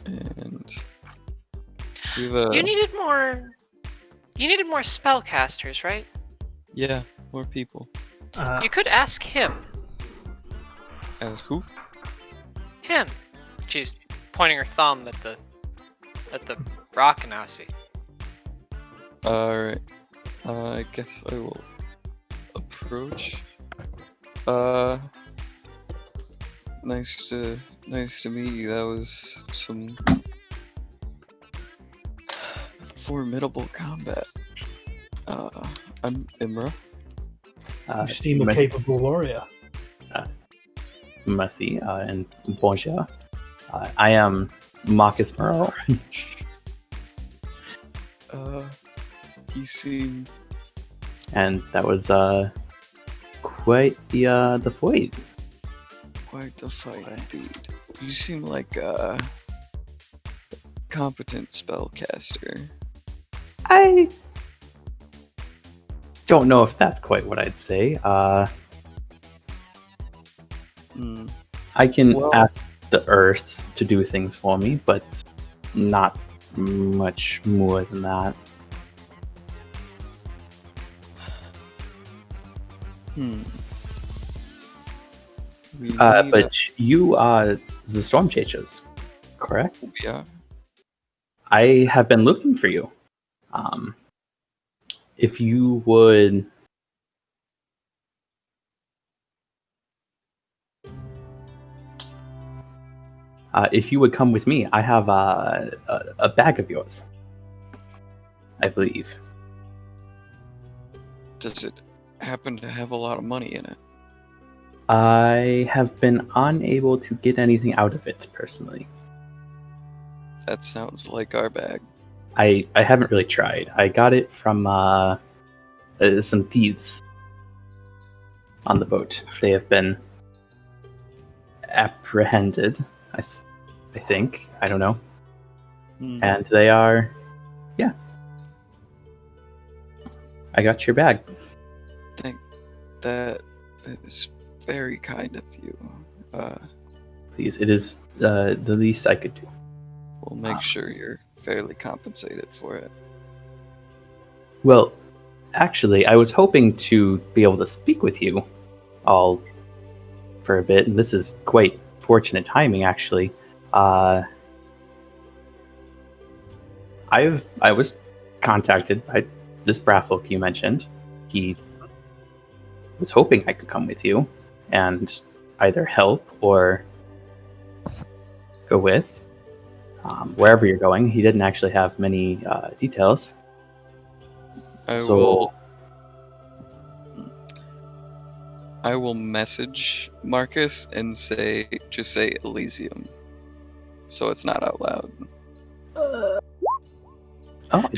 And we've You needed more spellcasters, right? yeah, more people. You could ask him. As who? Him. She's pointing her thumb at the Rockanasi. Alright. I guess I will approach. Nice to meet you. That was some formidable combat. I'm Imra. You seem a capable warrior. Merci, and bonjour. I am Marcus Moreau. You seem... And that was quite the fight. Quite the fight, indeed. You seem like a competent spellcaster. I don't know if that's quite what I'd say. I can ask the Earth to do things for me, but not much more than that. But you are the Storm Chasers, correct? Yeah. I have been looking for you. If you would... if you would come with me, I have a bag of yours, I believe. Does it happen to have a lot of money in it? I have been unable to get anything out of it, personally. That sounds like our bag. I haven't really tried. I got it from some thieves on the boat. They have been apprehended, I think. I don't know. And they are... Yeah. I got your bag. That is very kind of you. Please, it is the least I could do. We'll make sure you're fairly compensated for it. Well, actually, I was hoping to be able to speak with you all for a bit, and this is quite fortunate timing, actually. I was contacted by this Braffolk you mentioned. He was hoping I could come with you and either help or go with wherever you're going. He didn't actually have many details. I will message Marcus and just say Elysium, so it's not out loud.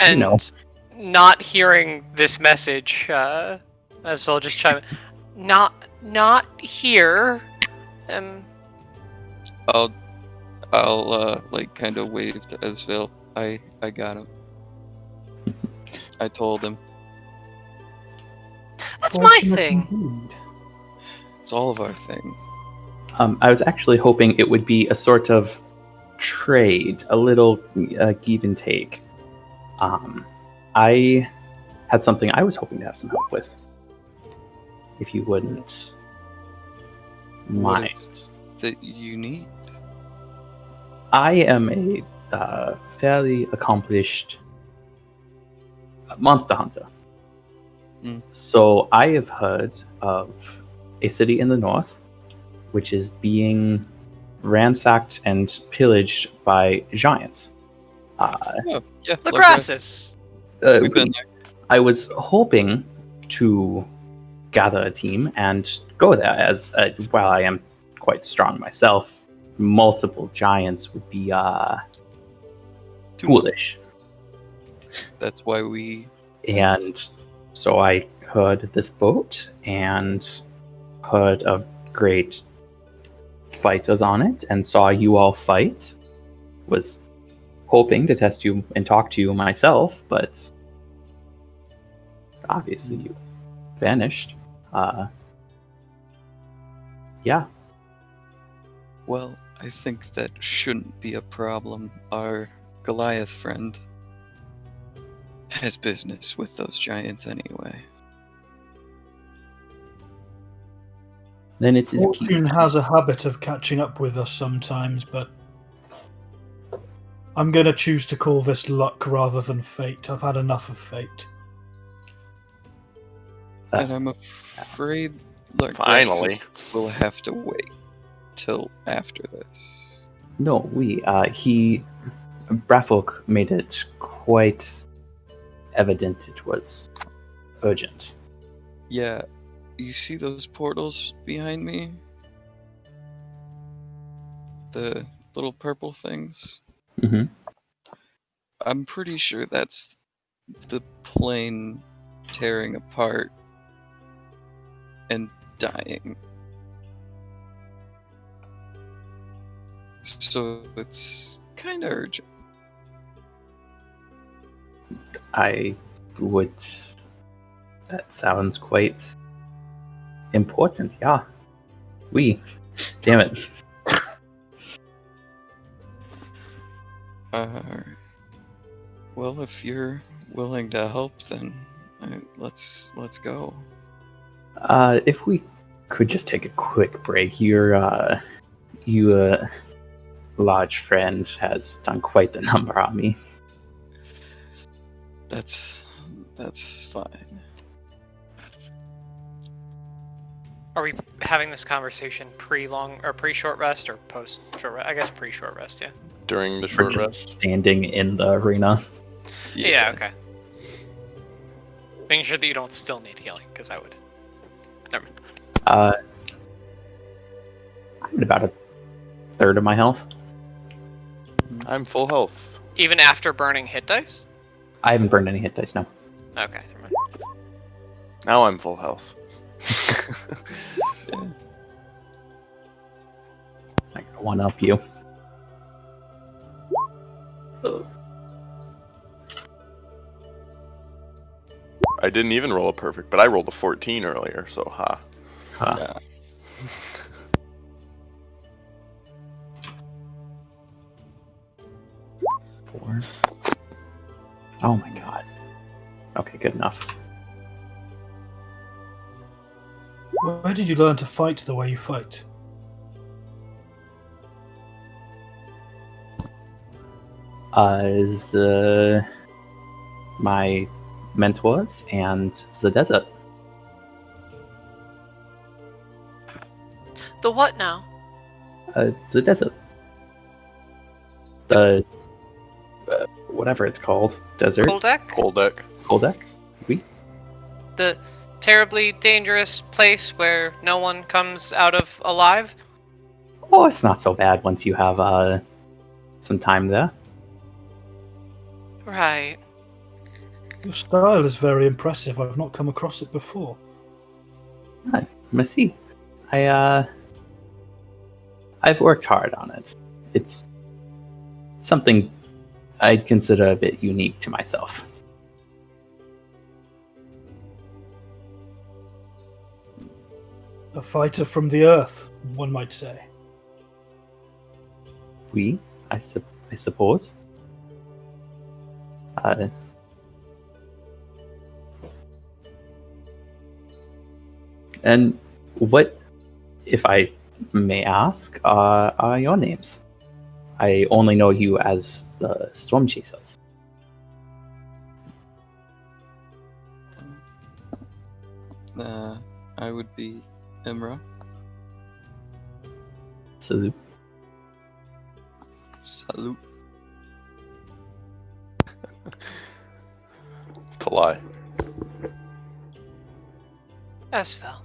And not hearing this message, as well, just chime in. Not here. I'll like kind of wave to Esville. I got him. I told him. That's my thing. Indeed. It's all of our thing. I was actually hoping it would be a sort of trade, a little give and take. I had something I was hoping to have some help with. If you wouldn't mind. What is that you need? I am a fairly accomplished monster hunter. So I have heard of a city in the north which is being ransacked and pillaged by giants. The grasses. We've been there. I was hoping to gather a team and go there, as while I am quite strong myself, multiple giants would be foolish. That's why we. And so I heard this boat and heard of great fighters on it and saw you all fight. Was hoping to test you and talk to you myself, but obviously you vanished. Yeah. Well, I think that shouldn't be a problem. Our Goliath friend has business with those giants anyway. Then it's his keys. Fortune has a habit of catching up with us sometimes, but I'm going to choose to call this luck rather than fate. I've had enough of fate. And I'm afraid Finally. we'll have to wait till after this. No, Brafok made it quite evident it was urgent. Yeah, you see those portals behind me? The little purple things? Mm-hmm. I'm pretty sure that's the plane tearing apart and dying. So it's kind of urgent. That sounds quite important, yeah. Damn it. Well, if you're willing to help, then let's go. If we could just take a quick break, your large friend has done quite the number on me. That's fine. Are we having this conversation pre-long or pre-short rest or post-short rest? I guess pre-short rest, yeah. During the We're short just rest. standing in the arena. Yeah, okay. Making sure that you don't still need healing, because I would. Never mind. I'm at about a third of my health. I'm full health. Even after burning hit dice? I haven't burned any hit dice now. Okay, never mind. Now I'm full health. I gotta one up you. I didn't even roll a perfect, but I rolled a 14 earlier, so ha. Huh. Four. Oh my god. Okay, good enough. Where did you learn to fight the way you fight? Is my mentors and the desert. The what now? The desert. The whatever it's called, desert. Koldak? Koldak. Koldak. The terribly dangerous place where no one comes out of alive? Oh, it's not so bad once you have some time there. Right. Your style is very impressive. I've not come across it before. Merci. I've worked hard on it. It's something I'd consider a bit unique to myself. A fighter from the earth, one might say. I suppose. And what, if I may ask, are your names? I only know you as the Storm Chasers. I would be Imra. Salute. Salute. To lie. Asphalt.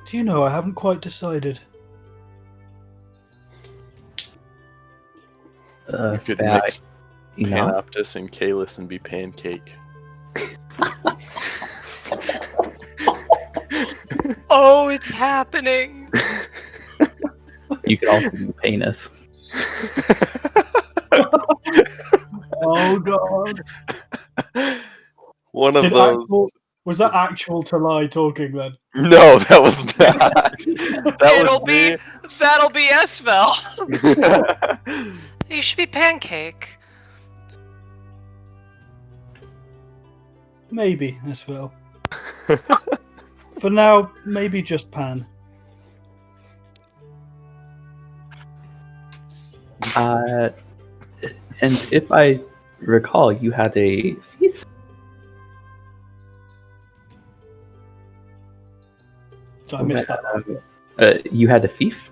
Do you know, I haven't quite decided. You could yeah, mix you know, Panoptis and Kalis and be Pancake. Oh, it's happening. you could also be Penis. Oh god. One of those. Was that actual Talai talking then? No, that was not. That was me. That'll be Esvel. You should be Pancake. Maybe as well. For now, maybe just Pan. And if I recall, you had a feast. So I missed that. You had a fief?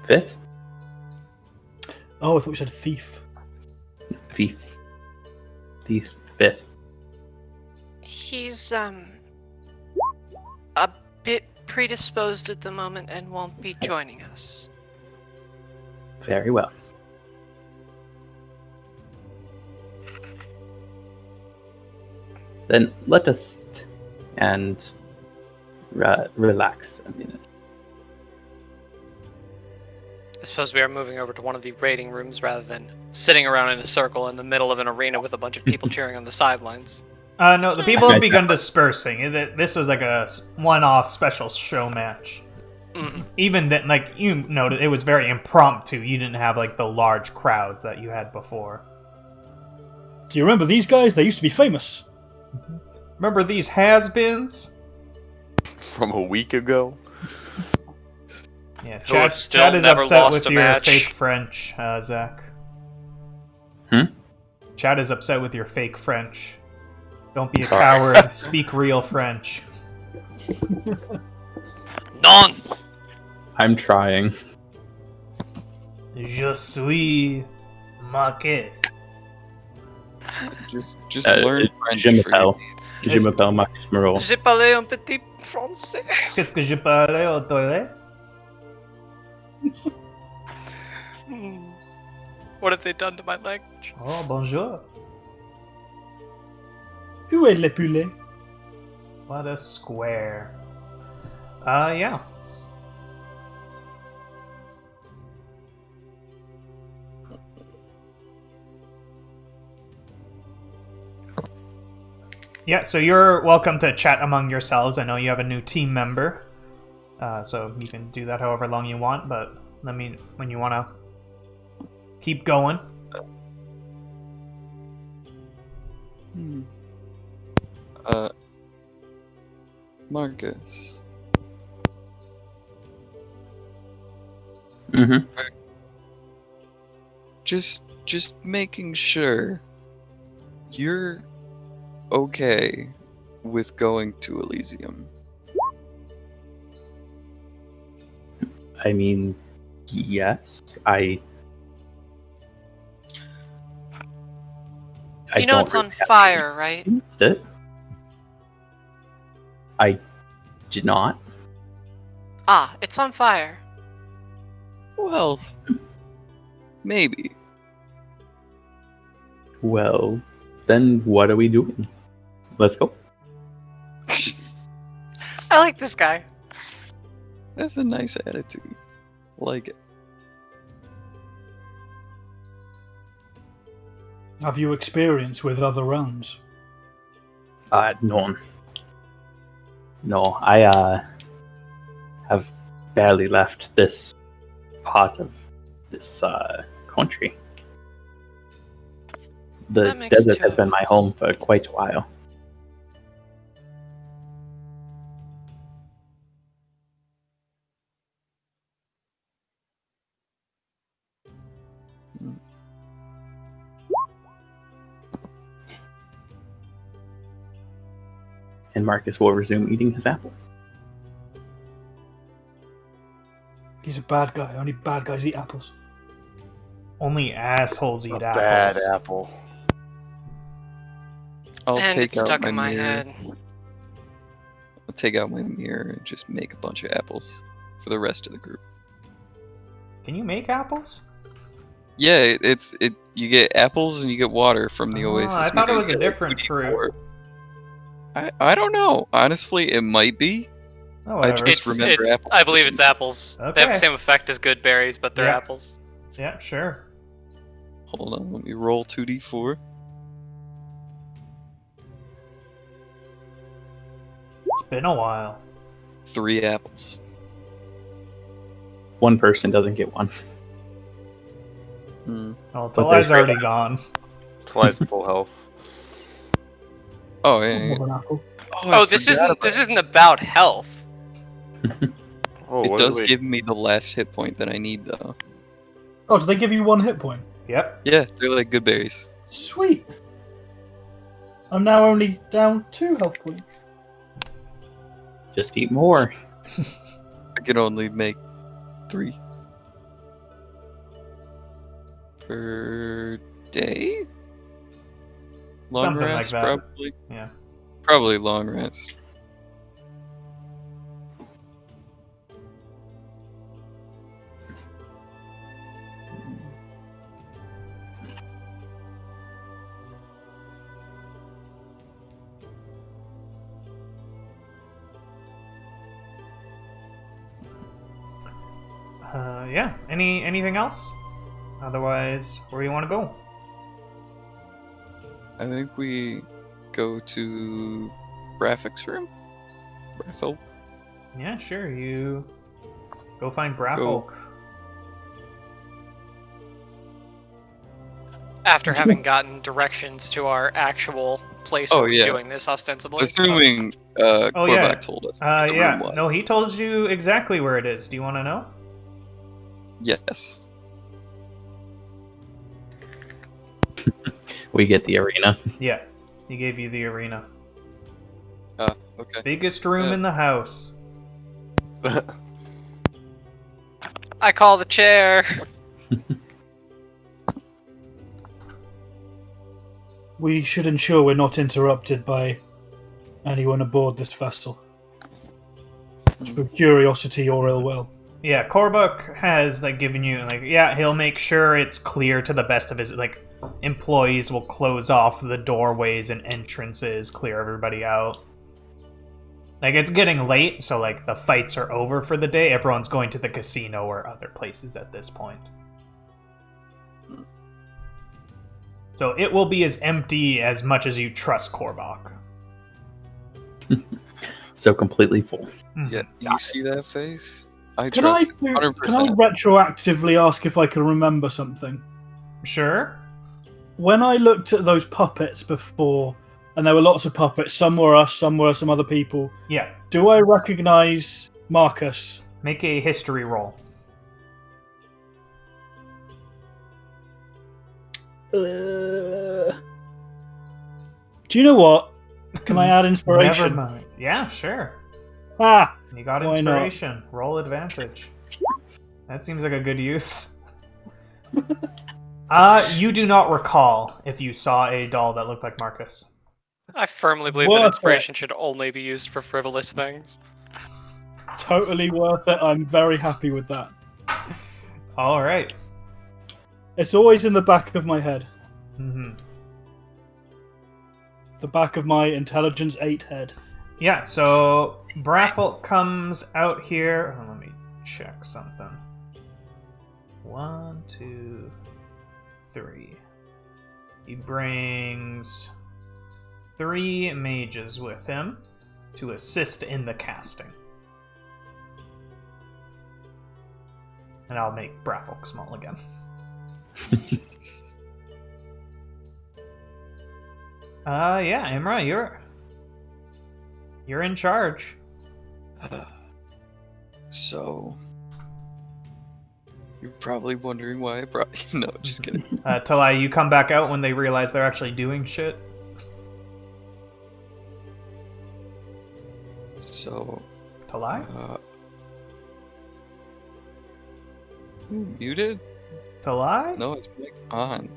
Fifth? Oh, I thought we said thief. Fief. Thief. Fifth. He's a bit predisposed at the moment and won't be joining us. Very well. Then let us sit and relax a minute. I suppose we are moving over to one of the raiding rooms rather than sitting around in a circle in the middle of an arena with a bunch of people cheering on the sidelines. No, the people have begun dispersing. This was like a one-off special show match. Mhm. Even then, like, you noted, it was very impromptu. You didn't have, like, the large crowds that you had before. Do you remember these guys? They used to be famous. Remember these has-beens? From a week ago. Yeah, Who have still Chad is never upset lost with a your match. fake French, Zach. Chad is upset with your fake French. Don't be a coward. Speak real French. None! I'm trying. Je suis Marquez. Just learn French. Je for m'appelle. your Je m'appelle Max Moreau. J'ai parlé un petit français. Qu'est-ce que je parlais au toilette? What have they done to my language? Oh, bonjour. Où est le poulet? What a square. Yeah. Yeah, so you're welcome to chat among yourselves. I know you have a new team member. So you can do that however long you want, but let me, when you want to keep going. Marcus. Mm-hmm. Just making sure you're okay with going to Elysium. I mean, yes. I You know don't it's on really have fire, right? against it. I did not. Ah, it's on fire. Well, maybe. Well, then what are we doing? Let's go. I like this guy. That's a nice attitude. Like it. Have you experience with other realms? No. No, I have barely left this part of this country. The That makes desert two has of been my us. home for quite a while. And Marcus will resume eating his apple. He's a bad guy. Only bad guys eat apples. Only assholes eat A apples. bad apple. I'll And take it's out stuck my in my mirror. head. I'll take out my mirror and just make a bunch of apples for the rest of the group. Can you make apples? Yeah, you get apples and you get water from the Oasis. I thought it meter. was You a get, like, different 2d4. fruit. I don't know. Honestly, it might be. Oh, I whatever. just remember apples. I believe it's apples. They have Okay. the same effect as good berries, but they're Yeah. apples. Yeah, sure. Hold on, let me roll 2d4. It's been a while. 3 apples. One person doesn't get one. Hmm. Well, But Talai's there's- already gone. Twice full health. Oh yeah. More than apple. Oh, this isn't about health. Oh, It what does did we- give me the last hit point that I need, though. Oh, do they give you 1 hit point? Yep. Yeah, they're like good berries. Sweet. I'm now only down 2 health points. Just eat more. I can only make 3 per day. Long Something like rest, that. probably. Yeah. Probably long rest. Yeah. Anything else? Otherwise, where do you want to go? I think we go to Graphic's room. Raphael. Yeah, sure. You go find Braffolk. After having gotten directions to our actual place Oh, where we're yeah. doing this ostensibly. Assuming Oh, Korvac yeah. told us where the Yeah. room was. No, he told you exactly where it is. Do you want to know? Yes. We get the arena. Yeah. He gave you the arena. Okay. Biggest room Yeah. in the house. I call the chair. We should ensure we're not interrupted by anyone aboard this vessel. Through curiosity or ill will. Yeah, Korvac has given you he'll make sure it's clear to the best of his employees will close off the doorways and entrances, clear everybody out. It's getting late, so the fights are over for the day. Everyone's going to the casino or other places at this point. So it will be as empty as much as you trust Korvac. So completely full. Yeah. You see that face? I Can I, trust it 100%. retroactively ask if I can remember something? Sure. When I looked at those puppets before, and there were lots of puppets, some were us, some were some other people, Yeah. do I recognize Marcus? Make a history roll. Do you know what? Can I add inspiration? Never mind. Yeah, sure. Ah! You got Why not? inspiration. Roll advantage. That seems like a good use. You do not recall if you saw a doll that looked like Marcus. I firmly believe Worth that it. inspiration should only be used for frivolous things. Totally worth it. I'm very happy with that. All right. It's always in the back of my head. Mm-hmm. The back of my intelligence 8 head. Yeah, so Braffolk comes out here. Oh, let me check something. 1, 2, 3. He brings 3 mages with him to assist in the casting. And I'll make Braffolk small again. Yeah, Imra, you're in charge. So, you're probably wondering why I brought you. No, just kidding. Talai, you come back out when they realize they're actually doing shit. So, Talai? muted? Talai? No, it's mic'd on.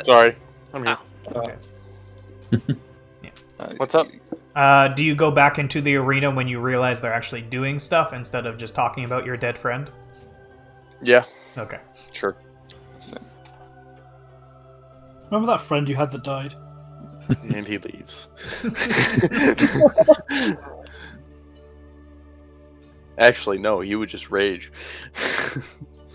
Sorry, I'm here. Okay. What's up? Do you go back into the arena when you realize they're actually doing stuff instead of just talking about your dead friend? Yeah, Okay. sure. That's fine. Remember that friend you had that died? And he leaves. Actually, no, he would just rage.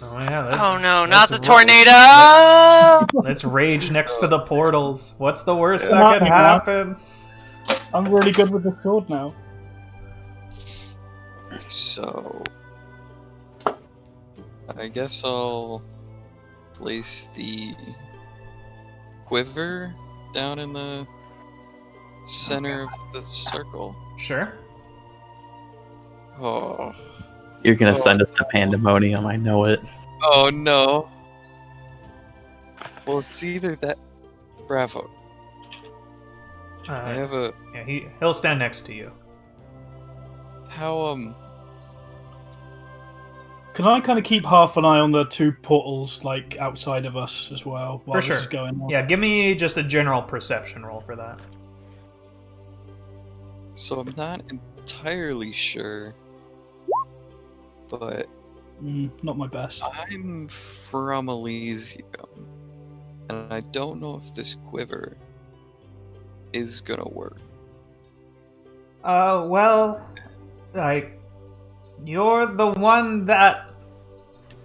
Oh yeah. Oh no, not the tornado! Let's rage next to the portals. What's the worst Come that on, could man. happen? I'm really good with the sword now. So, I guess I'll place the quiver down in the center of the circle. Sure. Oh. You're gonna send us to pandemonium. I know it. Oh no. Well, it's either that. Bravo. I have a. Yeah, he'll stand next to you. How, Can I kind of keep half an eye on the two portals, like, outside of us as well, while For this sure. is going on? Yeah, give me just a general perception roll for that. So I'm not entirely sure, but Not my best. I'm from Elysium, and I don't know if this quiver is gonna work. Well, like, you're the one that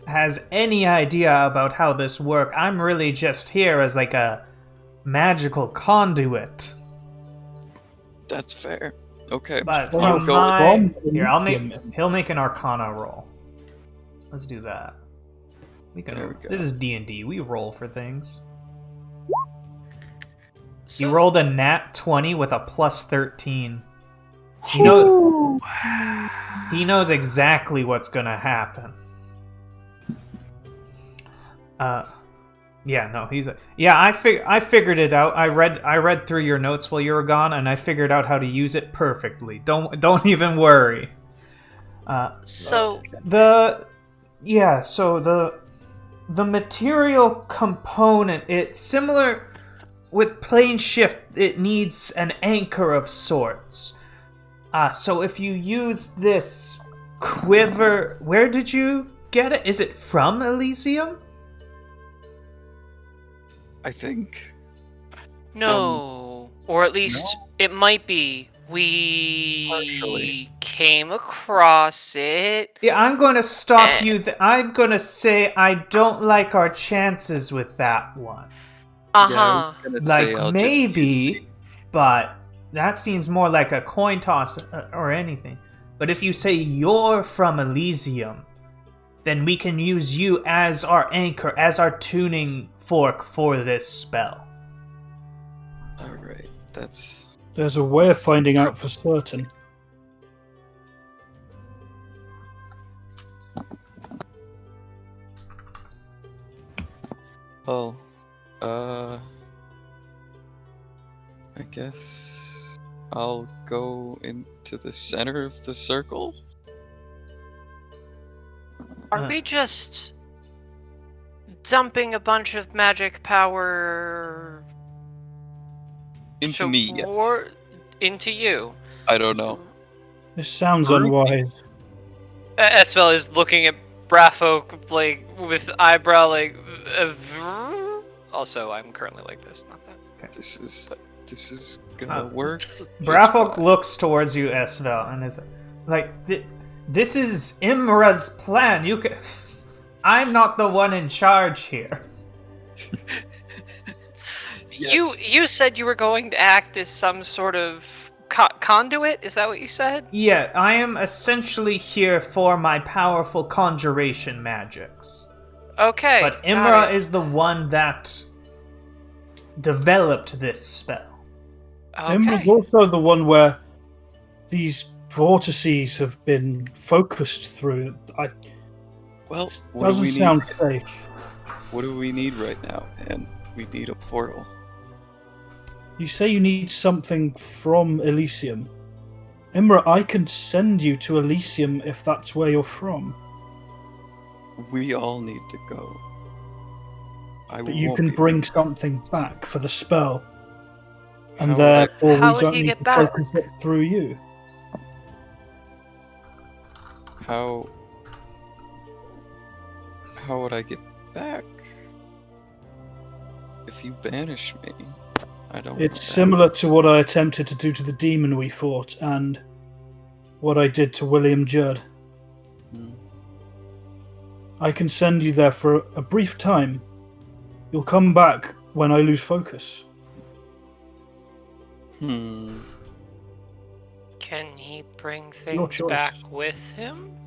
has any idea about how this works. I'm really just here as, like, a magical conduit. That's fair. Okay. But Well, from go my... from Here, Elysium. he'll make an Arcana roll. Let's do that. There we go. This is D&D. We roll for things. He So- rolled a nat 20 with a plus 13. He knows exactly what's gonna happen. Yeah, no, I figured it out. I read through your notes while you were gone, and I figured out how to use it perfectly. Don't even worry. So, The material component, it's similar with plane shift. It needs an anchor of sorts. So if you use this quiver, where did you get it? Is it from Elysium? I think. no. Or at least it might be. We Partially. came across it. Yeah, I'm going to stop you. I'm going to say I don't like our chances with that one. Uh Yeah, I huh. was gonna say I'll Like, just use maybe, but that seems more like a coin toss or anything. But if you say you're from Elysium, then we can use you as our anchor, as our tuning fork for this spell. Alright, that's. There's a way of finding out for certain. Well, I guess I'll go into the center of the circle. Are we just dumping a bunch of magic power Into me, yes. into you? I don't know. This sounds unwise. Esfel is looking at Brafok like with eyebrow like. Also, I'm currently like this, not that. This is gonna work. Brafok looks towards you, Esvel, and is like, "This is Imra's plan. You can. I'm not the one in charge here." Yes. You said you were going to act as some sort of conduit. Is that what you said? Yeah, I am essentially here for my powerful conjuration magics. Okay. But got Imra it. is the one that developed this spell. Imra's Okay. also the one where these vortices have been focused through. Well, what do we Doesn't need? sound safe. What do we need right now? And we need a portal. You say you need something from Elysium. Imra, I can send you to Elysium if that's where you're from. We all need to go. But you can bring something back for the spell. And How would I- therefore How we would don't he need get to back? focus it through you. how would I get back? If you banish me, I don't. It's similar to what I attempted to do to the demon we fought, and what I did to William Judd. I can send you there for a brief time. You'll come back when I lose focus. Can he bring Your things choice. back with him?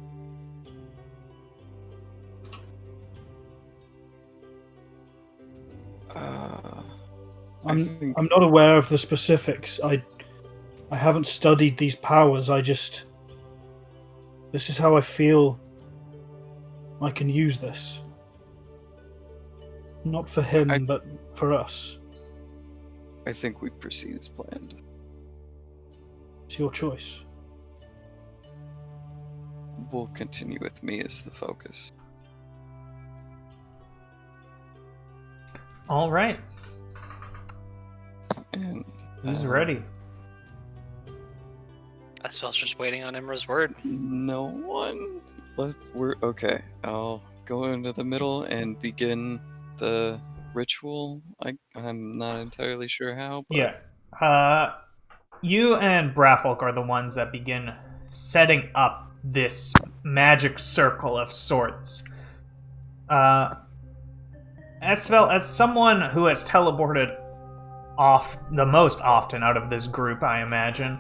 I'm not aware of the specifics. I haven't studied these powers. This is how I feel I can use this. Not for him, but for us. I think we proceed as planned. It's your choice. We'll continue with me as the focus. All right. And Who's ready? Asvel's just waiting on Imra's word. No one. We're okay. I'll go into the middle and begin the ritual. I'm not entirely sure how. But... Yeah. You and Braffolk are the ones that begin setting up this magic circle of sorts. Asvel, as someone who has teleported off the most often out of this group, I imagine,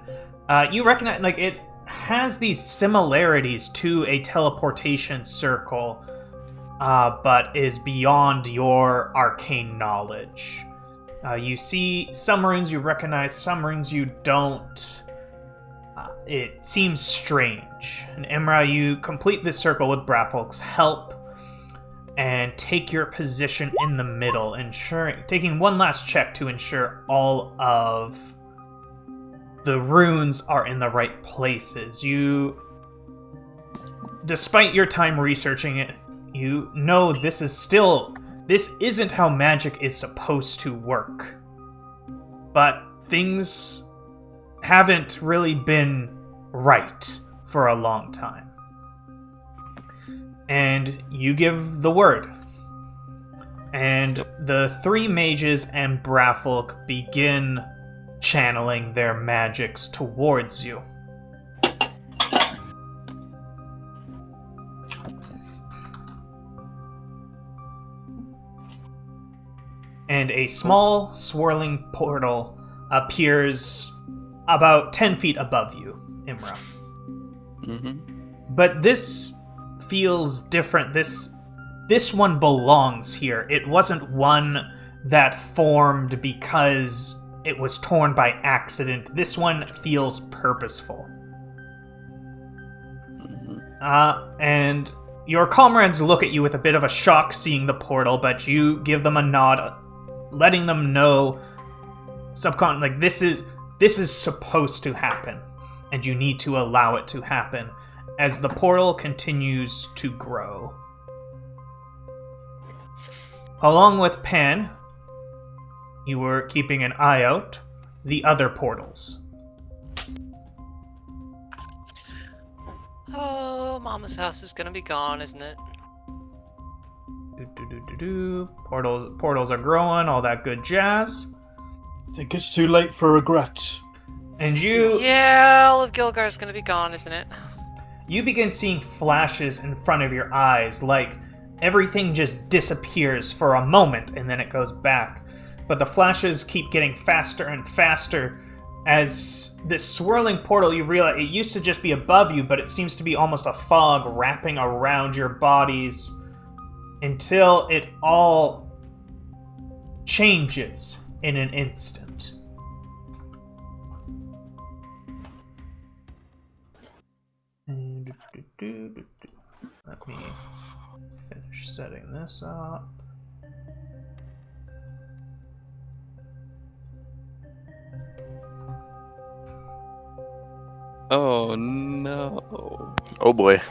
you recognize, like, it has these similarities to a teleportation circle, but is beyond your arcane knowledge. You see some runes you recognize, some runes you don't. It seems strange. And Imra, you complete this circle with Braffolk's help and take your position in the middle, taking one last check to ensure all of the runes are in the right places. Despite your time researching it, you know this isn't how magic is supposed to work. But things haven't really been right for a long time. And you give the word. And the three mages and Braffolk begin channeling their magics towards you. And a small, swirling portal appears about 10 feet above you, Imra. But this feels different. This one belongs here. It wasn't one that formed because it was torn by accident. This one feels purposeful. And your comrades look at you with a bit of a shock seeing the portal, but you give them a nod, letting them know like this is supposed to happen, and you need to allow it to happen as the portal continues to grow. Along with Pan, you were keeping an eye out the other portals. Oh, Mama's house is gonna be gone, isn't it? Portals are growing, all that good jazz. I think it's too late for regrets. And you... Yeah, all of Gilgar's gonna be gone, isn't it? You begin seeing flashes in front of your eyes, like everything just disappears for a moment and then it goes back. But the flashes keep getting faster and faster as this swirling portal, you realize it used to just be above you, but it seems to be almost a fog wrapping around your bodies until it all changes in an instant. Let me finish setting this up. Oh no. Oh boy.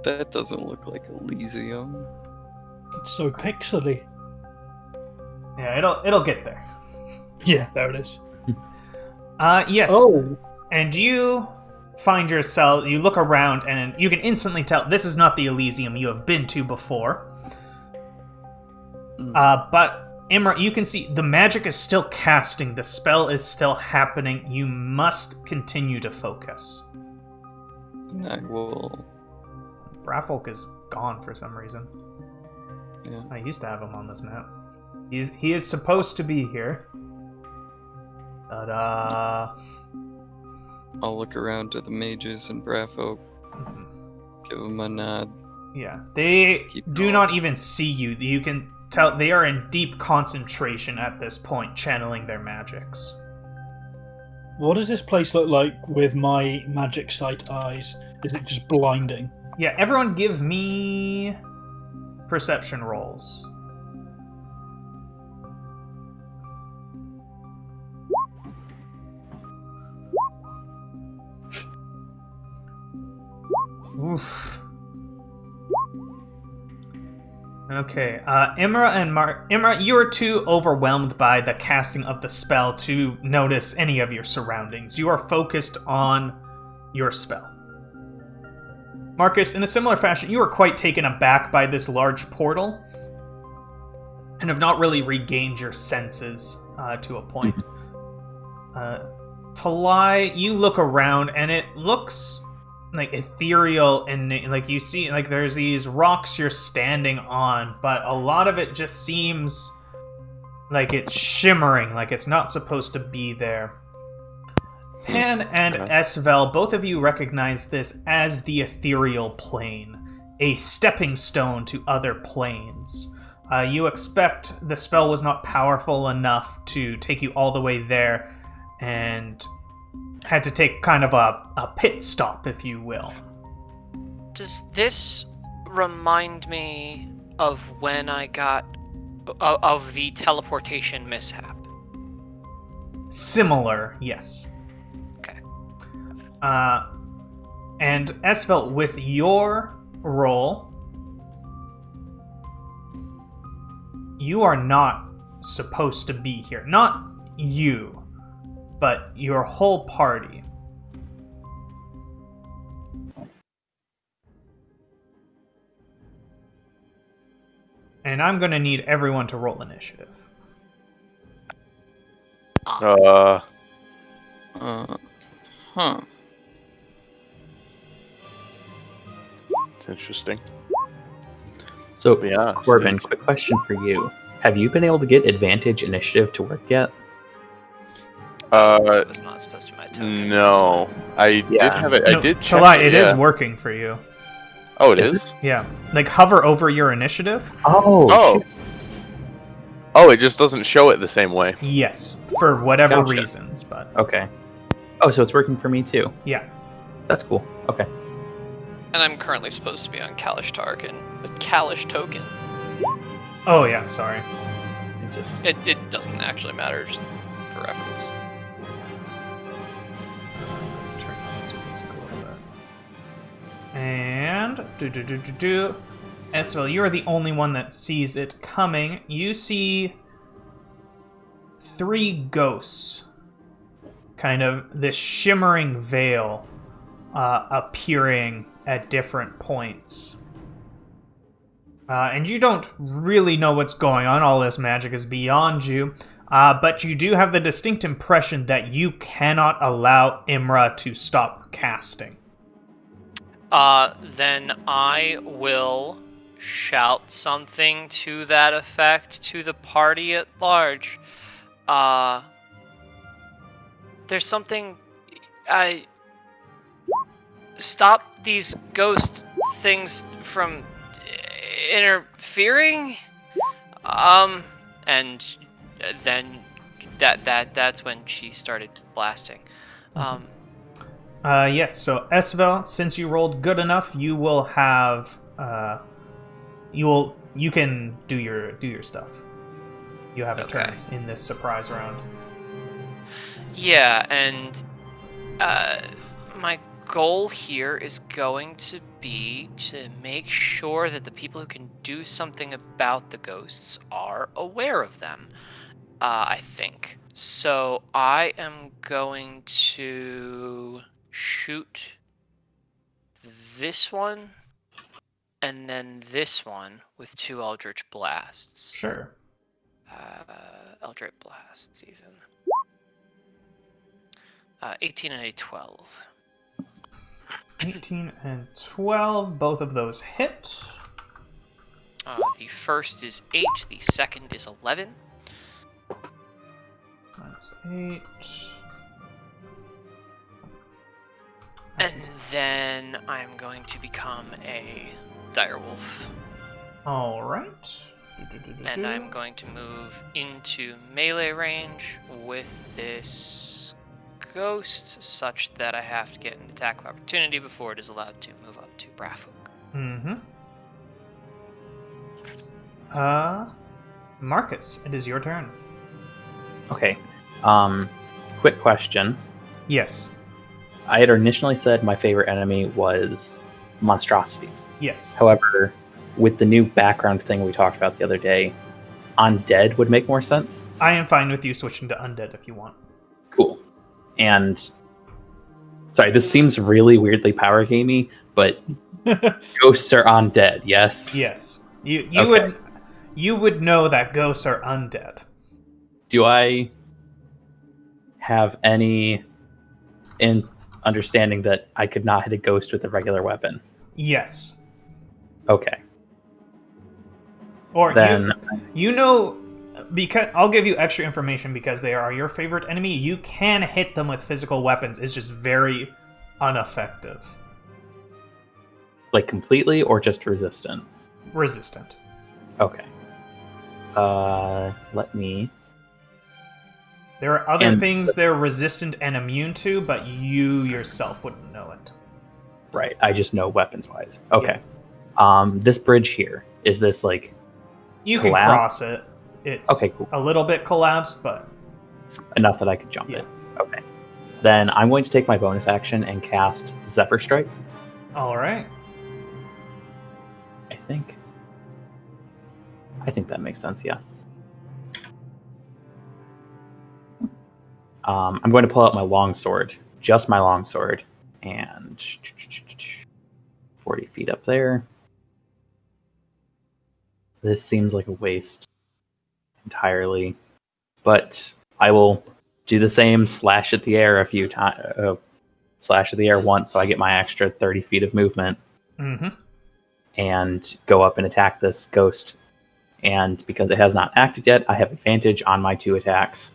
That doesn't look like Elysium. It's so pixely. Yeah, it'll get there. Yeah, there it is. Yes. Oh. And you find yourself, you look around, and you can instantly tell this is not the Elysium you have been to before. But, Imra, you can see the magic is still casting, the spell is still happening. You must continue to focus. I will. Braffolk is gone for some reason. Yeah. I used to have him on this map. He is supposed to be here. But, I'll look around to the mages and Braffolk, give them a nod. yeah, they Keep do going. not even see you. You can tell they are in deep concentration at this point, channeling their magics. What does this place look like with my magic sight eyes? Is it just blinding? Yeah, everyone give me perception rolls. Oof. Okay, Imra and Imra, you are too overwhelmed by the casting of the spell to notice any of your surroundings. You are focused on your spell. Marcus, in a similar fashion, you are quite taken aback by this large portal and have not really regained your senses to a point. Talai, you look around and it looks like ethereal, and like you see like there's these rocks you're standing on, but a lot of it just seems like it's shimmering, like it's not supposed to be there. Pan and Esvel, both of you recognize this as the ethereal plane, a stepping stone to other planes. You expect the spell was not powerful enough to take you all the way there, and had to take kind of a pit stop, if you will. Does this remind me of when I got of the teleportation mishap? Similar, yes. Okay. And Esvel, with your roll, you are not supposed to be here. Not you, but your whole party. And I'm gonna need everyone to roll initiative. Huh. It's interesting. So, Yeah, Corbin, Steve. quick question for you. Have you been able to get advantage initiative to work yet? It was not supposed to be my token. No, I did Yeah. have it. I No, did check Talai, it. it is Yeah. working for you. Oh, it Is is. Yeah. Like, hover over your initiative. Oh, Oh, it just doesn't show it the same way. Yes, for whatever Gotcha. reasons, but okay. Oh, so it's working for me too. yeah. That's cool. Okay. And I'm currently supposed to be on Kalish token. Oh yeah, sorry. It doesn't actually matter, just for reference. Turn this music a little bit. And Esvel, you are the only one that sees it coming. You see 3 ghosts, kind of this shimmering veil appearing at different points. And you don't really know what's going on. All this magic is beyond you. But you do have the distinct impression that you cannot allow Imra to stop casting. Then I will shout something to that effect to the party at large. There's something... Stop these ghost things from interfering? And then that's when she started blasting. Yes, so Esvel, since you rolled good enough, you will have you can do your stuff. You have a turn in this surprise round. Yeah, and my goal here is going to be to make sure that the people who can do something about the ghosts are aware of them. I think. So I am going to shoot this one and then this one with 2 Eldritch Blasts. Sure. Eldritch Blasts, even. 18 and a 12. 18 and 12, both of those hit. The first is 8, the second is 11. That's 8. And then I'm going to become a direwolf. Alright. And I'm going to move into melee range with this ghost, such that I have to get an attack of opportunity before it is allowed to move up to Brafuk. Mm-hmm. Marcus, it is your turn. Okay. Quick question. Yes. I had initially said my favorite enemy was monstrosities. Yes. However, with the new background thing we talked about the other day, undead would make more sense. I am fine with you switching to undead if you want. Cool. And sorry, this seems really weirdly power gamey, but ghosts are undead, yes? Yes. You Okay. would know that ghosts are undead. Do I have any understanding that I could not hit a ghost with a regular weapon? Yes. Okay. Or Then you know, because I'll give you extra information because they are your favorite enemy. You can hit them with physical weapons. It's just very ineffective. like completely or just resistant? Resistant. Okay. Let me. There are other And- things they're resistant and immune to, but you yourself wouldn't know it. Right. I just know weapons wise. Okay. This bridge here, is this like You can collapse? cross it. It's Okay, cool. a little bit collapsed, but enough that I could jump Yeah. it? Okay. Then I'm going to take my bonus action and cast Zephyr Strike. all right. I think that makes sense, yeah. I'm going to pull out my longsword, just my longsword, and 40 feet up there. This seems like a waste entirely, but I will do the same, slash at the air a few times, slash at the air once, so I get my extra 30 feet of movement, Mm-hmm. and go up and attack this ghost. And because it has not acted yet, I have advantage on my 2 attacks.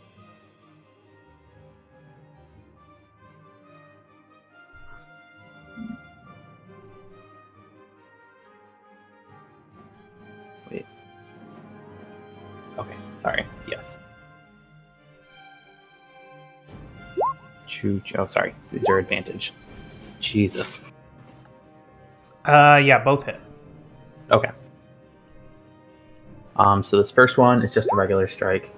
Wait. Okay, sorry. Yes. Oh, sorry. These are advantage. Jesus. Yeah, both hit. Okay. So this first one is just a regular strike.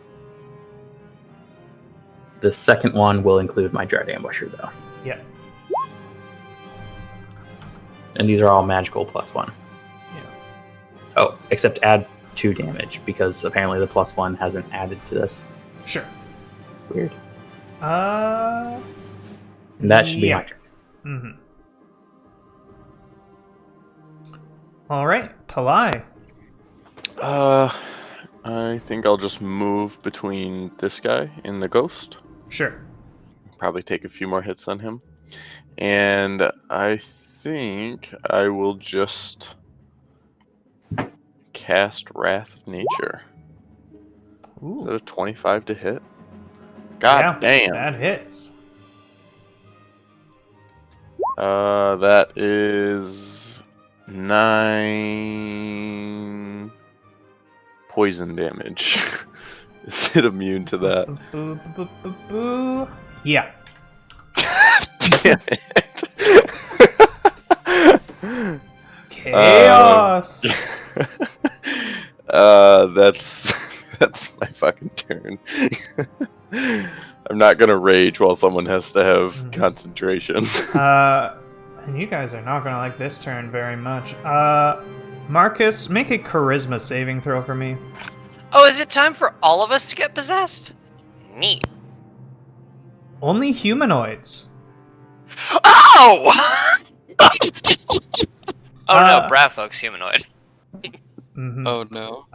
The second one will include my Dread Ambusher, though. Yeah. And these are all magical +1. Yeah. Oh, except add 2 damage, because apparently the +1 hasn't added to this. Sure. Weird. Uh. And that should be Yeah. my turn. Mm-hmm. All right, Talai. I think I'll just move between this guy and the ghost. Sure. Probably take a few more hits on him. And I think I will just cast Wrath of Nature. Is Ooh. that a 25 to hit? God damn. That hits. That is 9 poison damage. Is it immune to that? Boo, boo, boo, boo. Yeah. Damn it. Chaos. That's my fucking turn. I'm not gonna rage while someone has to have concentration. And you guys are not gonna like this turn very much. Marcus, make a charisma saving throw for me. Oh, is it time for all of us to get possessed? Neat. Only humanoids. Oh! Oh no, Brat Folk's humanoid. Oh no.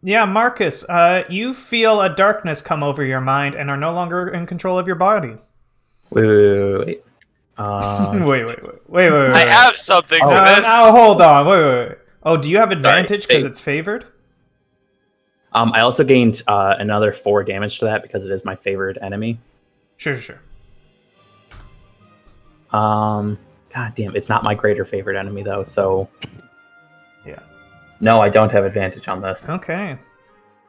Yeah, Marcus, you feel a darkness come over your mind and are no longer in control of your body. Wait. Wait. I have something for No, this. no, hold on. Wait. Oh, do you have advantage because Sorry. it's favored? I also gained another 4 damage to that because it is my favored enemy. Sure. God damn, it's not my greater favorite enemy though, so Yeah. no, I don't have advantage on this. Okay.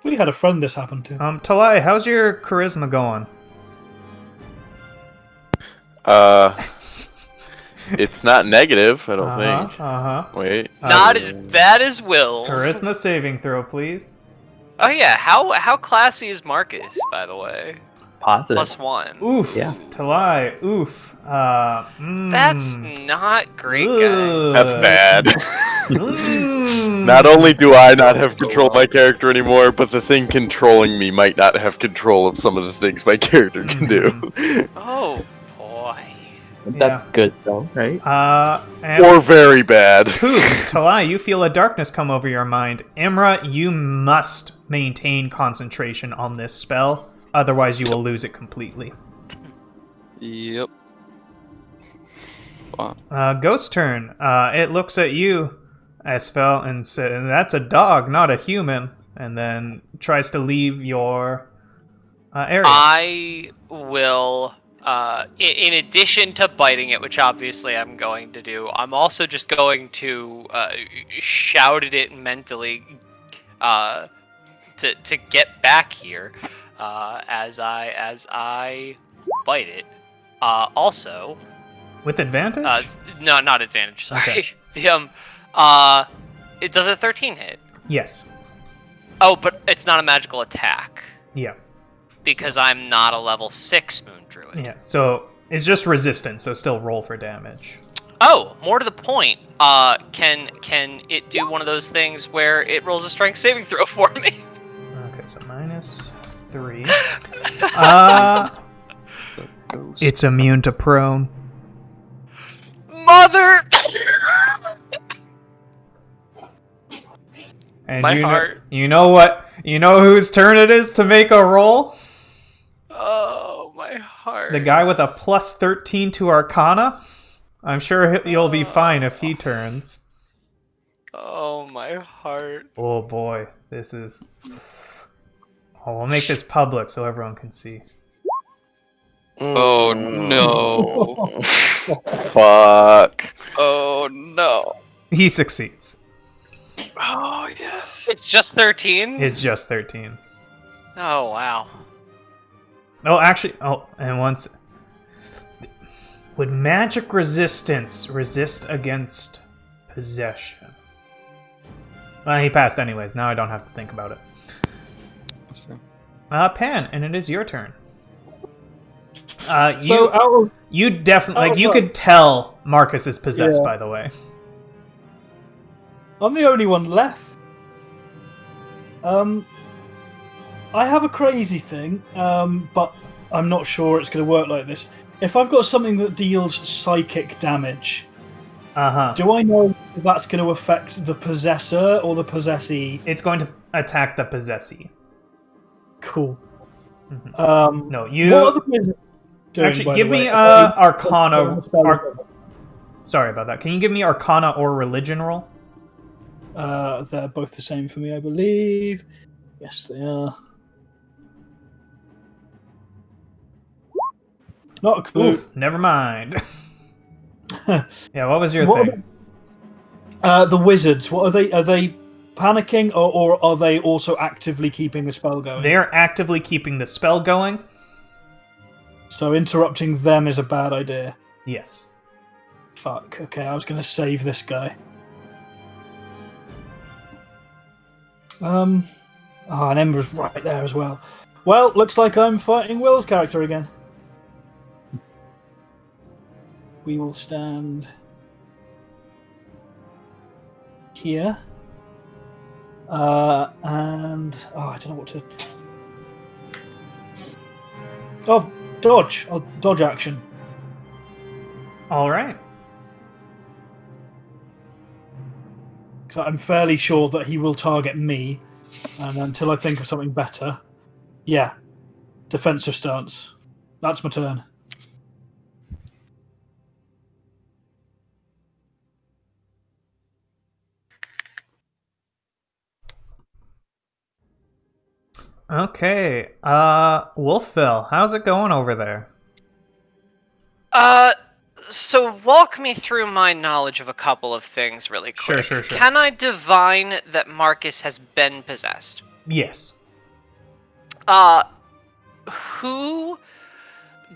We had a friend this happened to. Talai, how's your charisma going? It's not negative, I don't think. Wait. Not as bad as Will's. Charisma saving throw, please. Oh yeah, how classy is Marcus, by the way? Positive. +1. Oof. Yeah. Talai, oof. That's not great, Ugh. guys. That's bad. Mm. Not only do I not have control of my character anymore, but the thing controlling me might not have control of some of the things my character can do. Oh boy. That's good though, right? And Or very bad. Poof, Talai, you feel a darkness come over your mind. Imra, you must maintain concentration on this spell, otherwise you will lose it completely. Yep. Wow. Ghost turn. It looks at you, Esfel, and says, "That's a dog, not a human," and then tries to leave your area. I will, in addition to biting it, which obviously I'm going to do, I'm also just going to shout at it mentally to get back here as I bite it. Also, With advantage? no, not advantage. Sorry. Okay. It does a 13 hit. Yes. Oh, but it's not a magical attack Yeah. because I'm not a level 6 Moon Druid. Yeah. So it's just resistance, so still roll for damage. Oh, more to the point, can it do one of those things where it rolls a strength saving throw for me? Okay, so -3. Ghost. It's immune to prone. Mother! And My you know, heart. you know what? You know whose turn it is to make a roll? Oh, my heart. The guy with a +13 to Arcana? I'm sure you'll be fine if he turns. Oh, my heart. Oh boy, this is... Oh, we'll make this public so everyone can see. Oh no. Fuck. Oh no. He succeeds. Oh yes. It's just 13? It's just 13. Oh, wow. Oh, actually... Oh, and once... Would magic resistance resist against possession? Well, he passed anyways. Now I don't have to think about it. That's fair. Pan, and it is your turn. So You definitely... Like, you right. could tell Marcus is possessed, Yeah. by the way. I'm the only one left. I have a crazy thing, but I'm not sure it's going to work like this. If I've got something that deals psychic damage, Uh-huh. do I know if that's going to affect the possessor or the possessee? It's going to attack the possessee. Cool. Mhm. No, you... What are the wizards doing, Actually, by give the me way? Arcana... Sorry about that. Can you give me Arcana or Religion roll? They're both the same for me, I believe. Yes, they are. Not a clue. Oof, never mind. Yeah, what was your What thing? The wizards, what are they? Are they panicking, or are they also actively keeping the spell going? They're actively keeping the spell going. So interrupting them is a bad idea. Yes. Fuck. Okay, I was going to save this guy. And Ember's right there as well. Well, looks like I'm fighting Will's character again. We will stand here. And I don't know what to. Oh, dodge! I'll dodge action. All right. So I'm fairly sure that he will target me, and until I think of something better, yeah, defensive stance. That's my turn. Okay. Wolfville, how's it going over there? So walk me through my knowledge of a couple of things really quick. Sure. Can I divine that Marcus has been possessed? Yes. Who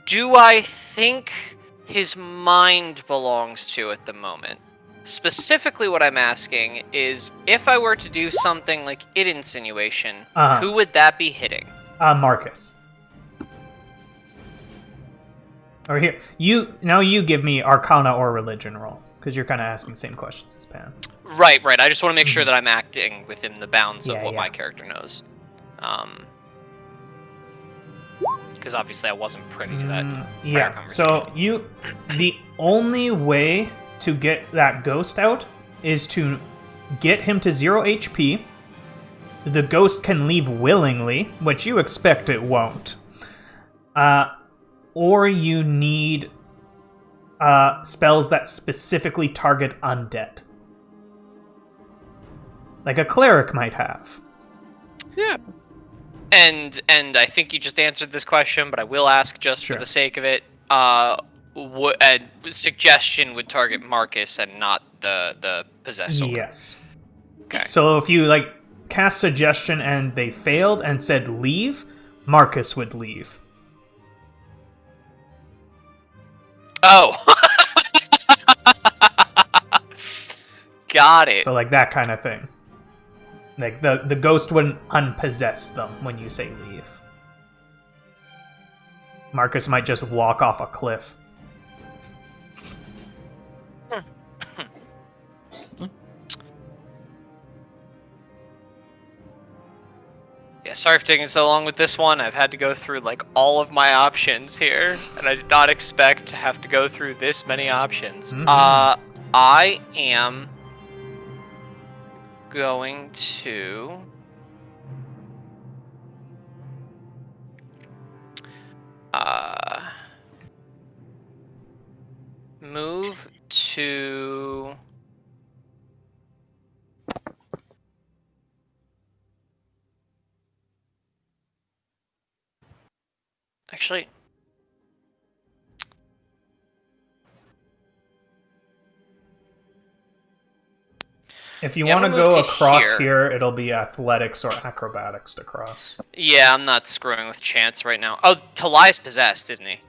do I think his mind belongs to at the moment? Specifically, what I'm asking is, if I were to do something like id insinuation, who would that be hitting? Marcus. Or here, you give me Arcana or Religion roll, because you're kind of asking the same questions as Pan. Right. I just want to make sure that I'm acting within the bounds of what Yeah. my character knows. Because obviously I wasn't privy to that prior conversation. So the only way to get that ghost out is to get him to 0 HP. The ghost can leave willingly, which you expect it won't. Or you need spells that specifically target undead. Like a cleric might have. Yeah. And I think you just answered this question, but I will ask just for the sake of it. A suggestion would target Marcus and not the possessor. Yes. Okay. So if you cast suggestion and they failed and said leave, Marcus would leave. Oh. Got it. So that kind of thing. The ghost wouldn't unpossess them when you say leave. Marcus might just walk off a cliff. Yeah, sorry for taking so long with this one. I've had to go through all of my options here, and I did not expect to have to go through this many options. Mm-hmm. I am going to move to actually if you want to go across here, it'll be athletics or acrobatics to cross. Yeah, I'm not screwing with chance right now. Oh, Talai's possessed, isn't he?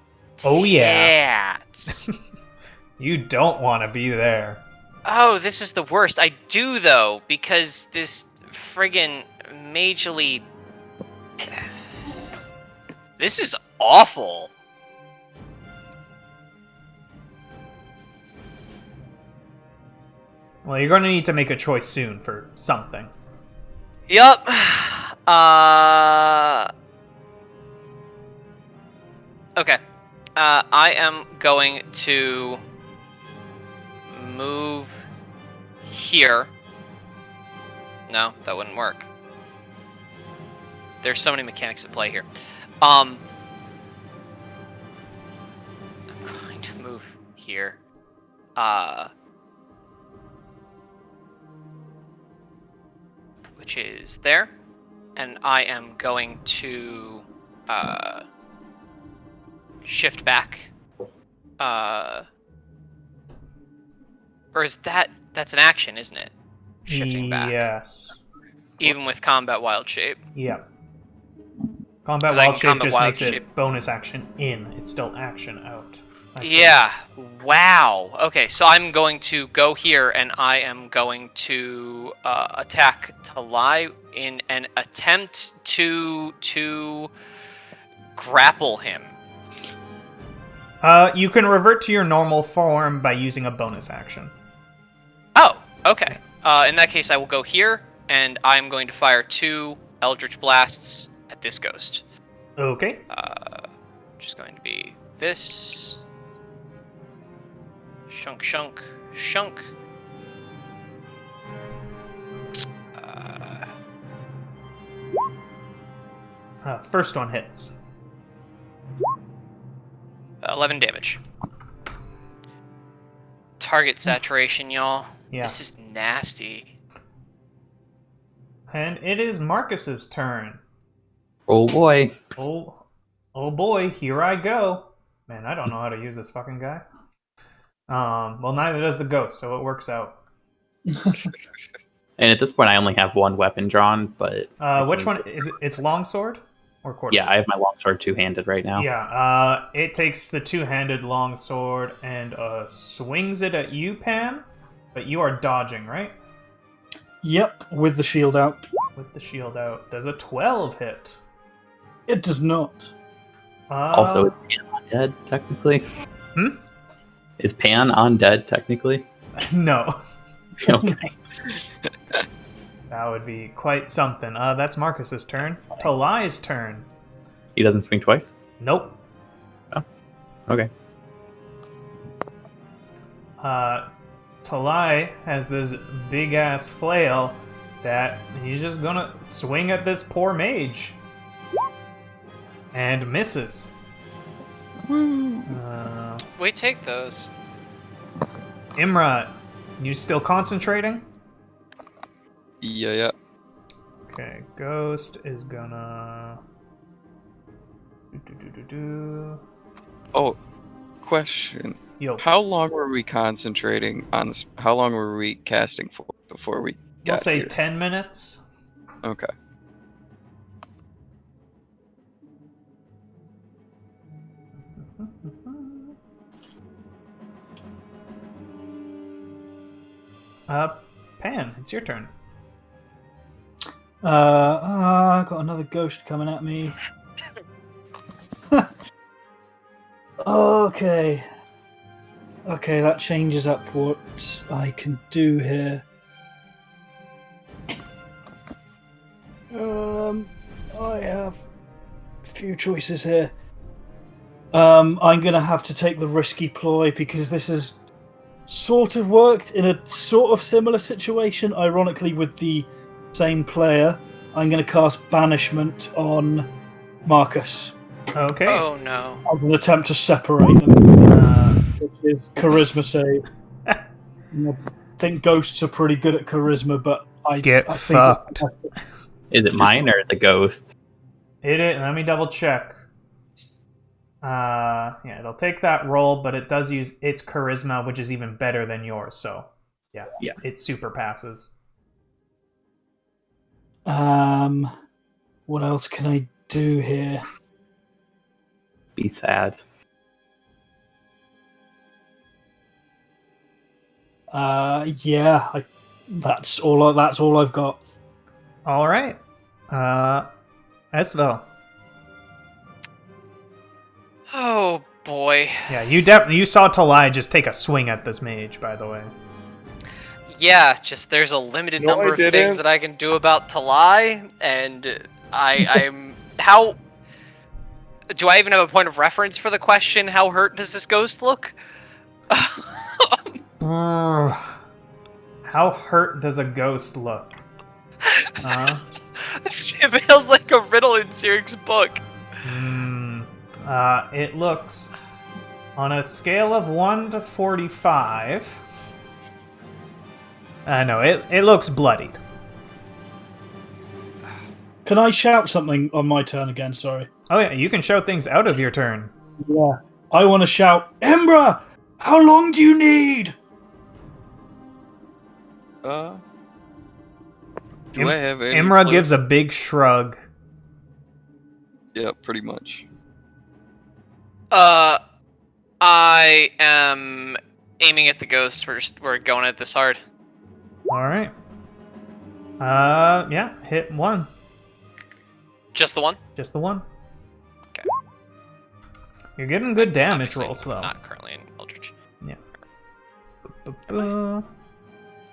Oh yeah. Tats. You don't want to be there. Oh, this is the worst. I do though, because this friggin' majorly. This is awful. Well, you're going to need to make a choice soon for something. Yup. Okay. I am going to move here. No, that wouldn't work. There's so many mechanics at play here. I'm going to move here. Which is there. And I am going to shift back. Or is that's an action, isn't it? Shifting back. Yes. Even with combat wild shape. Yeah. Combat wild shape just makes it bonus action in. It's still action out. Yeah. Wow. Okay, so I'm going to go here and I am going to attack Talai in an attempt to grapple him. You can revert to your normal form by using a bonus action. Oh, okay. In that case, I will go here, and I'm going to fire 2 Eldritch Blasts at this ghost. Okay. Just going to be this. Shunk, shunk, shunk. First one hits. 11 damage. Target saturation, y'all. Yeah. This is nasty. And it is Marcus's turn. Oh boy. Oh boy, here I go. Man, I don't know how to use this fucking guy. Well, neither does the ghost, so it works out. And at this point, I only have one weapon drawn, but Which one is it? It's longsword or quarter? Yeah, I have my longsword two-handed right now. Yeah. It takes the two-handed longsword and swings it at you, Pan. But you are dodging, right? Yep, with the shield out. With the shield out, does a 12 hit? It does not. Also, is Pan undead, technically? Is Pan undead, technically? No. Okay. That would be quite something. That's Marcus's turn. Talai's turn. He doesn't swing twice? Nope. Oh. Okay. Talai has this big-ass flail that he's just gonna swing at this poor mage. And misses. Woo! We take those. Imra, you still concentrating? Yeah. Okay, Ghost is gonna... Oh, question. Yo. How long were we concentrating on this? How long were we casting for before we got We'll say here? 10 minutes. Okay. Pan, it's your turn. Got another ghost coming at me. Okay, that changes up what I can do here. I have a few choices here. I'm gonna have to take the risky ploy because this has sort of worked in a sort of similar situation, ironically with the same player. I'm gonna cast Banishment on Marcus. Okay. Oh no. As an attempt to separate them, which is charisma save. I think ghosts are pretty good at charisma, but I Get think fucked. Is it mine or the ghosts? It is. Let me double check. Yeah, it'll take that roll, but it does use its charisma, which is even better than yours. So, yeah, it super passes. What else can I do here? Be sad. Yeah, that's all I've got. All right. Esvel. Oh boy. Yeah, you saw Talai just take a swing at this mage, by the way. Yeah, just there's a limited No, number I of things didn't. that I can do about Talai, and I'm how do I even have a point of reference for the question? How hurt does this ghost look? How hurt does a ghost look? It feels like a riddle in Sirik's book. It looks on a scale of 1 to 45. No, it looks bloodied. Can I shout something on my turn again? Sorry. Oh yeah, you can shout things out of your turn. Yeah. I want to shout, Imra, how long do you need? Do I have any? Imra gives a big shrug. Yeah, pretty much. I am aiming at the ghost. We're going at this hard. All right. Yeah, hit one. Just the one? Just the one. Okay. You're getting good damage Obviously rolls though. Not currently in Eldritch. Yeah.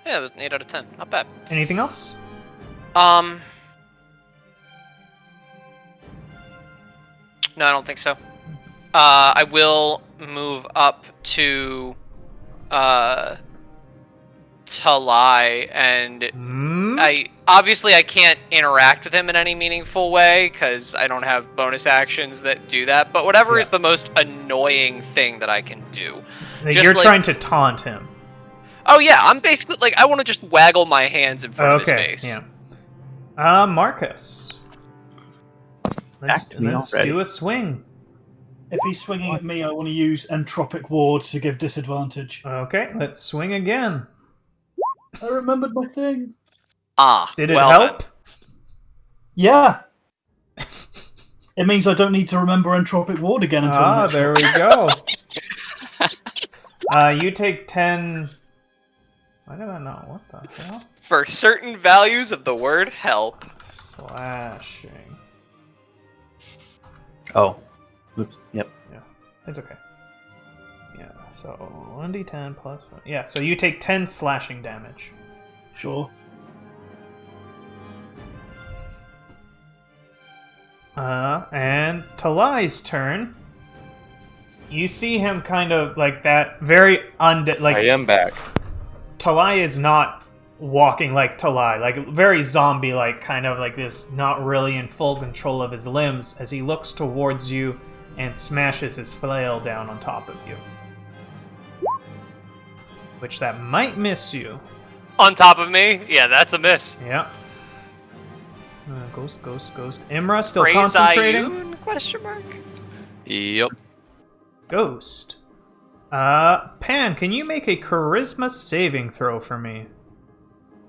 Yeah, it was an 8 out of 10. Not bad. Anything else? No, I don't think so. I will move up to Talai, and I can't interact with him in any meaningful way because I don't have bonus actions that do that. But whatever is the most annoying thing that I can do. You're trying to taunt him. Oh yeah, I'm basically like I want to just waggle my hands in front of his face. Yeah. Marcus. Let's already. do a swing. If he's swinging at me, I want to use Entropic Ward to give disadvantage. Okay, let's swing again. I remembered my thing. Did it help? Then. Yeah. It means I don't need to remember Entropic Ward again until there we go. You take 10... Why did I not? What the hell? For certain values of the word help. Slashing. Oh. Oops. Yep. Yeah. It's okay. Yeah, so 1d10 plus 1. Yeah, so you take 10 slashing damage. Sure. And Talai's turn. You see him kind of like that very undead. Like I am back. Talai is not walking like Talai, like very zombie-like, kind of like this, not really in full control of his limbs as he looks towards you and smashes his flail down on top of you. Which that might miss you. On top of me? Yeah, that's a miss. Yeah. Ghost. Imra still Praise concentrating. Ayun, question mark? Yep. Ghost. Pan, can you make a charisma saving throw for me?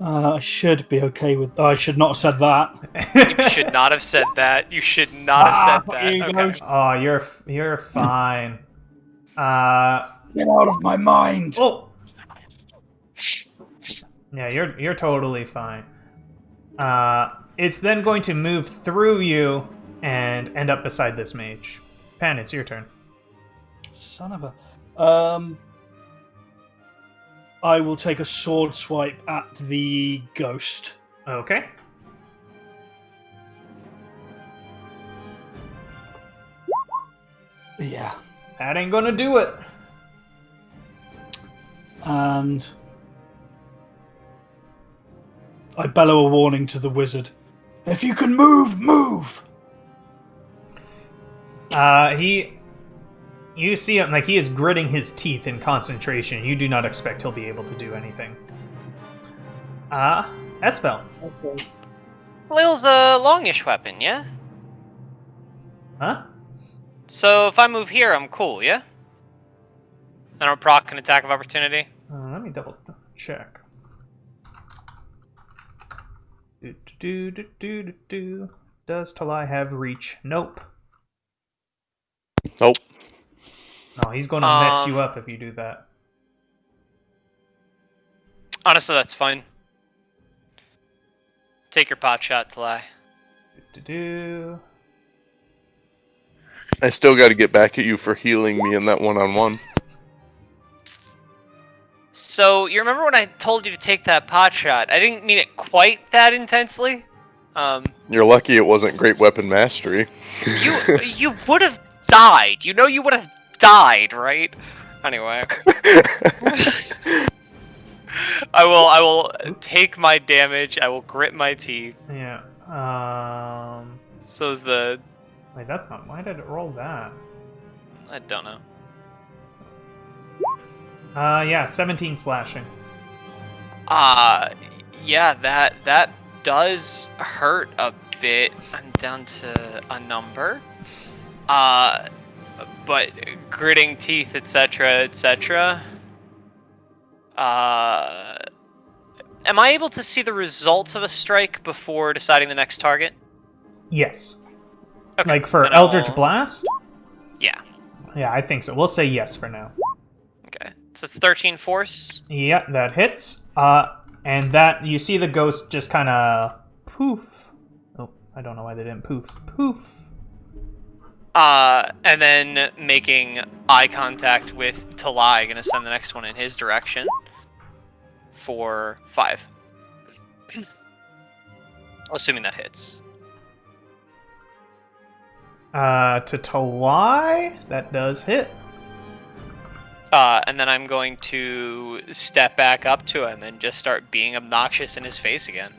I should be okay with... I should not have said that. You should not have said that. You should not have said that. Okay. Oh, you're fine. Get out of my mind. Oh. Yeah, you're totally fine. It's then going to move through you and end up beside this mage. Pan, it's your turn. Son of a... I will take a sword swipe at the ghost. Okay. Yeah. That ain't gonna do it. And I bellow a warning to the wizard. If you can move, move! You see him, like, he is gritting his teeth in concentration. You do not expect he'll be able to do anything. Espel. Okay. Flail's a longish weapon, yeah? Huh? So if I move here, I'm cool, yeah? I don't proc an attack of opportunity. Let me double check. Does Talai have reach? Nope. Nope. No, he's going to mess you up if you do that. Honestly, that's fine. Take your pot shot, Talai. I still got to get back at you for healing me in that one-on-one. So, you remember when I told you to take that pot shot? I didn't mean it quite that intensely. You're lucky it wasn't great weapon mastery. You would have died. You know you would have died, right? Anyway. I will take my damage. I will grit my teeth. Yeah. So is the... Wait, that's not... Why did it roll that? I don't know. Yeah, 17 slashing. Yeah, that does hurt a bit. I'm down to a number. But gritting teeth, etc., etc. Am I able to see the results of a strike before deciding the next target? Yes. Okay, like for then Eldritch Blast? Yeah. Yeah, I think so. We'll say yes for now. Okay. So it's 13 force. Yeah, that hits. And that, you see the ghost just kind of poof. Oh, I don't know why they didn't poof. Poof. And then making eye contact with Talai, gonna send the next one in his direction for 5. Assuming that hits. To Talai, that does hit. And then I'm going to step back up to him and just start being obnoxious in his face again.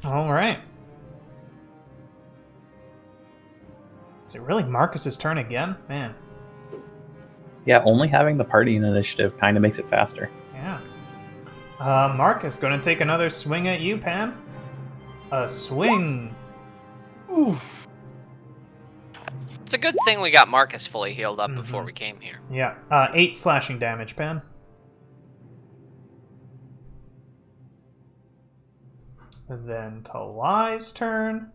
All right. Is it really Marcus's turn again? Man. Yeah, only having the party in initiative kind of makes it faster. Yeah. Marcus, gonna take another swing at you, Pan. A swing. Oof. It's a good thing we got Marcus fully healed up before we came here. Yeah. 8 slashing damage, Pan. And then Talai's turn.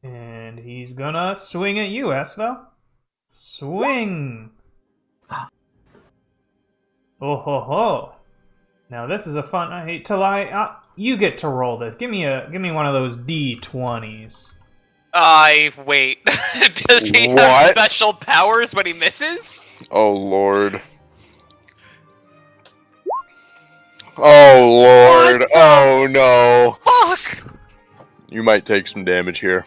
And he's gonna swing at you, Esvel. Swing! Oh ho ho! Now this is a fun. I hate Talai. You get to roll this. Give me one of those D20s. Wait. Does he have What? special powers when he misses? Oh lord. Oh lord. What the Oh no. Fuck! You might take some damage here.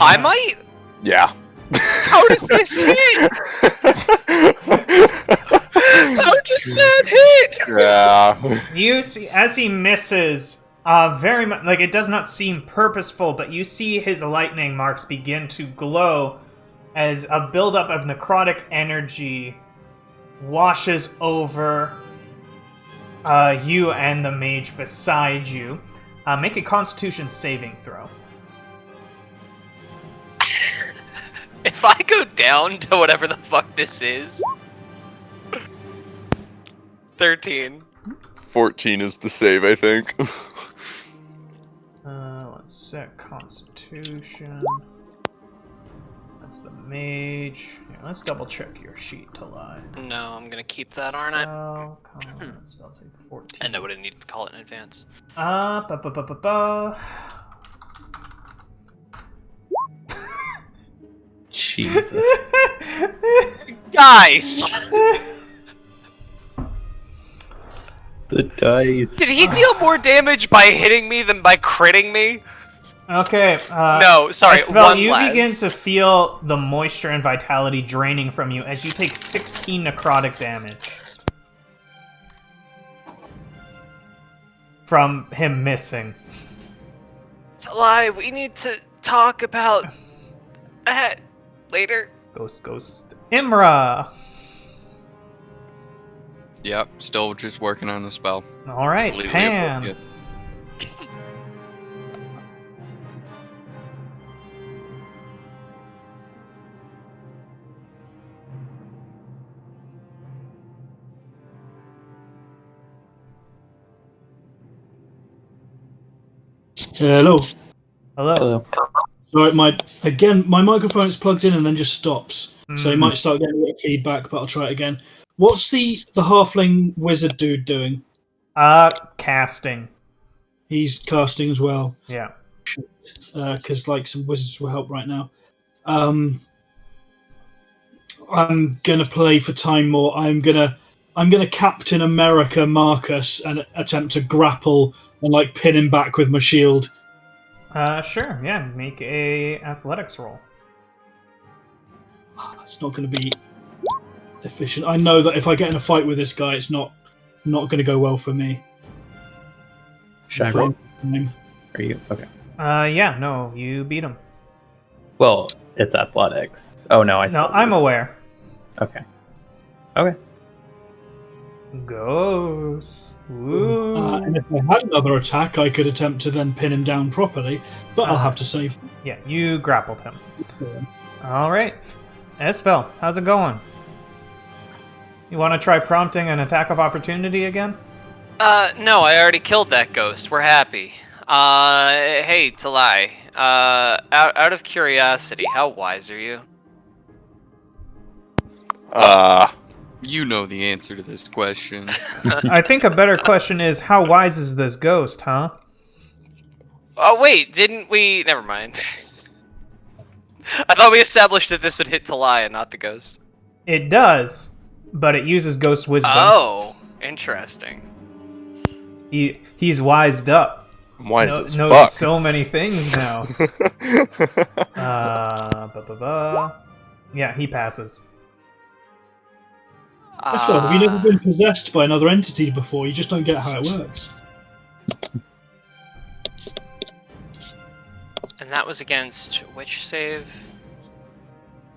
I might? Yeah. How does this hit? How does that hit? Yeah. You see, as he misses, very much like it does not seem purposeful, but you see his lightning marks begin to glow as a buildup of necrotic energy washes over you and the mage beside you. Make a Constitution saving throw. If I go down to whatever the fuck this is... 13. 14 is the save, I think. Let's set Constitution. That's the mage. Here, let's double check your sheet to lie. No, I'm gonna keep that, aren't I? Spell save 14. And I would have needed to call it in advance. Jesus. Guys! The dice. Did he deal more damage by hitting me than by critting me? Okay. No, sorry, Esvel, one you less. begin to feel the moisture and vitality draining from you as you take 16 necrotic damage. From him missing. Talai, we need to talk about that later. Ghost. Imra! Yep, still just working on the spell. Alright, Completely Pan. oblivious. Hello. Hello. Sorry, my microphone is plugged in and then just stops. So you might start getting a bit of feedback, but I'll try it again. What's the halfling wizard dude doing? Casting. He's casting as well. Yeah. Because some wizards will help right now. I'm gonna play for time more. I'm gonna Captain America Marcus and attempt to grapple and pin him back with my shield. Sure, yeah. Make a athletics roll. It's not going to be efficient. I know that if I get in a fight with this guy, it's not going to go well for me. Should I roll? Time. Are you okay? Yeah, no, you beat him. Well, it's athletics. Oh no, No, I'm aware. Okay. Okay. Ghost. Ooh. And if I had another attack, I could attempt to then pin him down properly, but I'll have to save. Yeah, you grappled him. Alright. Esvel, how's it going? You want to try prompting an attack of opportunity again? No, I already killed that ghost. We're happy. Hey, Talai. Out of curiosity, how wise are you? You know the answer to this question. I think a better question is, how wise is this ghost, huh? Oh, wait, didn't we... Never mind. I thought we established that this would hit Talai and not the ghost. It does, but it uses ghost wisdom. Oh, interesting. He's wised up. Wise as knows fuck. so many things now. Yeah, he passes. That's fair. Have you never been possessed by another entity before? You just don't get how it works. And that was against which save?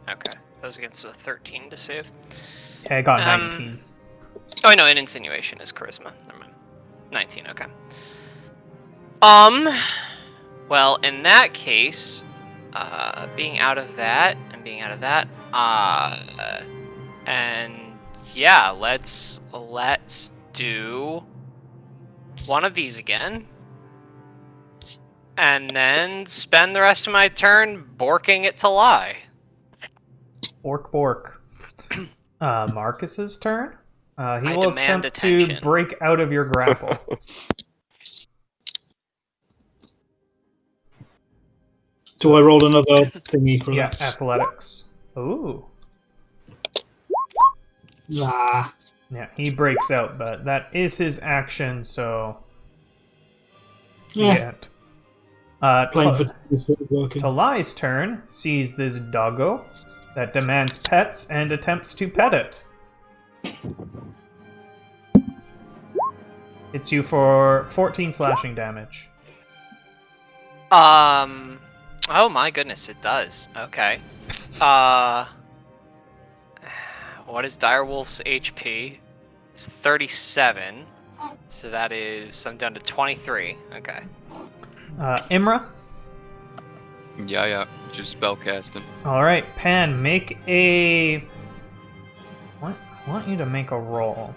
Okay, that was against a 13 to save. Okay, I got 19. Oh, no, an insinuation is charisma. Never mind. 19, okay. Well, in that case, being out of that, and yeah, let's do one of these again. And then spend the rest of my turn borking it to lie. Bork. Marcus's turn. He I will demand attempt attention. to break out of your grapple. So I rolled another thingy for Yeah, that. athletics. Ooh. Nah. Yeah, he breaks out, but that is his action, so... Yeah. Playing for working. Talai's turn sees this doggo that demands pets and attempts to pet it. Hits you for 14 slashing damage. Oh my goodness, it does. Okay. What is Direwolf's HP? It's 37. So that is, I'm down to 23. Okay. Imra? Yeah, just spell casting. Alright, Pan, make a... I want you to make a roll.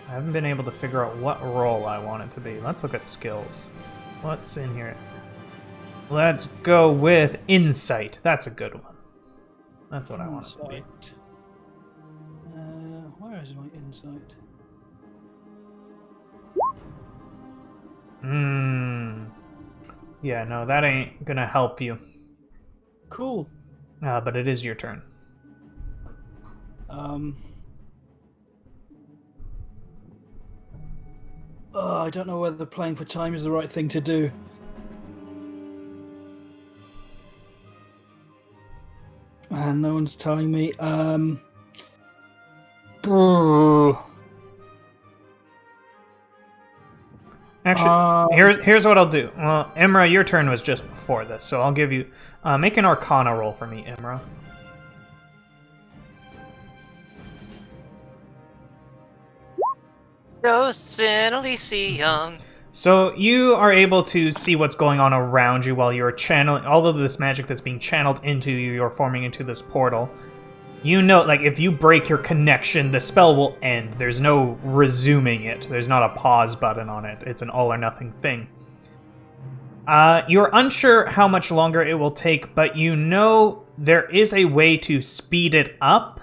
I haven't been able to figure out what roll I want it to be. Let's look at skills. What's in here? Let's go with Insight. That's a good one. That's what I want it to be. Where is my insight? Yeah, no, that ain't gonna help you. Cool. But it is your turn. I don't know whether playing for time is the right thing to do. And no one's telling me. Actually, here's what I'll do. Well, Imra, your turn was just before this, so I'll give you... make an Arcana roll for me, Imra. Ghosts in Elysium. So you are able to see what's going on around you while you're channeling... All of this magic that's being channeled into you, you're forming into this portal. You know, like, if you break your connection, the spell will end. There's no resuming it. There's not a pause button on it. It's an all-or-nothing thing. You're unsure how much longer it will take, but you know there is a way to speed it up,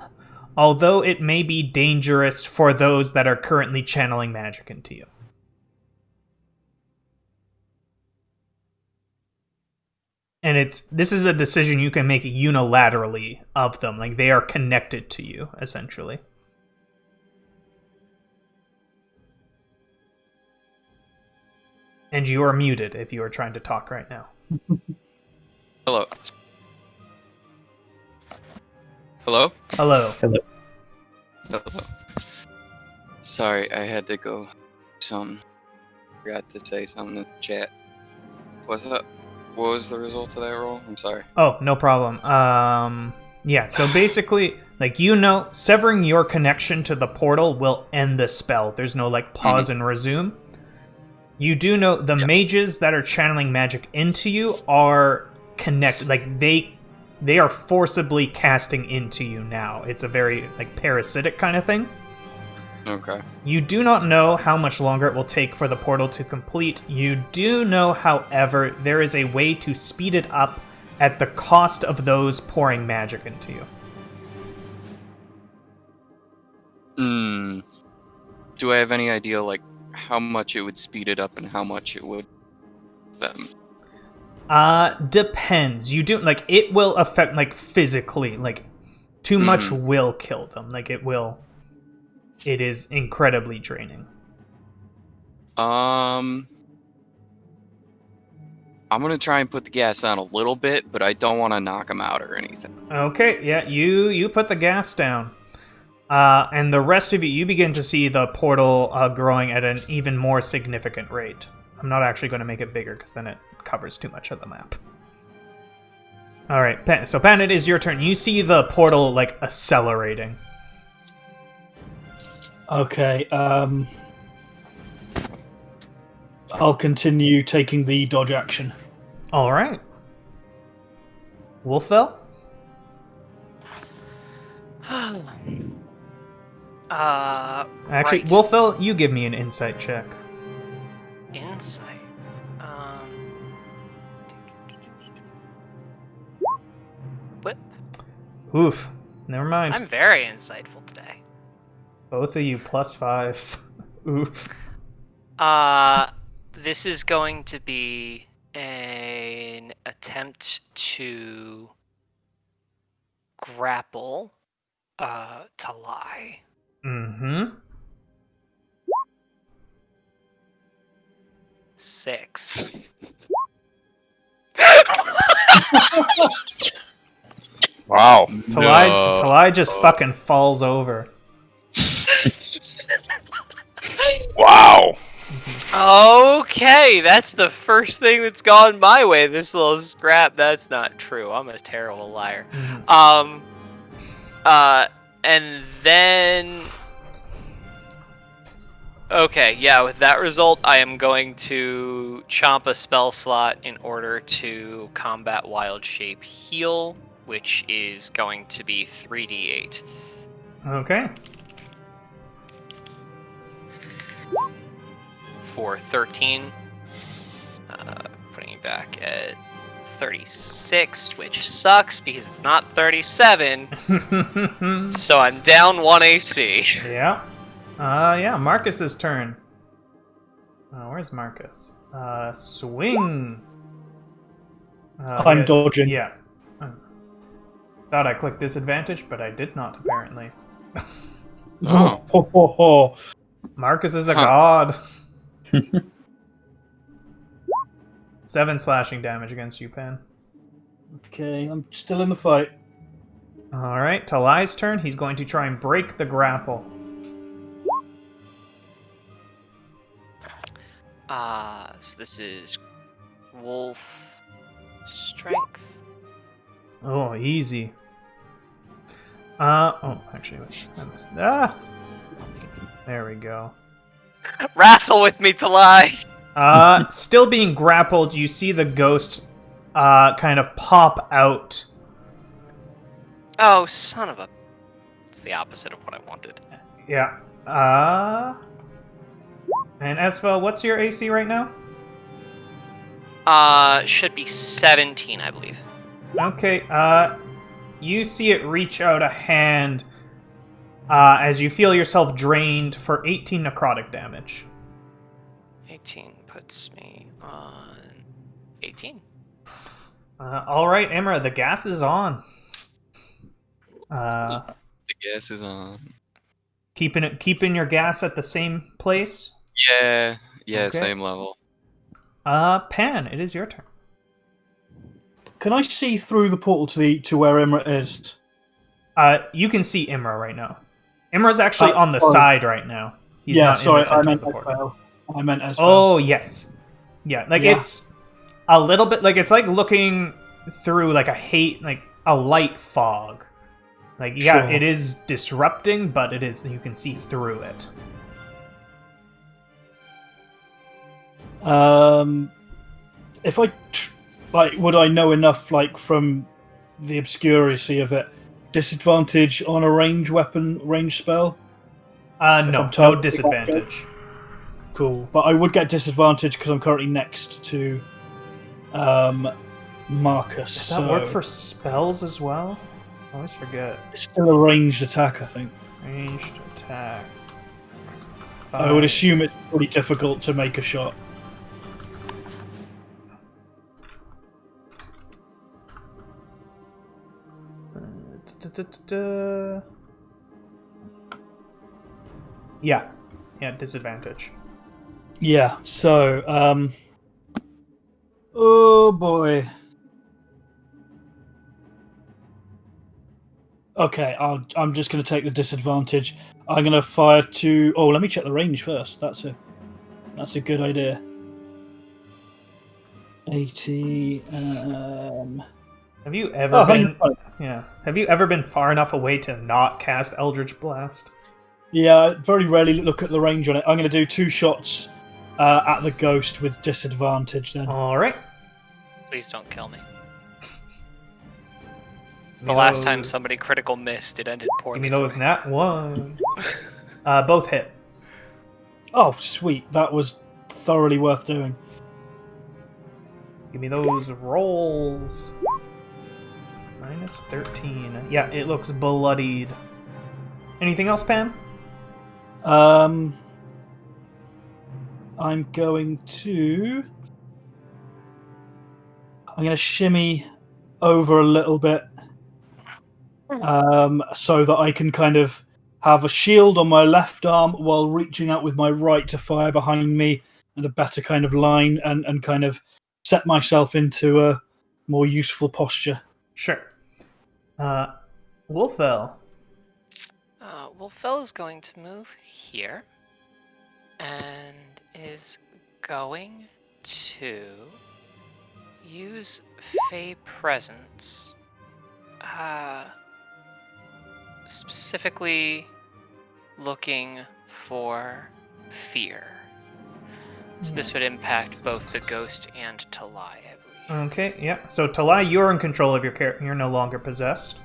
although it may be dangerous for those that are currently channeling magic into you. And this is a decision you can make unilaterally of them. Like, they are connected to you, essentially. And you are muted if you are trying to talk right now. Hello. Hello? Hello. Hello. Hello. Sorry, I had to go something. Forgot to say something in the chat. What's up? What was the result of that roll? I'm sorry. Oh, no problem. Yeah, so basically, like, you know, severing your connection to the portal will end the spell. There's no, like, pause and resume. You do know the mages that are channeling magic into you are connected. Like, they are forcibly casting into you now. It's a very, like, parasitic kind of thing. Okay. You do not know how much longer it will take for the portal to complete. You do know, however, there is a way to speed it up at the cost of those pouring magic into you. Do I have any idea, like, how much it would speed it up and how much it would them? Depends. You do, like, it will affect, like, physically, like, too much will kill them. Like, it will. It is incredibly draining. I'm gonna try and put the gas on a little bit, but I don't want to knock him out or anything. Okay, yeah, you put the gas down. And the rest of you begin to see the portal growing at an even more significant rate. I'm not actually going to make it bigger, because then it covers too much of the map. Alright, Pen, so Pen, it is your turn. You see the portal, like, accelerating. Okay, I'll continue taking the dodge action. Alright. Wolfville? Actually, right. Wolfville, you give me an insight check. Insight. What? Oof. Never mind. I'm very insightful today. Both of you plus 5s. Oof. This is going to be an attempt to grapple, to lie. Mm-hmm. 6. Wow. Talai just fucking falls over. Wow. Okay, that's the first thing that's gone my way. This little scrap. That's not true. I'm a terrible liar. Mhm. And then. Okay, yeah, with that result, I am going to chomp a spell slot in order to combat Wild Shape Heal, which is going to be 3d8. Okay. For 13. Putting you back at 36, which sucks because it's not 37. So I'm down 1 AC. Yeah. Yeah, Marcus's turn. Where's Marcus? Swing. I'm dodging. Yeah. Thought I clicked disadvantage, but I did not, apparently. Oh. Ho, ho, ho. Marcus is a god. 7 slashing damage against you, Pen. Okay, I'm still in the fight. Alright, Talai's turn. He's going to try and break the grapple. So this is Wolf Strength. Oh, easy. Oh, actually, wait. I missed. There we go. Wrestle with me, Talai! Still being grappled, you see the ghost, kind of pop out. Oh, son of a... It's the opposite of what I wanted. Yeah. And Esfel, what's your AC right now? Should be 17, I believe. Okay, you see it reach out a hand, as you feel yourself drained for 18 necrotic damage. 18 puts me on 18. Alright, Imra, the gas is on. The gas is on. Keeping your gas at the same place? Yeah, Okay. Same level. Pan, it is your turn. Can I see through the portal to where Imra is? You can see Imra right now. Imra's actually on the sorry. side right now. He's Yeah, not sorry, in the center I meant of the portal. Esfel. I meant Esfel. Oh, yes. Yeah, like Yeah. it's a little bit like it's like looking through like a light fog. Like yeah, Sure. it is disrupting, but it is you can see through it. If would I know enough, like, from the obscuracy of it? Disadvantage on a range spell? No, I'm no targeting disadvantage. Cool. But I would get disadvantage because I'm currently next to Marcus. Does that work for spells as well? I always forget. It's still a ranged attack, I think. Ranged attack. I would assume it's pretty difficult to make a shot. Yeah, disadvantage. Yeah, so, Oh boy. Okay, I'm just going to take the disadvantage. I'm going to fire to. Oh, let me check the range first. That's a good idea. 80. Have you ever been? 105. Yeah. Have you ever been far enough away to not cast Eldritch Blast? Yeah, I very rarely look at the range on it. I'm going to do 2 shots at the ghost with disadvantage then. All right. Please don't kill me. The last time somebody critical missed, it ended poorly. Give me for those me. nat ones. Both hit. Oh, sweet. That was thoroughly worth doing. Give me those rolls. Minus 13. Yeah, it looks bloodied. Anything else, Pam? I'm going to shimmy over a little bit so that I can kind of have a shield on my left arm while reaching out with my right to fire behind me and a better kind of line and kind of set myself into a more useful posture. Sure. Wolfell. Wolfell is going to move here and is going to use Fey Presence. Specifically looking for fear. So this would impact both the ghost and Talai, I believe. Okay, yeah. So Talai, you're in control of your character. You're no longer possessed.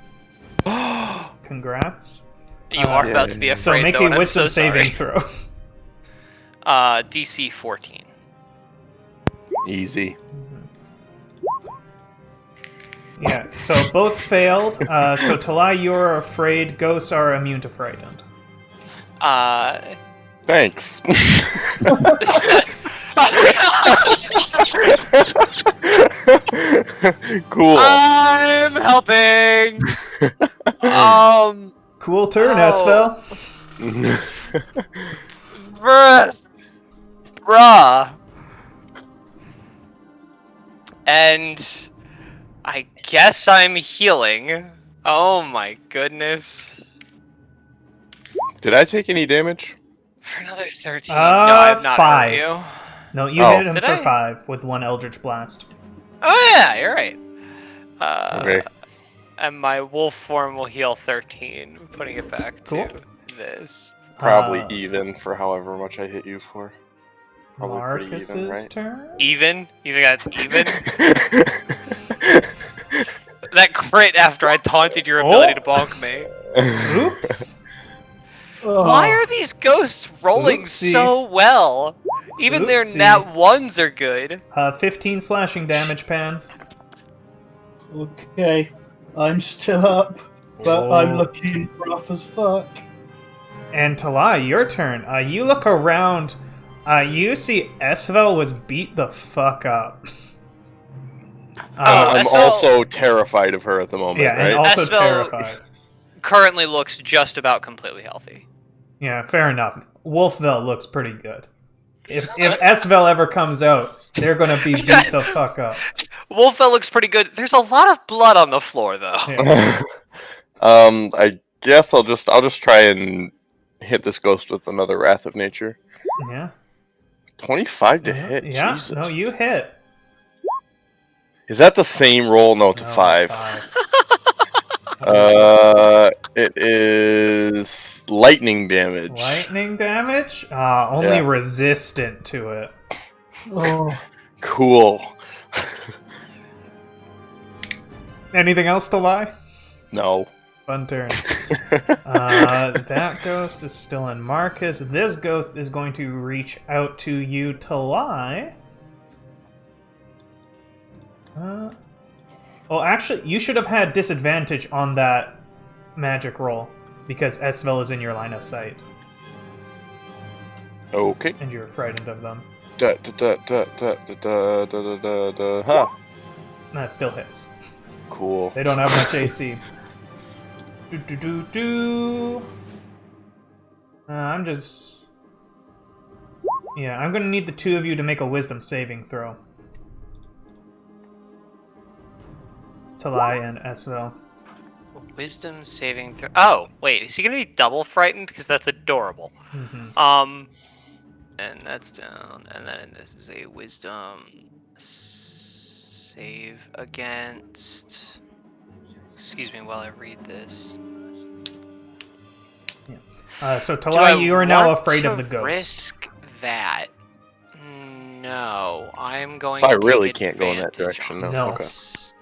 Congrats. You are about to be afraid, So make though, a and I'm wisdom so sorry. saving throw. DC 14. Easy. Yeah, so both failed. So Talai, you're afraid. Ghosts are immune to frightened. Thanks. Cool. I'm helping. Cool turn, Oh. Esfel. Bruh. And I guess I'm healing. Oh my goodness. Did I take any damage? For another 13. No, I have not 5. hurt you. No, you Oh. hit him Did for I? 5 with 1 Eldritch Blast. Oh yeah, you're right. Okay. And my wolf form will heal 13, putting it back Cool. to this. Probably even for however much I hit you for. Probably pretty Marcus's even, right? turn? Even? You think that's even? That crit after I taunted your ability to bonk me. Oops. Why are these ghosts rolling Oopsie. so well? Even their Oopsie. nat ones are good. 15 slashing damage, Pan. Okay, I'm still up, but Oh. I'm looking rough as fuck. And Talai, your turn. You look around. You see Esvel was beat the fuck up. Oh, I'm Esvel- also terrified of her at the moment, yeah, and right? also Esvel- terrified. Currently looks just about completely healthy. Yeah, fair enough. Wolfvel looks pretty good. If Esvel ever comes out, they're gonna be beat the fuck up. Wolfell looks pretty good. There's a lot of blood on the floor, though. Yeah. I guess I'll just try and hit this ghost with another Wrath of Nature. Yeah. 25 to hit. Yeah. Jesus. No, you hit. Is that the same roll? No, to No, 5. 5. It is lightning damage. Lightning damage? Only Yeah. resistant to it. Oh, Cool. Anything else to lie? No. Fun turn. That ghost is still in Marcus. This ghost is going to reach out to you to lie. Well, actually, you should have had disadvantage on that magic roll because Esvel is in your line of sight Okay. and you're frightened of them. Huh. That still hits. Cool. They don't have much AC. I'm just... Yeah, I'm gonna need the two of you to make a wisdom saving throw. Talai and Esvel. Wisdom saving throw. Oh, wait, is he gonna be double frightened? Because that's adorable. Mm-hmm. And that's down, and then this is a wisdom save against. Excuse me while I read this. So Do Talai, I you are now want afraid to of the ghost. Risk that? No, I'm going. So I to really take can't go in that advantage direction. on No. No. Okay. this.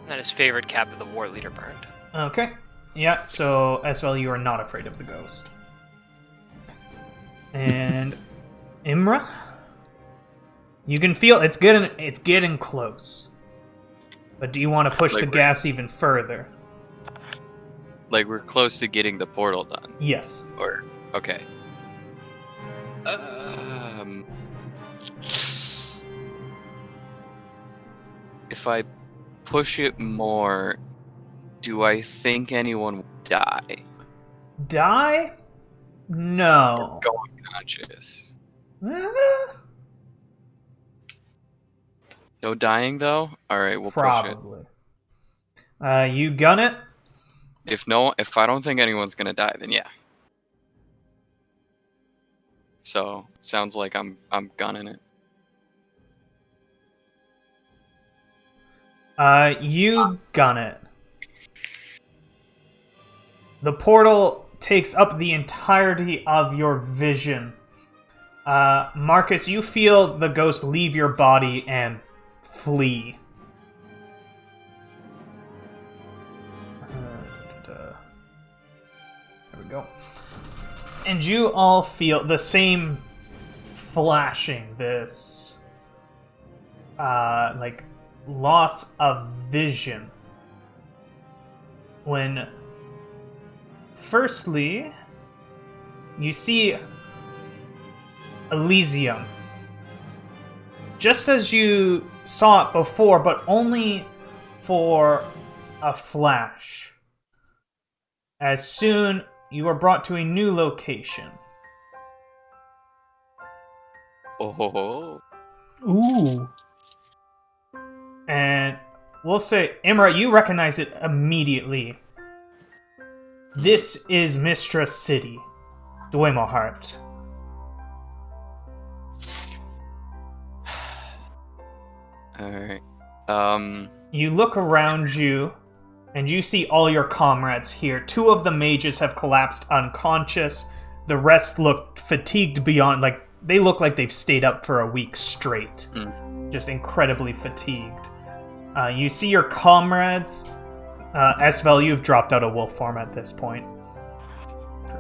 That is favored cap of the war leader burned. Okay. Yeah, so Esvel, you are not afraid of the ghost. And Imra? You can feel it's getting close. But do you want to push the gas even further? Like we're close to getting the portal done. Yes. Or okay. If I push it more, do I think anyone will die? Die? No. Or go unconscious? No dying though? Alright, we'll Probably. push it. You gun it? If I don't think anyone's gonna die, then yeah. So sounds like I'm gunning it. You gun it. The portal takes up the entirety of your vision. Marcus, you feel the ghost leave your body and flee. There we go. And you all feel the same flashing, this like loss of vision. When firstly you see Elysium, just as you saw it before, but only for a flash. As soon you are brought to a new location. Oh. Ooh. And we'll say, Imra, you recognize it immediately. This is Mistress City, Dwemohart. Alright. You look around you, and you see all your comrades here. 2 of the mages have collapsed unconscious. The rest look fatigued beyond, they look like they've stayed up for a week straight. Just incredibly fatigued. You see your comrades. Esvel, you've dropped out of wolf form at this point.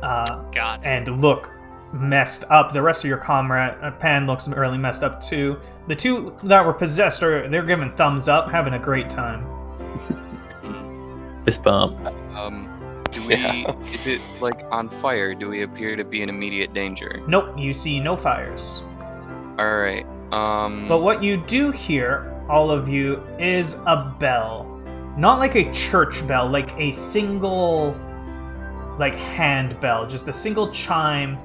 God. And look messed up. The rest of your comrade, Pan, looks really messed up too. The 2 that were possessed, they're giving thumbs up, having a great time. Fist bump. Do we... Is it, on fire? Do we appear to be in immediate danger? Nope, you see no fires. Alright, But what you do hear, all of you, is a bell. Not like a church bell, like a single, hand bell. Just a single chime.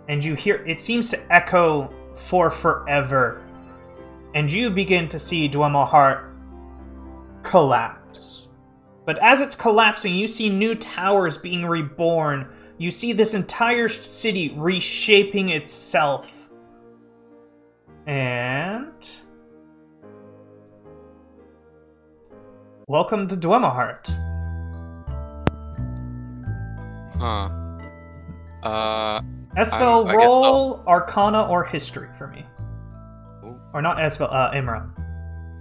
And you hear, it seems to echo for forever. And you begin to see Dwemohart collapse. But as it's collapsing, you see new towers being reborn. You see this entire city reshaping itself. And... welcome to Dwemohart. Huh. Esvel, I guess roll Arcana or History for me. Ooh. Or not Esvel, Imra.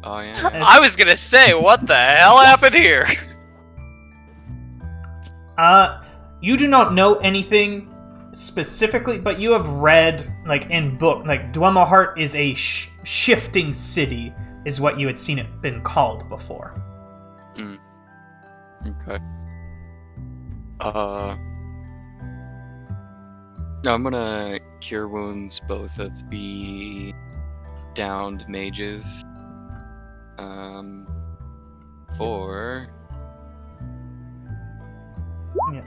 Oh, yeah. I was gonna say, what the hell happened here? You do not know anything specifically, but you have read, in book, Dwemohart is a shifting city, is what you had seen it been called before. Okay. I'm gonna cure wounds both of the downed mages. For... Yeah.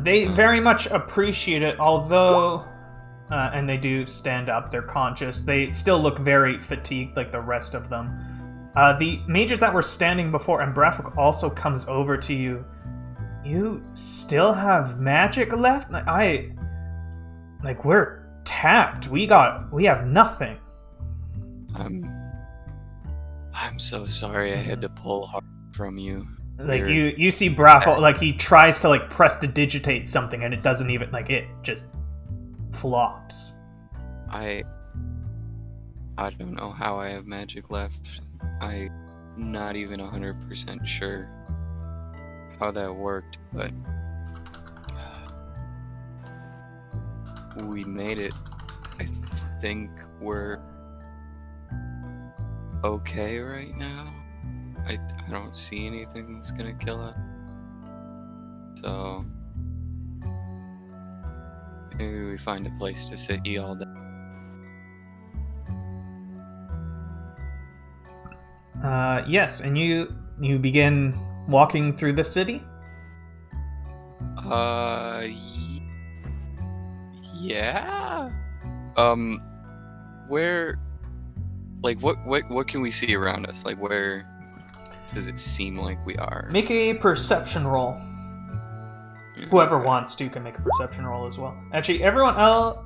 They very much appreciate it, although and they do stand up. They're conscious. They still look very fatigued, like the rest of them. The mages that were standing before, and Brafik also comes over to you. You still have magic left? We're tapped. We have nothing. I'm so sorry I had to pull hard from you. Like you see Brafik, like he tries to like press to digitate something and it doesn't even, like, it just flops. I don't know how I have magic left. I'm not even 100% sure how that worked, but we made it. I think we're okay right now. I don't see anything that's gonna kill us. So maybe we find a place to sit ye all day. Yes, and you begin walking through the city? Yeah. Where, like, what can we see around us? Like, where does it seem like we are? Make a perception roll. Whoever wants to can make a perception roll as well. Actually, everyone,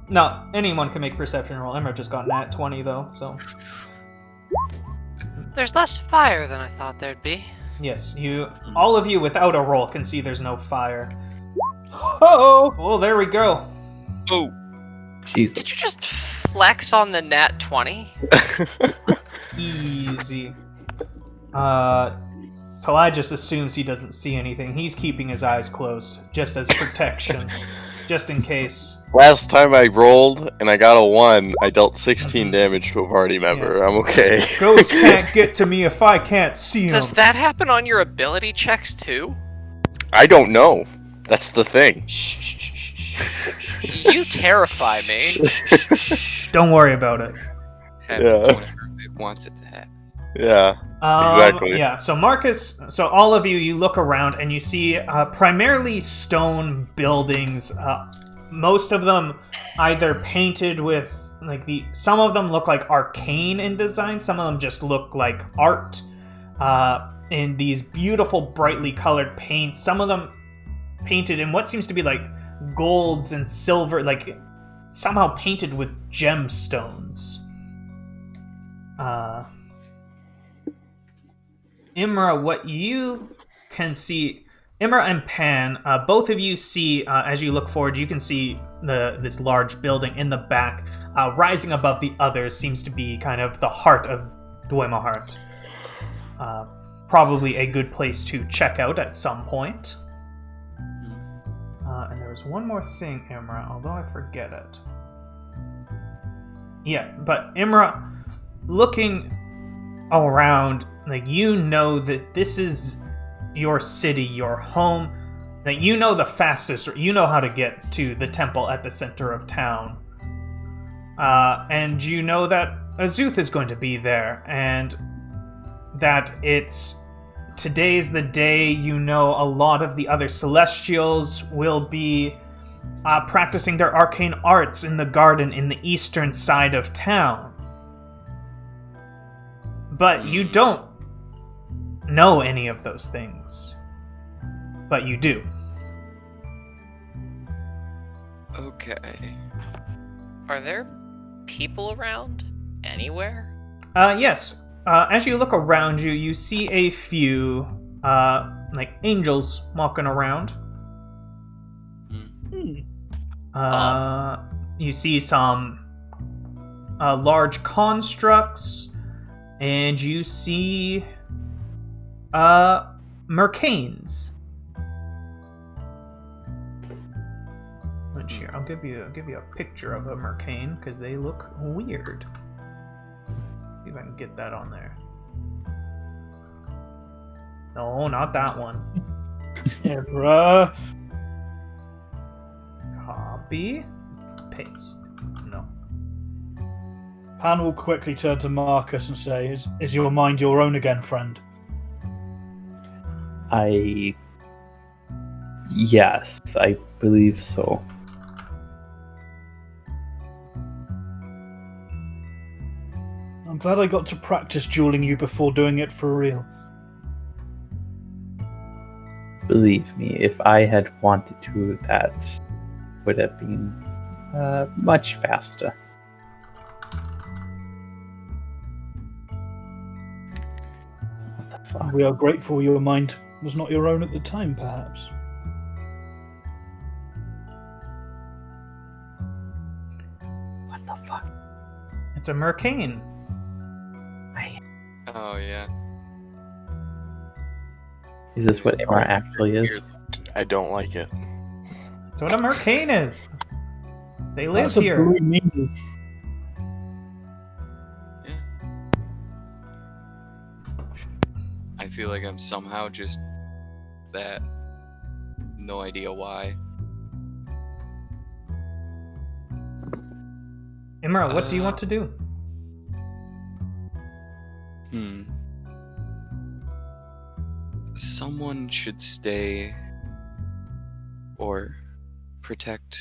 no, anyone can make a perception roll. Imra just got nat 20 though, so. There's less fire than I thought there'd be. Yes, all of you without a roll can see there's no fire. Oh, well, there we go. Oh, Jesus. Did you just flex on the nat 20? Easy. Talai just assumes he doesn't see anything. He's keeping his eyes closed, just as protection, just in case. Last time I rolled and I got a 1, I dealt 16 damage to a party member. Yeah. I'm okay. Ghosts can't get to me if I can't see them. Does that happen on your ability checks too? I don't know. That's the thing. You terrify me. Don't worry about it. happens whenever it wants it to happen. Yeah. Exactly. Yeah, so Marcus, so all of you look around and you see primarily stone buildings, most of them either painted with, some of them look like arcane in design, some of them just look like art in these beautiful brightly colored paints, some of them painted in what seems to be like golds and silver, like somehow painted with gemstones. Imra, what you can see, Imra and Pan, both of you see, as you look forward, you can see this large building in the back, rising above the others, seems to be kind of the heart of Dweimahart. Probably a good place to check out at some point. And there was one more thing, Imra, although I forget it. Yeah, but Imra, looking around, you know that this is your city, your home, that you know the fastest, you know how to get to the temple at the center of town. And you know that Azuth is going to be there, and that today's the day. You know a lot of the other Celestials will be practicing their arcane arts in the garden in the eastern side of town. But you don't know any of those things. But you do. Okay. Are there people around anywhere? Yes. As you look around you, you see a few, angels walking around. You see some large constructs, and you see mercanes. Here, I'll give you a picture of a mercane because they look weird. See if I can get that on there. No, not that one. Yeah, bruh. Copy. Paste. No. Pan will quickly turn to Marcus and say, Is your mind your own again, friend? Yes, I believe so. I'm glad I got to practice dueling you before doing it for real. Believe me, if I had wanted to, that would have been much faster. What the fuck? We are grateful your mind was not your own at the time, perhaps. What the fuck? It's a mercane. Oh yeah. Is this what Imra actually is? I don't like it. That's what a mercane is. They live That's a here. blue meaning. I feel like I'm somehow just that. No idea why. Imra, what do you want to do? Someone should stay or protect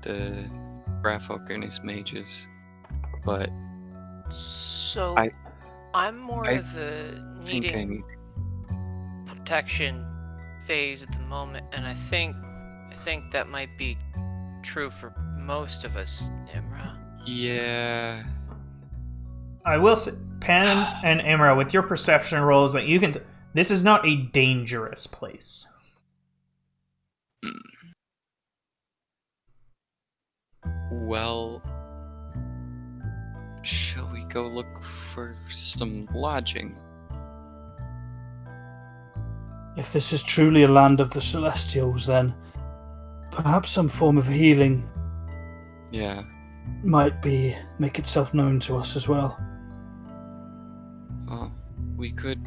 the Graffolk and his mages, but So I- I'm more I of the think I needing need. protection phase at the moment, and I think that might be true for most of us, Imra. Yeah. I will say, Pan and Imra, with your perception rolls, that you can. This is not a dangerous place. Well, shall we go look for some lodging? If this is truly a land of the Celestials, then perhaps some form of healing Yeah. might make itself known to us as well. Well, we could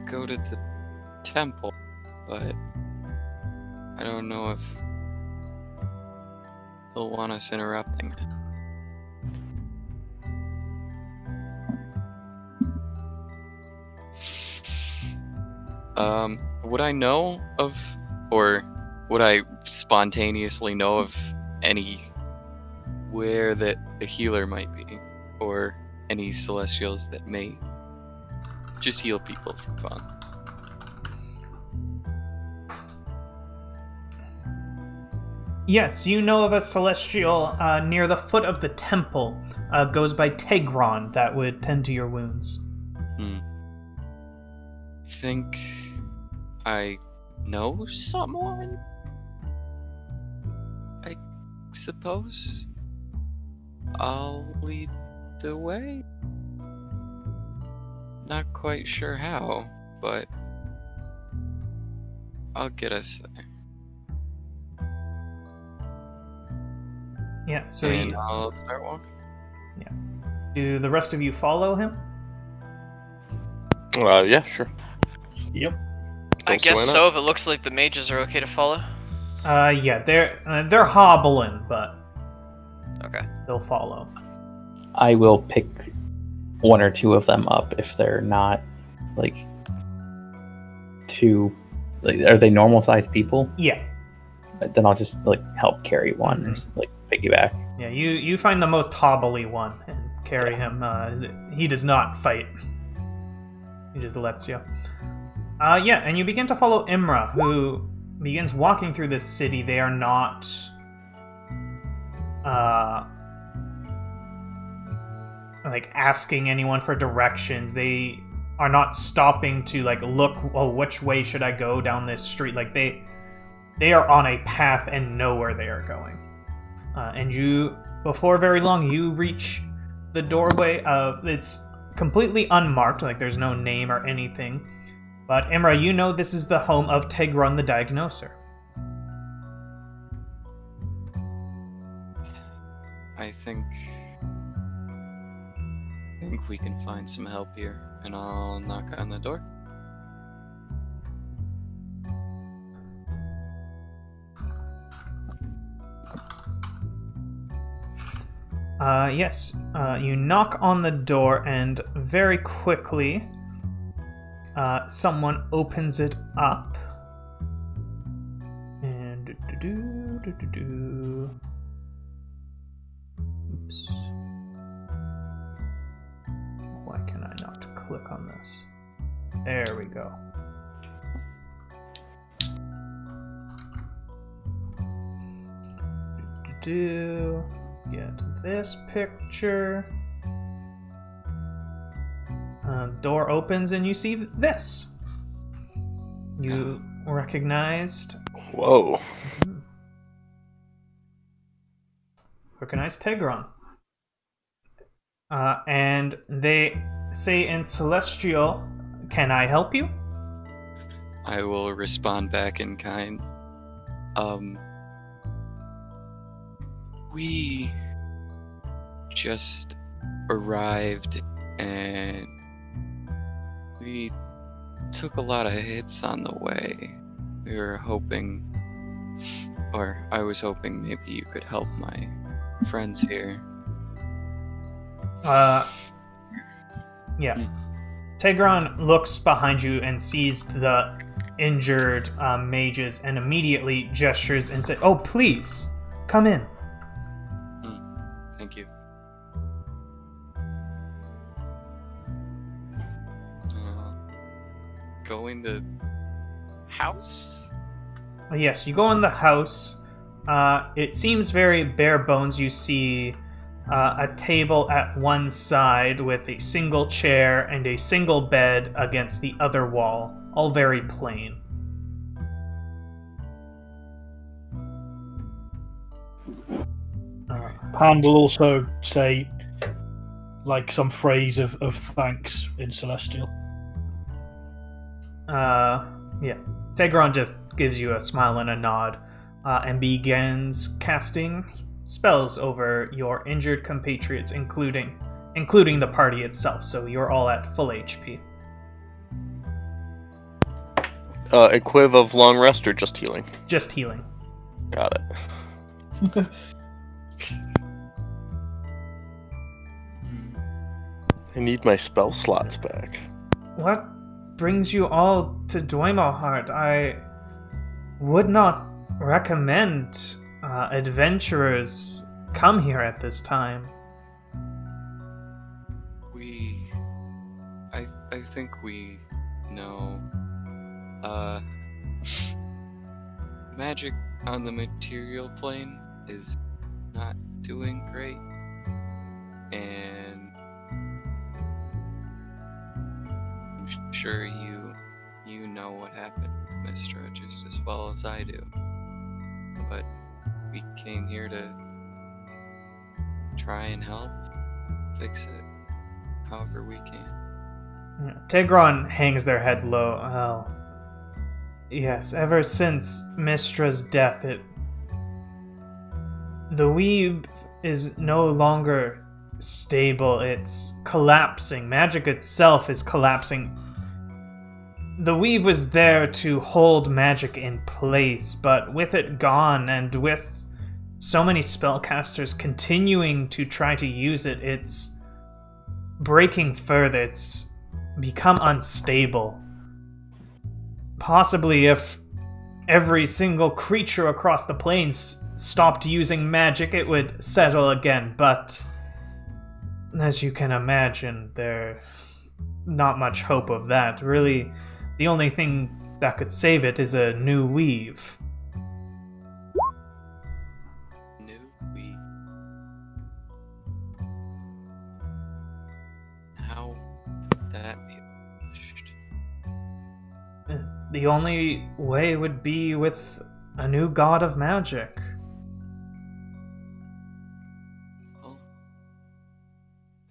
go to the temple, but I don't know if they'll want us interrupting it. Would I know of, or would I spontaneously know of anywhere that a healer might be, or any celestials that may just heal people for fun? Yes, you know of a celestial near the foot of the temple. Goes by Tegron that would tend to your wounds. Think I know someone? I suppose I'll lead the way. Not quite sure how, but I'll get us there. Yeah, so And I'll start walking. do the rest of you follow him? Yeah, sure. Yep. I Don't see why guess not. so, if it looks like the mages are okay to follow. Yeah, they're hobbling, but Okay. they'll follow. I will pick one or two of them up if they're not like too. Like, are they normal sized people? Yeah, Then I'll just like help carry one or like piggyback. yeah. You find the most hobbly one and carry him. He does not fight. He just lets you. Yeah, and you begin to follow Imra, who begins walking through this city. They are not like asking anyone for directions. They are not stopping to like look, oh, which way should I go down this street? Like they are on a path and know where they are going. And you, before very long, you reach the doorway of, it's completely unmarked, like there's no name or anything. But Imra, you know this is the home of Tegron the Diagnoser. I think we can find some help here, and I'll knock on the door. Yes, you knock on the door, and very quickly, someone opens it up. And oops. click on this. There we go. Get this picture. Door opens and you see this. You recognized. Whoa. Recognized Tegron. And they say in Celestial, "Can I help you?" I will respond back in kind. We just arrived and we took a lot of hits on the way. We were hoping, or I was hoping maybe you could help my friends here. Yeah. Tegron looks behind you and sees the injured mages and immediately gestures and says, "Oh, please, come in." Thank you. Going to house? Yes, you go in the house. It seems very bare bones. You see a table at one side with a single chair and a single bed against the other wall. All very plain. Pan will also say, like, some phrase of thanks in Celestial. Yeah. Tegron just gives you a smile and a nod, and begins casting spells over your injured compatriots, including the party itself, so you're all at full HP. Equiv of long rest or just healing? Just healing. Got it. I need my spell slots back. What brings you all to Dwemelheart? I would not recommend adventurers come here at this time. I think we know. Magic on the material plane is not doing great, and I'm sure you know what happened, Mistra, just as well as I do. But we came here to try and help fix it however we can. Yeah. Tegron hangs their head low. Oh, yes, ever since Mistra's death, the weave is no longer stable. It's collapsing. Magic itself is collapsing. The weave was there to hold magic in place, but with it gone, and with so many spellcasters continuing to try to use it, it's breaking further. It's become unstable. Possibly if every single creature across the plains stopped using magic, it would settle again, but as you can imagine, there's not much hope of that. Really, the only thing that could save it is a new weave. New weave? How would that be accomplished? The only way would be with a new god of magic. Well,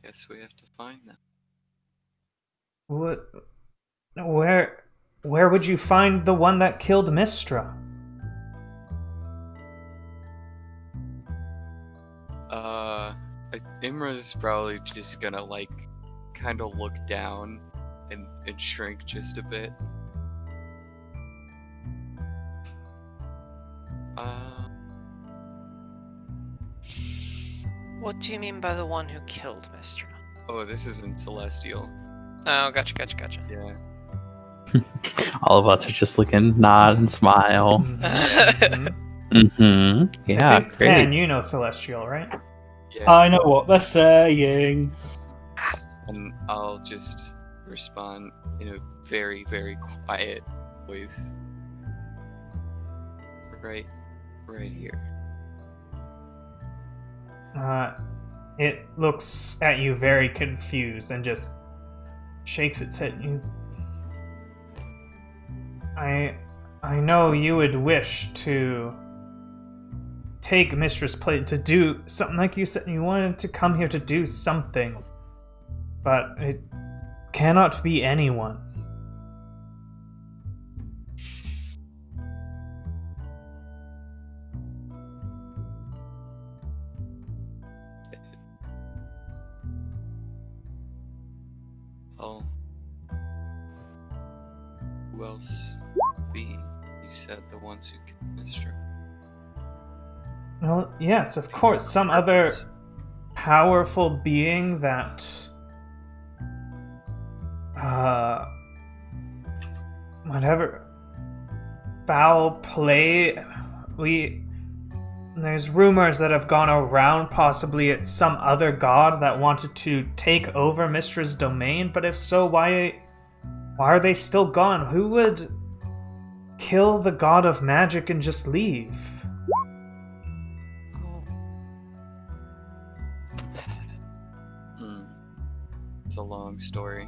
guess we have to find them. What? Where would you find the one that killed Mistra? Imra's probably just gonna, kind of look down and shrink just a bit. What do you mean by the one who killed Mistra? Oh, this isn't Celestial. Oh, gotcha. Yeah. All of us are just looking, nod and smile. Yeah, great. And you know Celestial, right? Yeah. I know what they're saying. And I'll just respond in a very, very quiet voice. Right here. It looks at you very confused and just shakes its head. I know you would wish to take Mistress Plate to do something, like you said. You wanted to come here to do something, but it cannot be anyone. Oh. Who else be? You said the ones who killed Mistra. Well, yes, of course. Some other powerful being that... whatever. Foul play... There's rumors that have gone around, possibly it's some other god that wanted to take over Mistra's domain, but if so, why are they still gone? Who would kill the god of magic and just leave? It's a long story.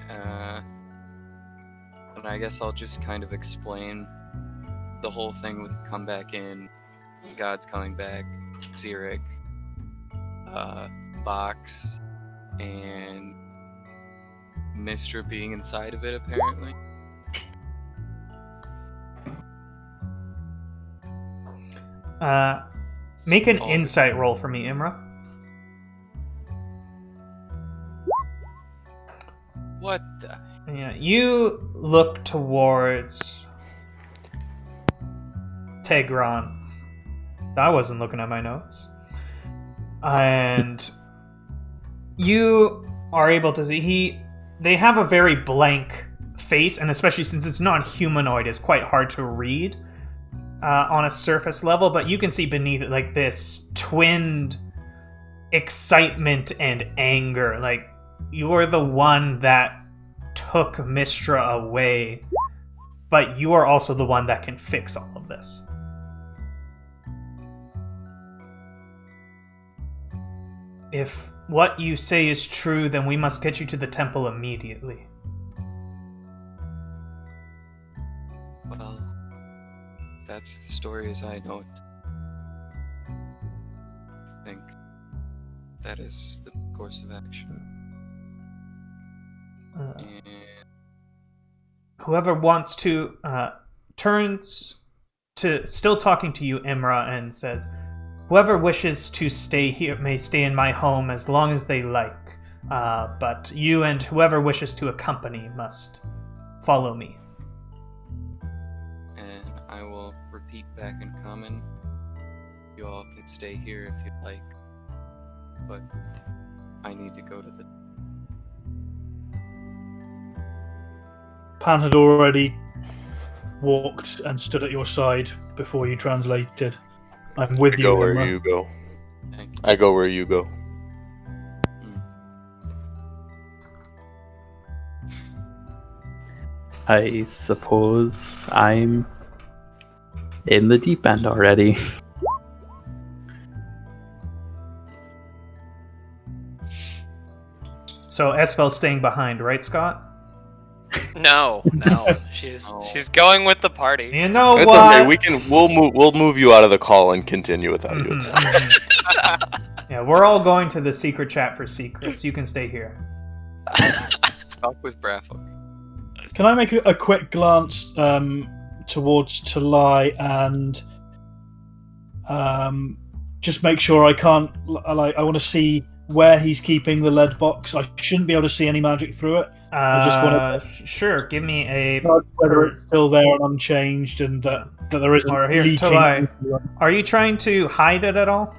And I guess I'll just kind of explain the whole thing with come back in, God's coming back, Xeric, Box, and Mistra being inside of it, apparently. Make an insight roll for me, Imra. What the? Yeah, you look towards Tegron. I wasn't looking at my notes. And you are able to see they have a very blank face, and especially since it's not humanoid, it's quite hard to read on a surface level, but you can see beneath it like this twinned excitement and anger. Like, you're the one that took Mistra away, but you are also the one that can fix all of this. If what you say is true, then we must get you to the temple immediately. Well, that's the story as I know it. I think that is the course of action. And Whoever wants to turns to still talking to you, Imra, and says, "Whoever wishes to stay here may stay in my home as long as they like. But you and whoever wishes to accompany must follow me." and I will repeat back in common. You all can stay here if you like, but I need to go to the... Pan had already walked and stood at your side before you translated. I'm with I you. go where Imra. you go. Thank you. I go where you go. I suppose I'm in the deep end already. So Esfel's staying behind, right, Scott? No. She's going with the party. You know It's what? okay. We'll move you out of the call and continue without you. It's fine. Yeah, we're all going to the secret chat for secrets. You can stay here. Talk with Braffle. Can I make a quick glance towards Talai and just make sure I can't... I want to see where he's keeping the lead box. I shouldn't be able to see any magic through it. I just want to... Sure, give me a... whether it's still there and unchanged and that there isn't Or here, leaking. Talai. Are you trying to hide it at all?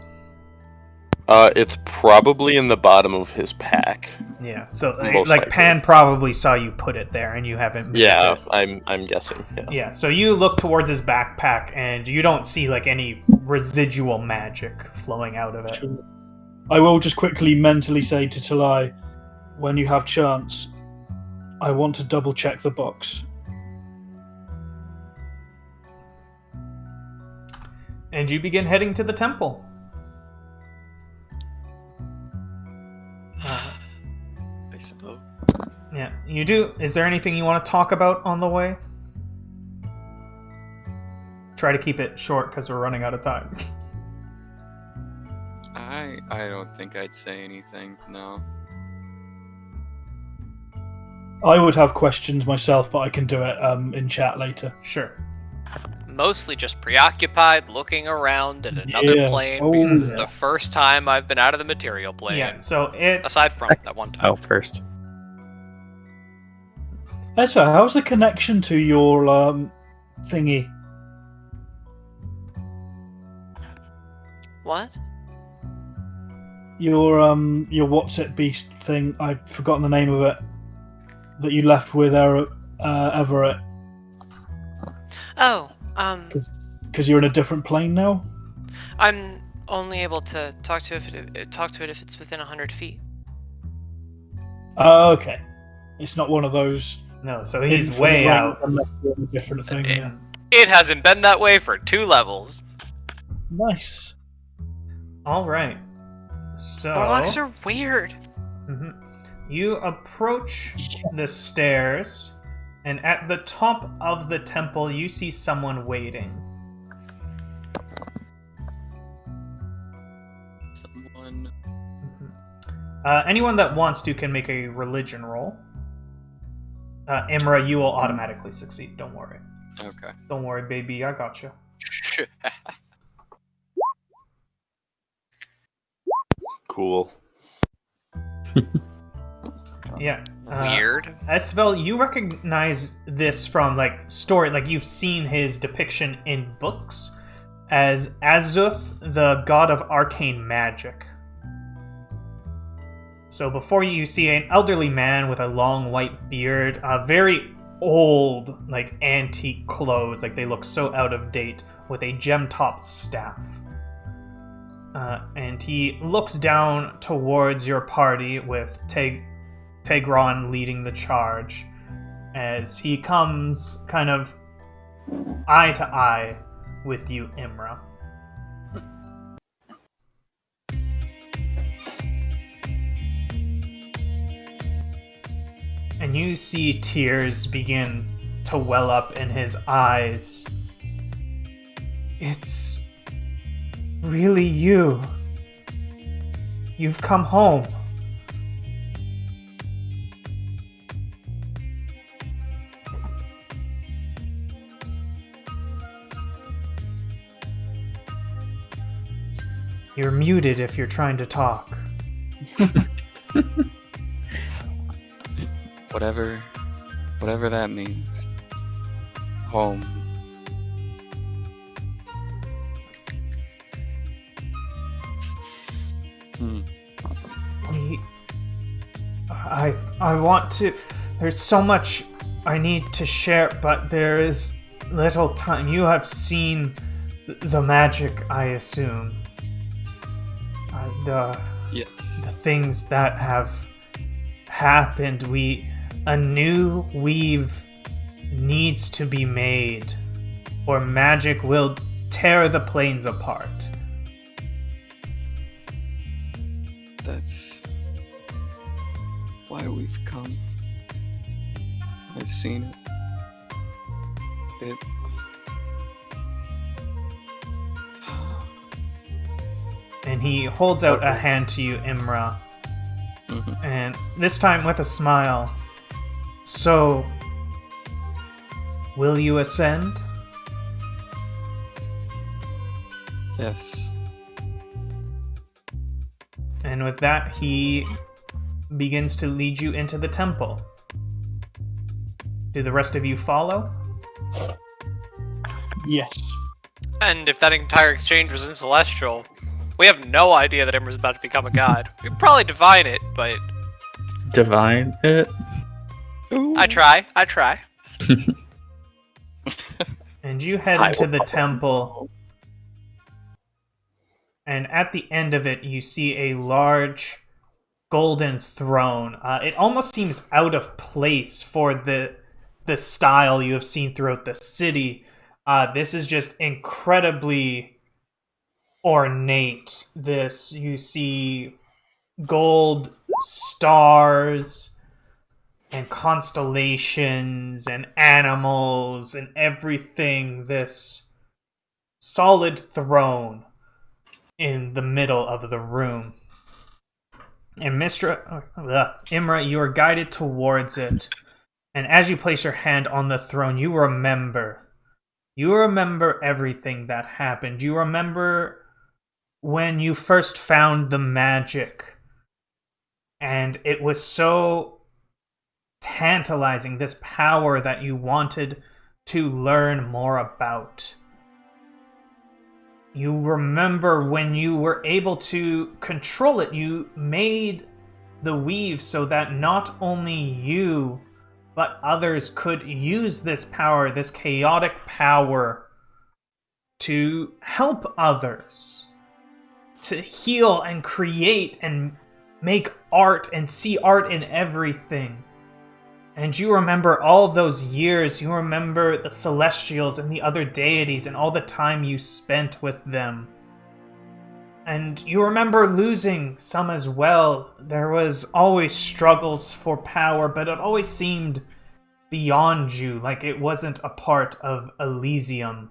It's probably in the bottom of his pack. Yeah, so Most like likely. Pan probably saw you put it there and you haven't moved Yeah, it. I'm guessing. Yeah. Yeah, so you look towards his backpack and you don't see like any residual magic flowing out of it. I will just quickly mentally say to Talai, when you have chance, I want to double check the box. And you begin heading to the temple. I suppose. Yeah, you do. Is there anything you want to talk about on the way? Try to keep it short because we're running out of time. I don't think I'd say anything, no. I would have questions myself, but I can do it in chat later. Sure. Mostly just preoccupied, looking around at another Yeah. plane, Oh, because this is yeah. the first time I've been out of the material plane. Yeah, so it's... Aside from that one time. Oh, first. Ezra, how's the connection to your thingy? What? Your what's it beast thing? I've forgotten the name of it. That you left with Everett. Oh, Because you're in a different plane now. I'm only able to talk to it if it's within 100 feet. Oh, okay. It's not one of those. No, so he's infinite way range out. unless you're in a different thing. Yeah. It hasn't been that way for 2 levels. Nice. All right. So... Warlocks are weird. Mhm. You approach the stairs, and at the top of the temple, you see someone waiting. Someone. Anyone that wants to can make a religion roll. Imra, you will automatically succeed. Don't worry. Okay. Don't worry, baby. I got you. Cool. Yeah. Weird. Esvel, you recognize this from story, you've seen his depiction in books as Azuth, the god of arcane magic. So before you see an elderly man with a long white beard, very old, antique clothes, they look so out of date, with a gem-topped staff. And he looks down towards your party with Tegron leading the charge, as he comes kind of eye to eye with you, Imra. And you see tears begin to well up in his eyes. It's really you. You've come home. You're muted if you're trying to talk. Whatever that means. Home. I want to... There's so much I need to share, but there is little time. You have seen the magic, I assume. Yes. The things that have happened. A new weave needs to be made, or magic will tear the planes apart. That's why we've come. I've seen it. And he holds out a hand to you, Imra. Mhm. And this time with a smile. So, will you ascend? Yes. And with that, he begins to lead you into the temple. Do the rest of you follow? Yes. And if that entire exchange was in Celestial, we have no idea that Imra's about to become a god. We could probably divine it, but... Divine it? I try. And you head into the temple. And at the end of it, you see a large golden throne. It almost seems out of place for the style you have seen throughout the city. This is just incredibly ornate. This, you see gold stars and constellations and animals and everything. This solid throne in the middle of the room. And Imra, you are guided towards it. And as you place your hand on the throne, you remember. You remember everything that happened. You remember when you first found the magic. And it was so tantalizing, this power that you wanted to learn more about. You remember when you were able to control it, you made the weave so that not only you, but others could use this power, this chaotic power, to help others, to heal and create and make art and see art in everything. And you remember all those years, you remember the Celestials and the other deities and all the time you spent with them. And you remember losing some as well. There was always struggles for power, but it always seemed beyond you, like it wasn't a part of Elysium.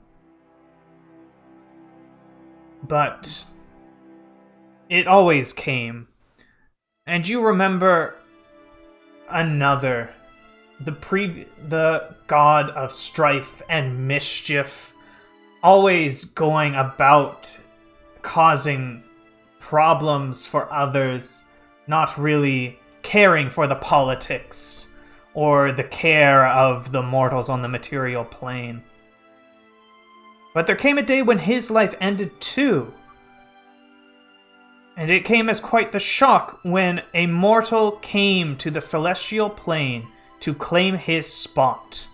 But it always came. And you remember another, the god of strife and mischief, always going about causing problems for others, not really caring for the politics or the care of the mortals on the material plane. But there came a day when his life ended too. And it came as quite the shock when a mortal came to the celestial plane to claim his spot.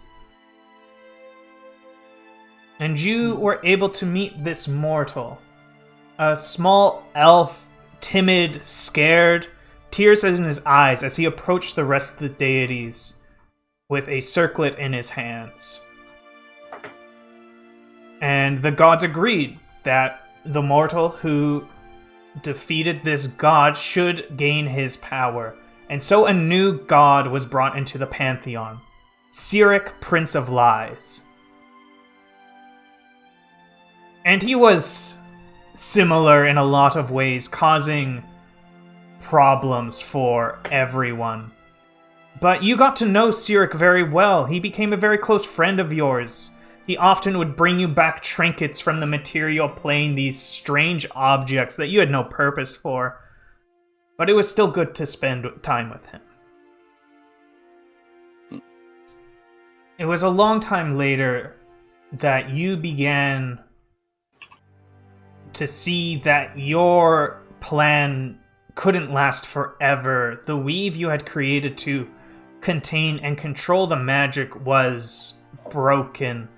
And you were able to meet this mortal. A small elf, timid, scared, tears in his eyes as he approached the rest of the deities with a circlet in his hands. And the gods agreed that the mortal who defeated this god should gain his power. And so a new god was brought into the pantheon, Cyric, Prince of Lies. And he was similar in a lot of ways, causing problems for everyone. But you got to know Cyric very well. He became a very close friend of yours. He often would bring you back trinkets from the material plane, these strange objects that you had no purpose for. But it was still good to spend time with him. It was a long time later that you began to see that your plan couldn't last forever. The weave you had created to contain and control the magic was broken.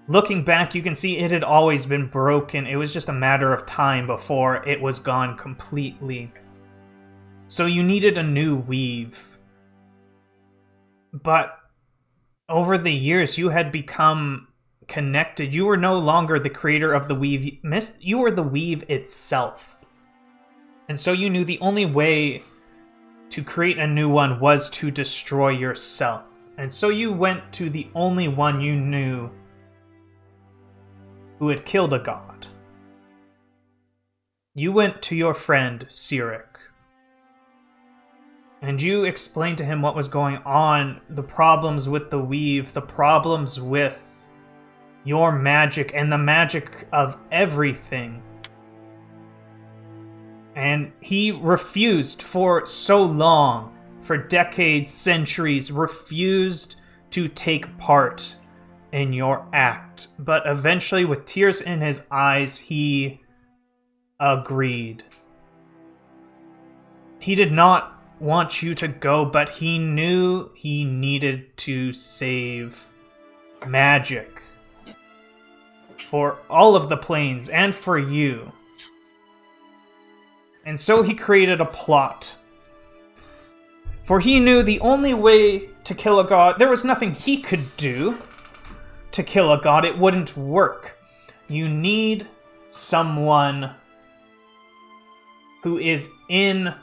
Looking back, you can see it had always been broken. It was just a matter of time before it was gone completely. So you needed a new weave. But over the years, you had become connected. You were no longer the creator of the weave. You were the weave itself. And so you knew the only way to create a new one was to destroy yourself. And so you went to the only one you knew who had killed a god. You went to your friend, Cyric. And you explained to him what was going on, the problems with the weave, the problems with your magic, and the magic of everything. And he refused for so long, for decades, centuries, refused to take part in your act. But eventually, with tears in his eyes, he agreed. He did not want you to go, but he knew he needed to save magic for all of the planes and for you. And so he created a plot For he knew the only way to kill a god, there was nothing he could do to kill a god. It wouldn't work. You need someone who is in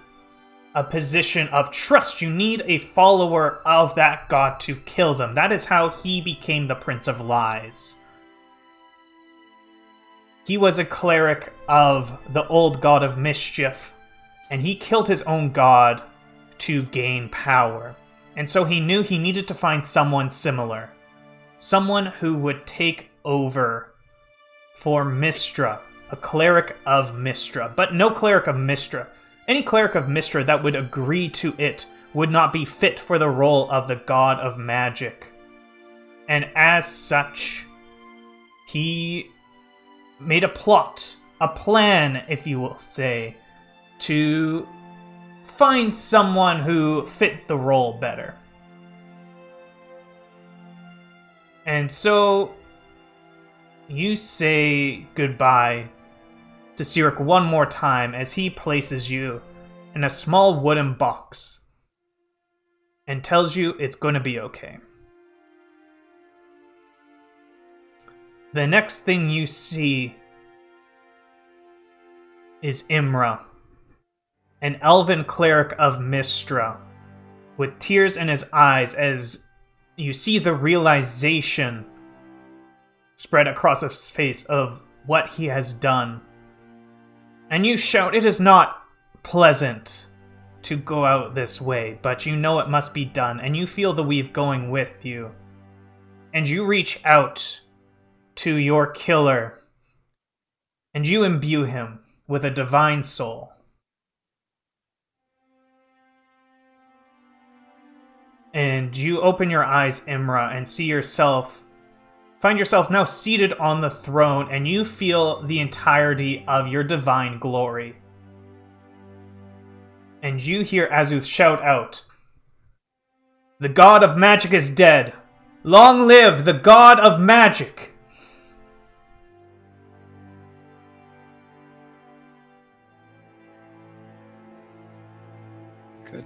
a position of trust. You need a follower of that god to kill them. That is how he became the Prince of Lies. He was a cleric of the old god of mischief, and he killed his own god to gain power. And so he knew he needed to find someone similar. Someone who would take over for Mystra, a cleric of Mystra. But no cleric of Mystra. Any cleric of Mystra that would agree to it would not be fit for the role of the god of magic. And as such, he made a plot, a plan, if you will say, to find someone who fit the role better. And so you say goodbye to Sirik one more time as he places you in a small wooden box and tells you it's going to be okay. The next thing you see is Imra, an elven cleric of Mystra, with tears in his eyes as you see the realization spread across his face of what he has done. And you shout, "It is not pleasant to go out this way, but you know it must be done," and you feel the weave going with you. And you reach out to your killer, and you imbue him with a divine soul. And you open your eyes, Imra, and find yourself now seated on the throne, and you feel the entirety of your divine glory. And you hear Azuth shout out, "The god of magic is dead! Long live the god of magic!" Good.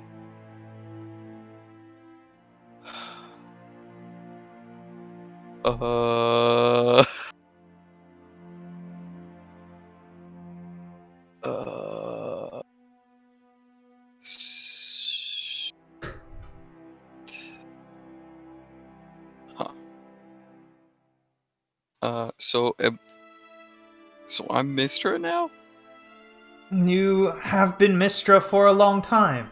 Uh... Huh. So I'm Mystra now? You have been Mystra for a long time.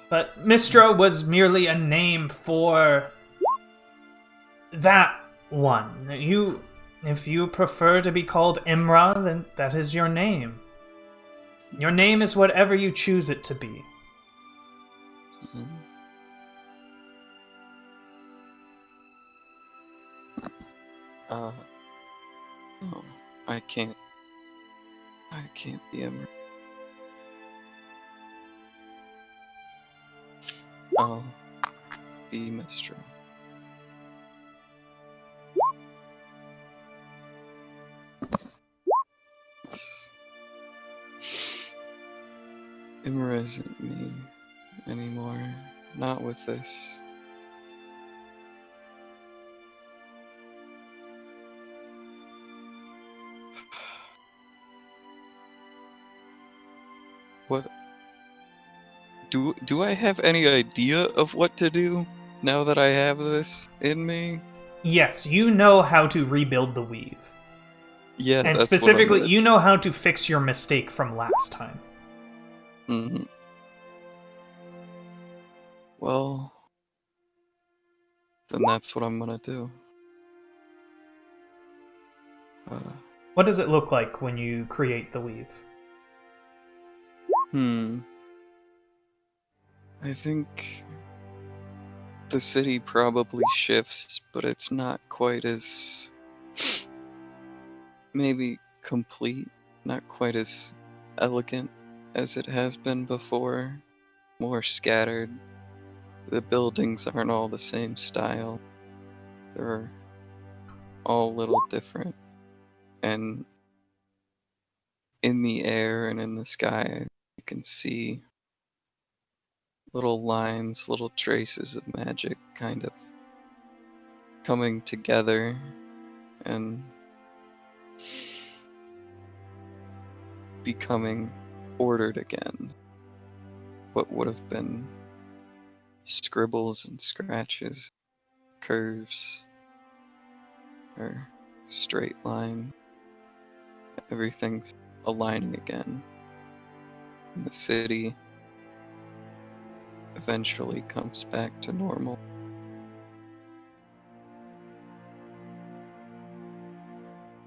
But Mystra was merely a name for that one. If you prefer to be called Imra, then that is your name. Your name is whatever you choose it to be. Mm-hmm. Oh, I can't be Imra. I'll be Mystra. Imra isn't me anymore. Not with this. What? Do I have any idea of what to do now that I have this in me? Yes, you know how to rebuild the weave. Yeah, and that's specifically, what I'm you know how to fix your mistake from last time. Mm-hmm. Well, then that's what I'm gonna do. What does it look like when you create the weave? I think the city probably shifts, but it's not quite as maybe complete, not quite as elegant as it has been before. More scattered. The buildings aren't all the same style. They're all a little different. And in the air and in the sky, can see little lines, little traces of magic kind of coming together and becoming ordered again. What would have been scribbles and scratches, curves, or straight line, everything's aligning again. And the city eventually comes back to normal.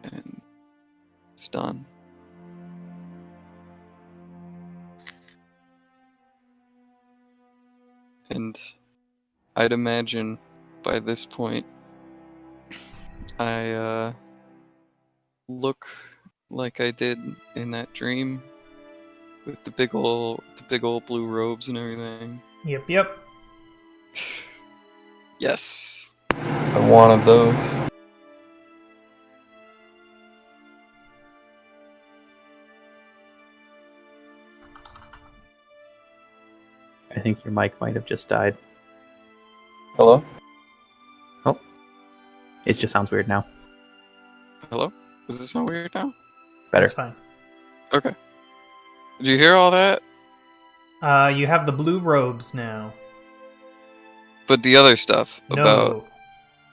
And it's done. And I'd imagine by this point I look like I did in that dream with the big old blue robes and everything. Yep. Yes. I wanted those. I think your mic might have just died. Hello? Oh. It just sounds weird now. Hello? Does this sound weird now? Better. That's fine. Okay. Did you hear all that? You have the blue robes now. But the other stuff No.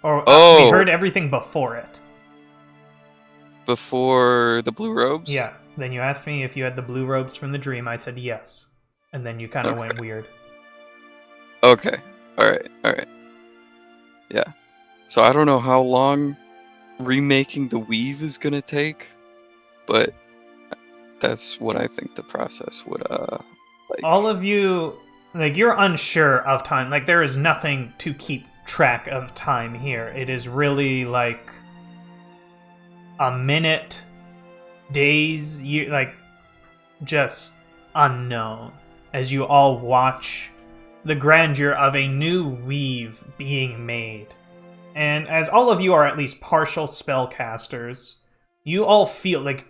about We heard everything before it. before the blue robes? Yeah. Then you asked me if you had the blue robes from the dream. I said yes. And then you kind of went weird. Okay. Alright. Yeah. So I don't know how long remaking the weave is gonna take, but that's what I think the process would like. All of you, like, you're unsure of time. Like, there is nothing to keep track of time here. It is really like a minute, days, like, just unknown as you all watch the grandeur of a new weave being made. And as all of you are at least partial spellcasters, you all feel like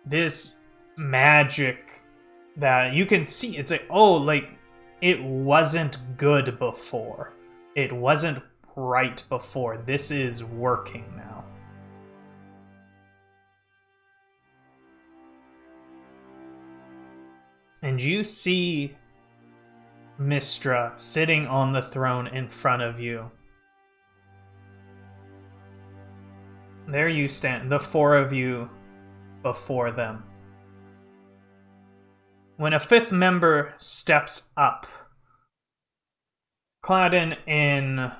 this magic that you can see. It's like, oh, like, it wasn't good before. It wasn't right before. This is working now. And you see Mistra sitting on the throne in front of you. There you stand, the four of you before them. When a fifth member steps up, clad in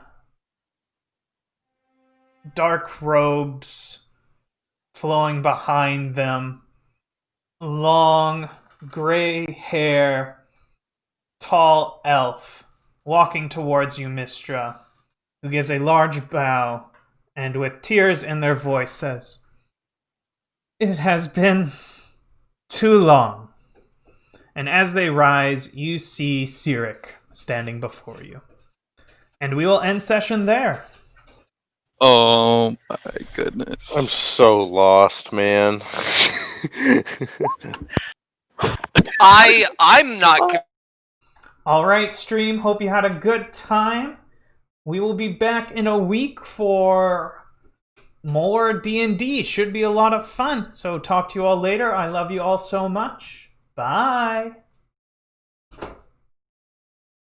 dark robes flowing behind them, long gray hair, tall elf, walking towards you, Mistra, who gives a large bow and with tears in their voice says, "It has been too long." And as they rise, you see Sirik standing before you. And we will end session there. Oh my goodness. I'm so lost, man. I'm not. All right, stream. Hope you had a good time. We will be back in a week for more D&D. Should be a lot of fun. So talk to you all later. I love you all so much. Bye.